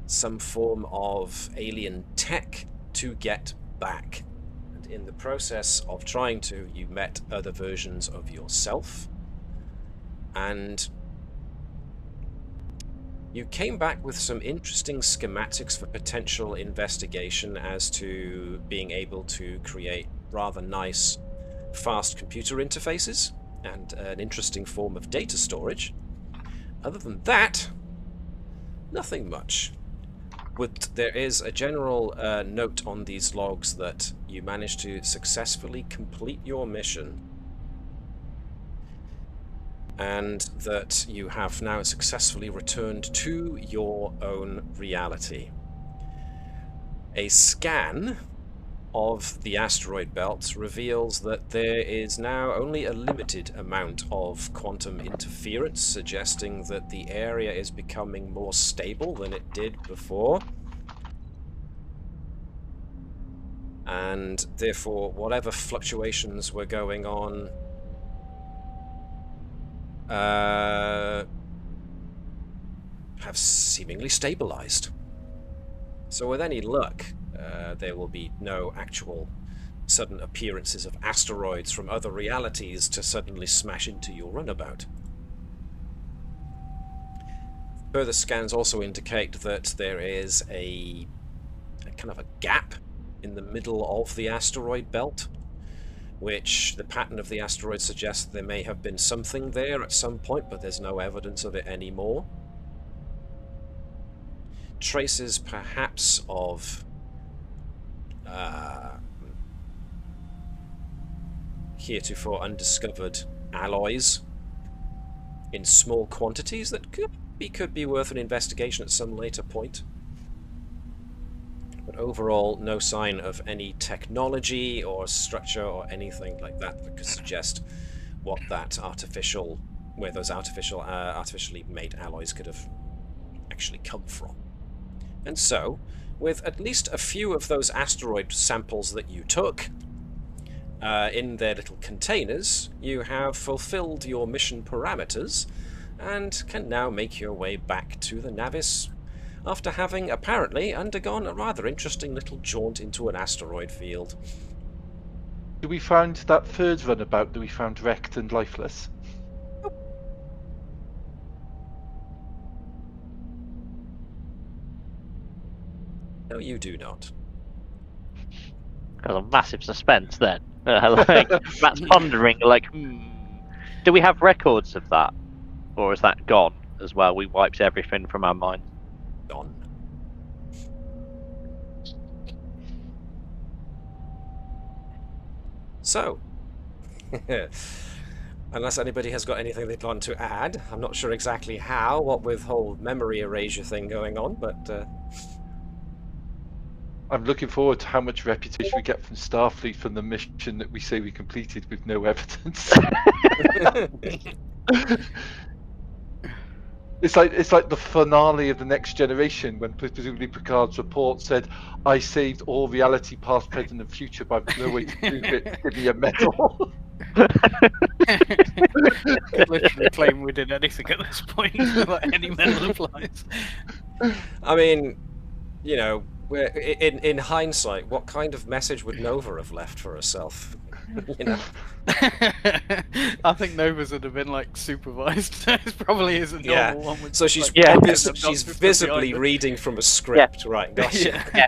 some form of alien tech to get back. And in the process of trying to, you met other versions of yourself, and you came back with some interesting schematics for potential investigation as to being able to create rather nice fast computer interfaces and an interesting form of data storage. Other than that, nothing much. There is a general note on these logs that you managed to successfully complete your mission, and that you have now successfully returned to your own reality. A scan of the asteroid belt reveals that there is now only a limited amount of quantum interference, suggesting that the area is becoming more stable than it did before. And therefore, whatever fluctuations were going on have seemingly stabilized. So with any luck, there will be no actual sudden appearances of asteroids from other realities to suddenly smash into your runabout. Further scans also indicate that there is a kind of a gap in the middle of the asteroid belt, which the pattern of the asteroid suggests there may have been something there at some point, but there's no evidence of it anymore. Traces perhaps of heretofore undiscovered alloys in small quantities that could be worth an investigation at some later point. But overall, no sign of any technology or structure or anything like that that could suggest what that where those artificially made alloys could have actually come from. And so, with at least a few of those asteroid samples that you took, in their little containers, you have fulfilled your mission parameters and can now make your way back to the Navis after having apparently undergone a rather interesting little jaunt into an asteroid field. Do we find that third runabout that we found wrecked and lifeless? No, you do not. There's a massive suspense then. Like, Matt's pondering, like, do we have records of that? Or is that gone as well? We wiped everything from our mind. Gone. So, unless anybody has got anything they'd want to add, I'm not sure exactly how, what with whole memory erasure thing going on, but I'm looking forward to how much reputation we get from Starfleet from the mission that we say we completed with no evidence. It's like the finale of The Next Generation when presumably Picard's report said, "I saved all reality, past, present, and future by no way to prove it. Give me a medal." Literally claim we did anything at this point, like any medal applies. I mean, you know, in hindsight, what kind of message would Nova have left for herself? You know, I think Nova's would have been like supervised. It probably is a normal one. With, so she's like, she's visibly reading from a script, right? Gotcha. Yeah.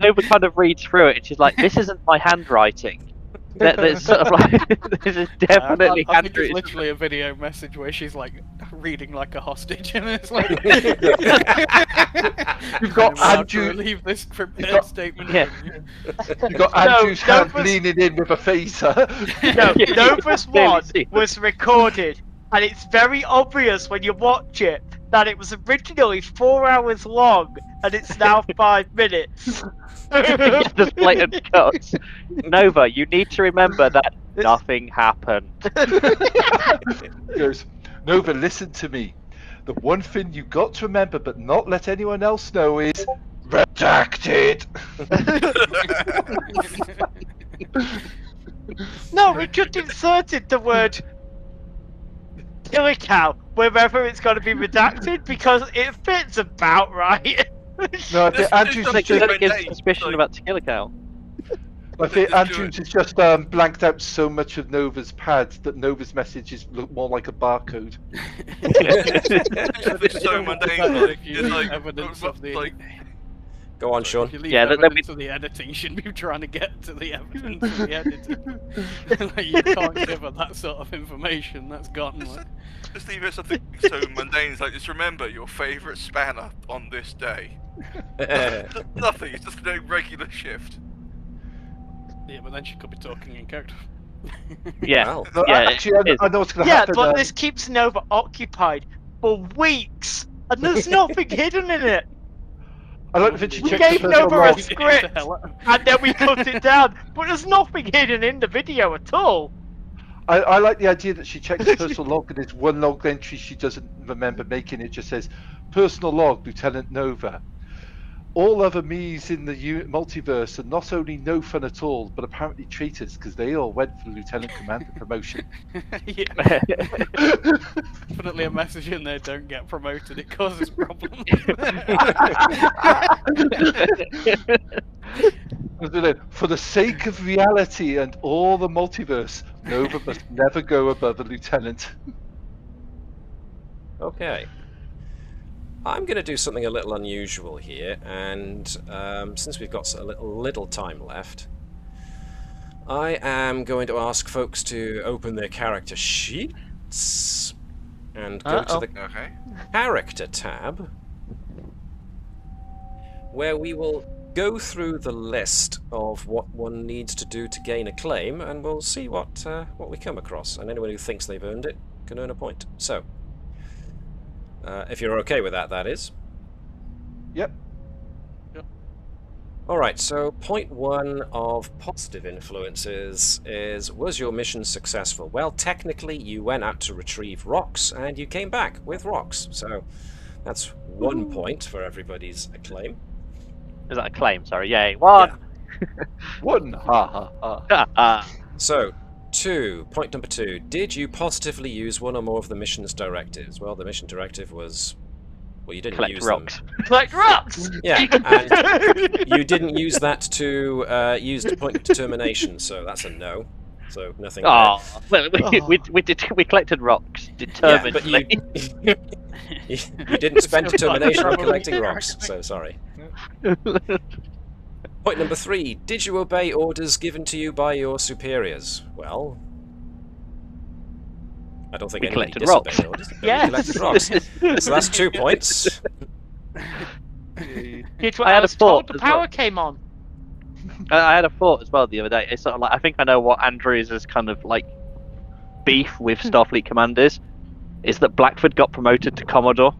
Nova kind of reads through it, and she's like, "This isn't my handwriting." There's sort of like, this is definitely I think it's literally a video message where she's like reading like a hostage, and it's like, You've got Andrew. Leave this statement. Yeah. You've got Andrew's hand leaning in with a phaser. No, Nova's one was recorded, and it's very obvious when you watch it that it was originally 4 hours long, and it's now 5 minutes. Just blatant cuts. Nova, you need to remember that nothing happened. He goes, Nova, listen to me. The one thing you got to remember, but not let anyone else know, is redacted. No, we just inserted the word Pinicon wherever it's got to be redacted because it fits about right. No, I think Andrew's I think just, that gives suspicion about Tequila. I think Andrews has just blanked out so much of Nova's pads that Nova's messages look more like a barcode. It's so mundane. Evidence of the. Go on, Sean. Yeah, evidence of the editing, you shouldn't be trying to get to the evidence of the editing. Like, you can't give her that sort of information. That's gone. Like. Just leave it something so mundane. It's like, just remember your favourite spanner on this day. Nothing. It's just a regular shift. Yeah, but then she could be talking in code. Yeah. Well, No, Yeah, actually, I know what's going to happen. Yeah, but this keeps Nova occupied for weeks, and there's nothing hidden in it. I like the fact she We checked the gave personal Nova log. a script, and then we cut it down, but there's nothing hidden in the video at all. I like the idea that she checked the personal log and there's one log entry she doesn't remember making. It just says, personal log, Lieutenant Nova. All other me's in the multiverse are not only no fun at all, but apparently traitors because they all went for Lieutenant Commander promotion. Yeah. Definitely a message in there, don't get promoted, it causes problems. For the sake of reality and all the multiverse, Nova must never go above a lieutenant. Okay. I'm going to do something a little unusual here, and since we've got a little time left, I am going to ask folks to open their character sheets and go to the character tab, where we will go through the list of what one needs to do to gain a claim, and we'll see what we come across. And anyone who thinks they've earned it can earn a point. So, if you're okay with that, that is. Yep. Alright, so point 1 of positive influences is, was your mission successful? Well, technically you went out to retrieve rocks and you came back with rocks, so that's 1 point for everybody's acclaim. Is that a claim? Sorry, yay. 1! One. Ha ha ha. So, point number 2. Did you positively use one or more of the mission's directives? Well, the mission directive was... Well, you didn't Collect use rocks. them. Collect rocks! Yeah, and you didn't use that to use the point of determination, so that's a no. So, nothing there. Oh, well, we collected rocks Yeah, determinedly. but you didn't spend determination on collecting rocks, so sorry. Point number 3. Did you obey orders given to you by your superiors? Well, I don't think We anybody collected disobeyed rocks. orders. but Yes. We collected rocks. So that's 2 points. Did what I I had a was told, thought the as power well. came on. I had a thought as well the other day. It's sort of like I think I know what Andrews' kind of like beef with Starfleet commanders is that Blackford got promoted to Commodore.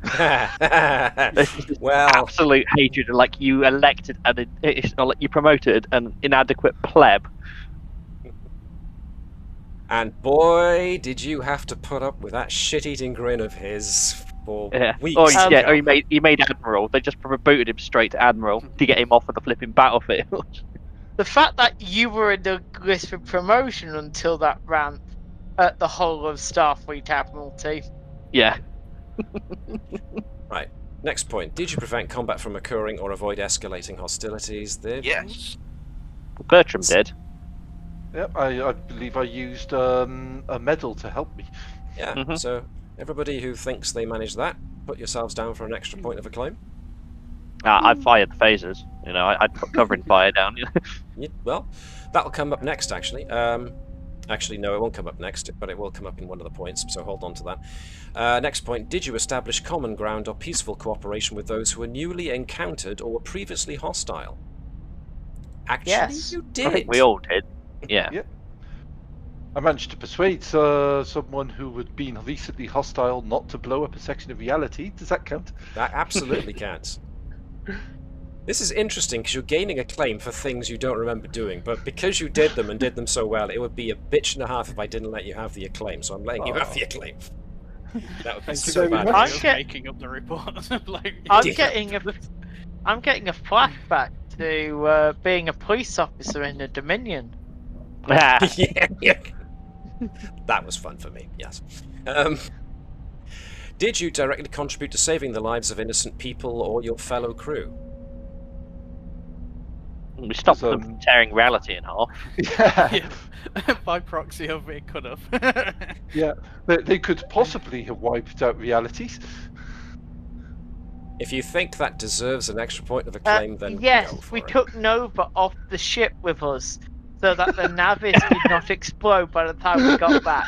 This is Well, absolute hatred. Like you elected and it's not like you promoted an inadequate pleb. and boy, did you have to put up with that shit-eating grin of his for Yeah. weeks. Or Um, yeah, or he made Admiral. They just booted him straight to Admiral to get him off of the flipping battlefield. The fact that you were in the list for promotion until that ran at the whole of Starfleet Admiralty. Yeah. Right. Next point. Did you prevent combat from occurring or avoid escalating hostilities? Yes. Bertram did. Yep, I believe I used a medal to help me. Yeah. Mhm. So everybody who thinks they managed that, put yourselves down for an extra point of acclaim. I fired the phasers. You know, I put covering fire down. Yeah, well, that'll come up next, actually. Actually, no, it won't come up next, but it will come up in one of the points, so hold on to that. Next point, did you establish common ground or peaceful cooperation with those who were newly encountered or were previously hostile? Actually, Yes. you did. I think we all did. Yeah. Yep. I managed to persuade someone who had been recently hostile not to blow up a section of reality. Does that count? That absolutely counts. This is interesting because you're gaining acclaim for things you don't remember doing, but because you did them and did them so well, it would be a bitch and a half if I didn't let you have the acclaim, so I'm letting you have the acclaim. That would be Thank you so very bad. much. I'm for get- making up the report. Like, I'm Yeah. getting a flashback to being a police officer in the Dominion. Yeah. That was fun for me, yes. Did you directly contribute to saving the lives of innocent people or your fellow crew? We stopped them from tearing reality in half. Yeah. yeah. By proxy of it could have. Yeah. They could possibly have wiped out realities. If you think that deserves an extra point of acclaim, then go Yes, for we it. took Nova off the ship with us so that the Navis did not explode by the time we got back.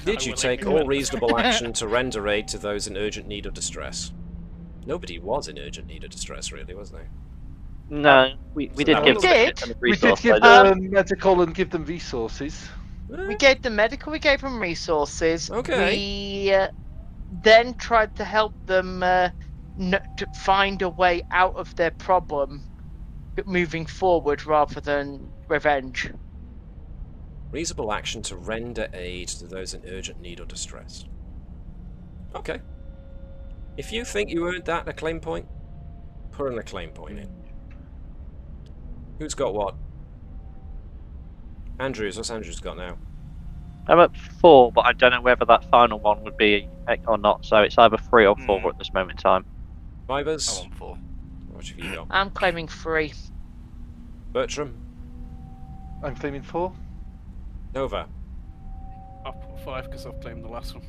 Did you will take ignore all it. reasonable action to render aid to those in urgent need or distress? Nobody was in urgent need or distress, really, was they? No, we So did that give was- them a shit did. ton of We did resources. give them medical and give them resources. We gave them medical, we gave them resources. Okay. We then tried to help them to find a way out of their problem moving forward rather than revenge. Reasonable action to render aid to those in urgent need or distress. Okay. If you think you earned that acclaim point, put an acclaim point in. Who's got what? Andrews, what's Andrews got now? I'm at 4, but I don't know whether that final one would be or not. So it's either 3 or 4 at this moment in time. Vibers? I'm on 4. What have you got? I'm claiming 3. Bertram? I'm claiming 4. Nova? I'll put 5 because I've claimed the last one.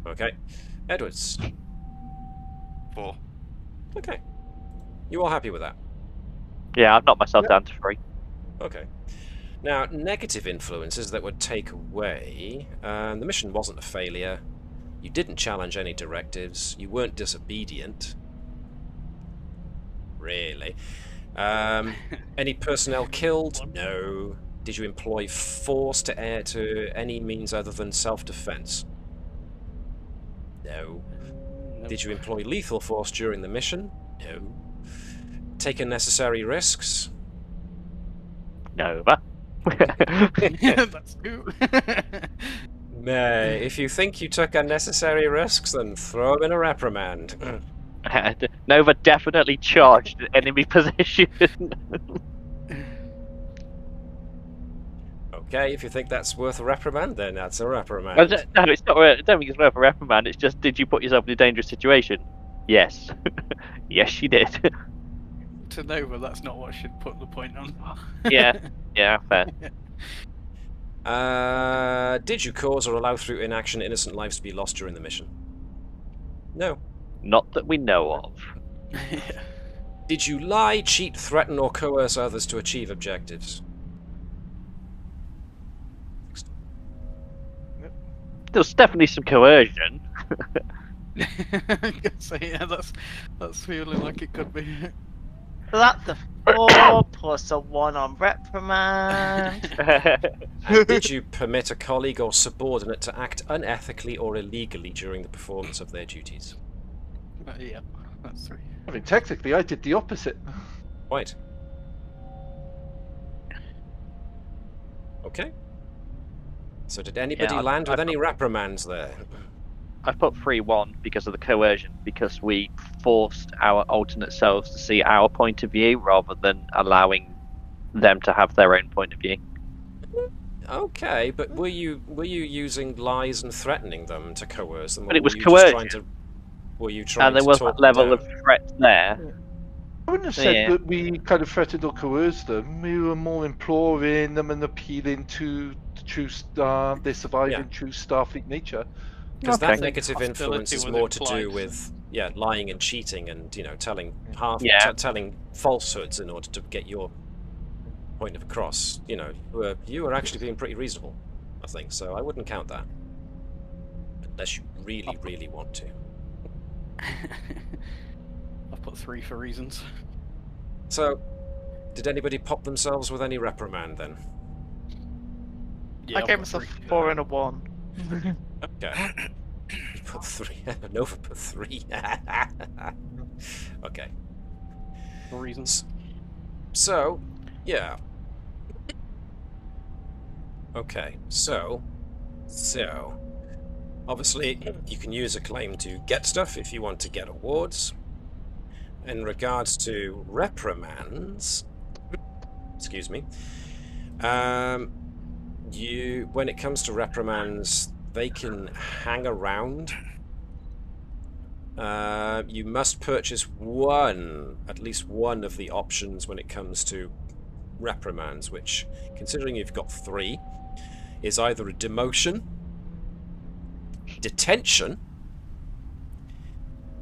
Okay. Edwards? 4. Okay. You all happy with that? Yeah, I've knocked myself down to 3. Okay. Now, negative influences that would take away... the mission wasn't a failure. You didn't challenge any directives. You weren't disobedient. Really. Any personnel killed? No. Did you employ force to any means other than self-defense? No. Nope. Did you employ lethal force during the mission? No. Take unnecessary risks? Nova. That's 2. If you think you took unnecessary risks, then throw them in a reprimand. Nova definitely charged at enemy position. Okay, if you think that's worth a reprimand, then that's a No, reprimand. it's not. I don't think it's worth a reprimand. It's just, did you put yourself in a dangerous situation? Yes. Yes, she did. To Nova, that's not what should put the point on. Yeah, fair. Did you cause or allow through inaction innocent lives to be lost during the mission? No. Not that we know of. Did you lie, cheat, threaten, or coerce others to achieve objectives? There's definitely some coercion. So yeah, that's feeling like it could be. So that's a 4 plus a 1 on reprimand. And did you permit a colleague or subordinate to act unethically or illegally during the performance of their duties? Yeah, that's 3. I mean, technically, I did the opposite. Right. Okay. So did anybody Yeah, land with any reprimands there? I put 3-1 because of the coercion, because we forced our alternate selves to see our point of view rather than allowing them to have their own point of view. Okay, but were you using lies and threatening them to coerce them? But it was were you just coercion. were you trying And there to was talk that level them of threat there. I wouldn't have said Yeah. that we kind of threatened or coerced them. We were more imploring them and appealing to true their surviving true Starfleet nature. Because Okay. that negative influence is was more to implied. do with lying and cheating and telling telling falsehoods in order to get your point across. You were actually being pretty reasonable, I think. So I wouldn't count that unless you really want to. I've put 3 for reasons. So, did anybody pop themselves with any reprimand then? Yeah, I gave myself 4 and a 1. Okay. You put 3. Nova put 3. Okay. For reasons. So, yeah. Okay, so, obviously, you can use a claim to get stuff if you want to get awards. In regards to reprimands, excuse me, when it comes to reprimands, they can hang around. You must purchase at least one of the options when it comes to reprimands, which, considering you've got 3, is either a demotion, detention,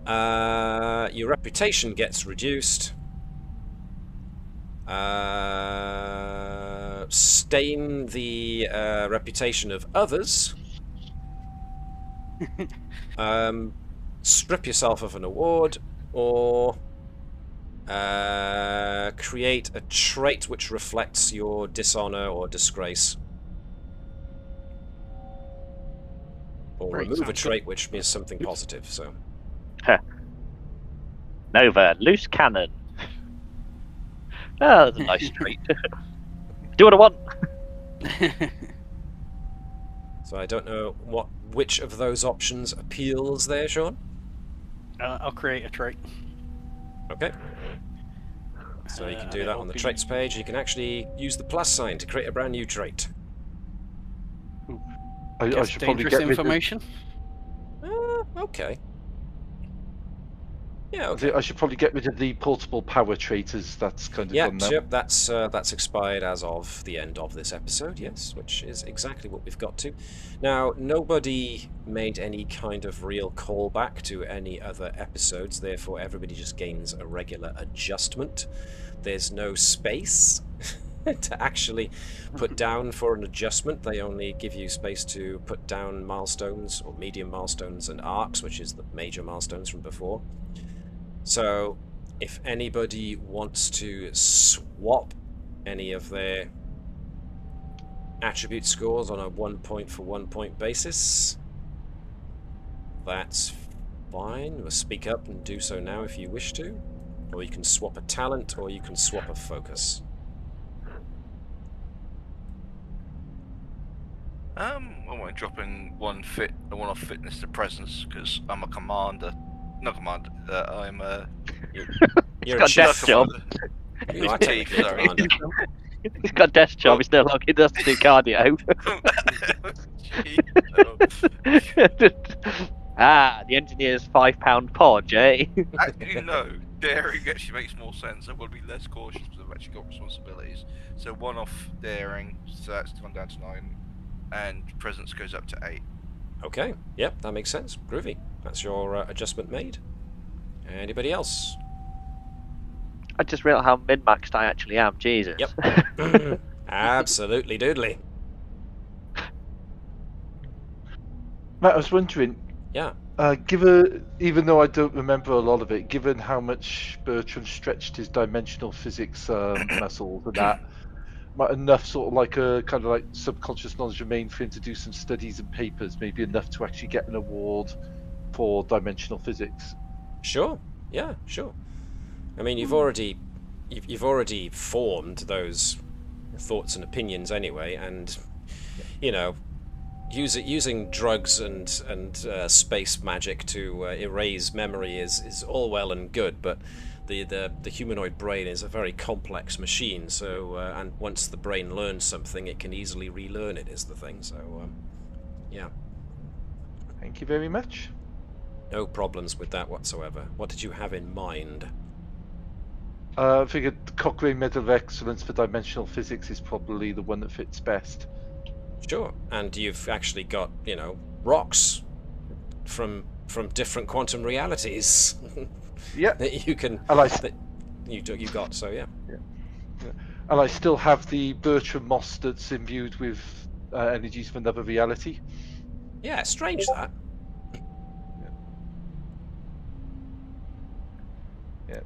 your reputation gets reduced, stain the reputation of others, strip yourself of an award, or create a trait which reflects your dishonor or disgrace, or Great, remove a sounds trait which means something positive. So Nova, loose cannon. Oh, that's a nice treat. Do what I want. So I don't know which of those options appeals there, Sean. I'll create a trait. Okay. So you can do that it'll on the be- traits page. You can actually use the plus sign to create a brand new trait. I Guess should probably dangerous get rid of information. Okay. Yeah, okay. I should probably get rid of the portable power trait, as that's kind of done now. Yep, that's expired as of the end of this episode, yes, which is exactly what we've got to. Now, nobody made any kind of real callback to any other episodes, therefore everybody just gains a regular adjustment. There's no space to actually put down for an adjustment. They only give you space to put down milestones, or medium milestones, and arcs, which is the major milestones from before. So, if anybody wants to swap any of their attribute scores on a 1 point for 1 point basis, that's fine. We'll speak up and do so now if you wish to. Or you can swap a talent, or you can swap a focus. I want to drop in one off fitness to presence because I'm a commander. Not command. I'm You're got a desk chief. job. You are Chief, technically a sorry. commander. He's got a desk job. He's no longer does to do cardio. The engineer's £5 pod, eh? Actually, no. Daring actually makes more sense. I've got to be less cautious because I've actually got responsibilities. So 1 off daring, so that's gone down to 9, and presence goes up to 8. Okay, yep, that makes sense. Groovy. That's your adjustment made. Anybody else? I just realised how min-maxed I actually am. Jesus. Yep. Absolutely doodly. Matt, I was wondering, Yeah. even though I don't remember a lot of it, given how much Bertram stretched his dimensional physics muscles and that, might enough sort of like a kind of like subconscious knowledge remain for him to do some studies and papers, maybe enough to actually get an award for dimensional physics. Sure. Yeah, sure. I mean, you've already formed those thoughts and opinions anyway, and you know, using drugs and space magic to erase memory is all well and good, but the humanoid brain is a very complex machine. So and once the brain learns something, it can easily relearn it. Is the thing. So yeah. Thank you very much. No problems with that whatsoever. What did you have in mind? I figured the Cochrane Medal of Excellence for Dimensional Physics is probably the one that fits best. Sure, and you've actually got, you know, rocks from different quantum realities. Yeah. That you can. And that you got. So yeah. And I still have the Bertram moss that's imbued with energies from another reality. Yeah, strange that. Yeah.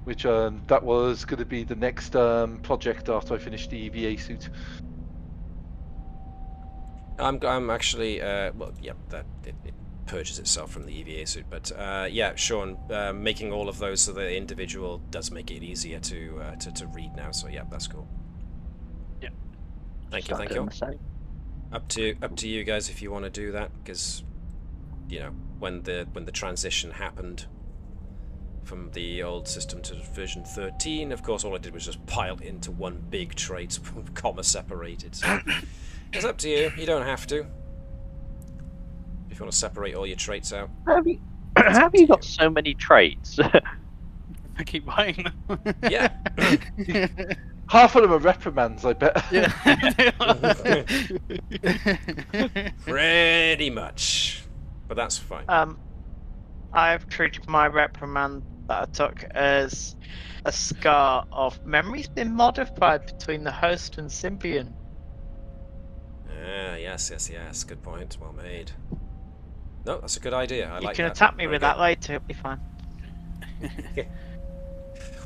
Which that was going to be the next project after I finished the EVA suit. I'm actually well, yeah, that it purges itself from the EVA suit, but yeah, Sean, making all of those so the individual does make it easier to read now. So yeah, that's cool. Yeah. Thank you. Up to you guys if you want to do that, because you know when the transition happened from the old system to version 13, of course all I did was just pile it into one big trait, comma separated. So it's up to you. You don't have to. If you want to separate all your traits out. Have you got so many traits? I keep buying them. Yeah. Half of them are reprimands, I bet. Yeah. Pretty much. But that's fine. I've treated my reprimand that I took as a scar of memories being modified between the host and Symbian. Yes. Good point. Well made. No, that's a good idea. I like that. You can attack me with that later, it'll be fine.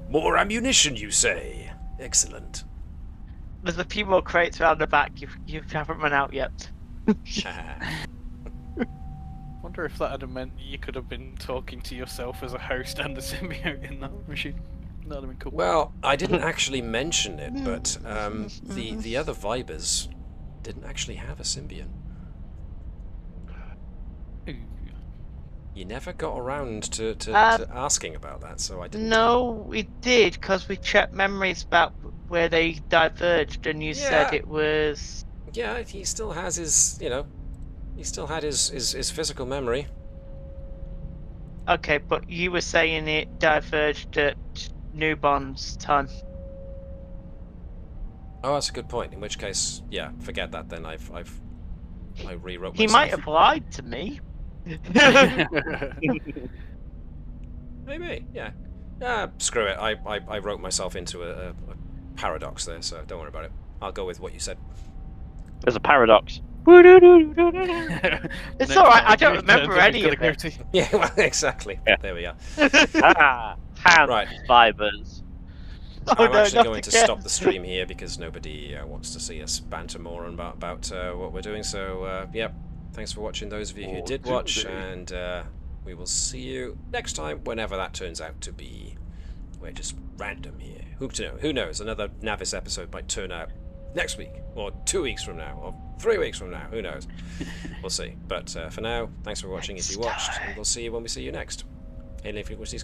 More ammunition, you say? Excellent. There's a few more crates around the back you haven't run out yet. Wonder if that had meant you could have been talking to yourself as a host and a symbiote in that machine. That'd have been cool. Well, I didn't actually mention it, but the other Vibers didn't actually have a symbiont. You never got around to asking about that, so I didn't. No, we did, because we checked memories about where they diverged, and you said it was... Yeah, he still has his, you know, he still had his physical memory. Okay, but you were saying it diverged at Newbon's time. Oh, that's a good point. In which case, yeah, forget that then. I rewrote myself. He might have lied to me. Maybe, yeah. Screw it. I wrote myself into a paradox there, so don't worry about it. I'll go with what you said. There's a paradox. It's alright, I don't remember any of it. Yeah, well, exactly. Yeah. There we are. Hand Right. Fibers. I'm actually going to stop the stream here because nobody wants to see us banter more about what we're doing. So, yep. Thanks for watching, those of you who did watch, and we will see you next time, whenever that turns out to be. We're just random here. Who knows? Another Navis episode might turn out next week, or 2 weeks from now, or 3 weeks from now. Who knows? We'll see. But for now, thanks for watching if you watched, and we'll see you when we see you next. Alien frequencies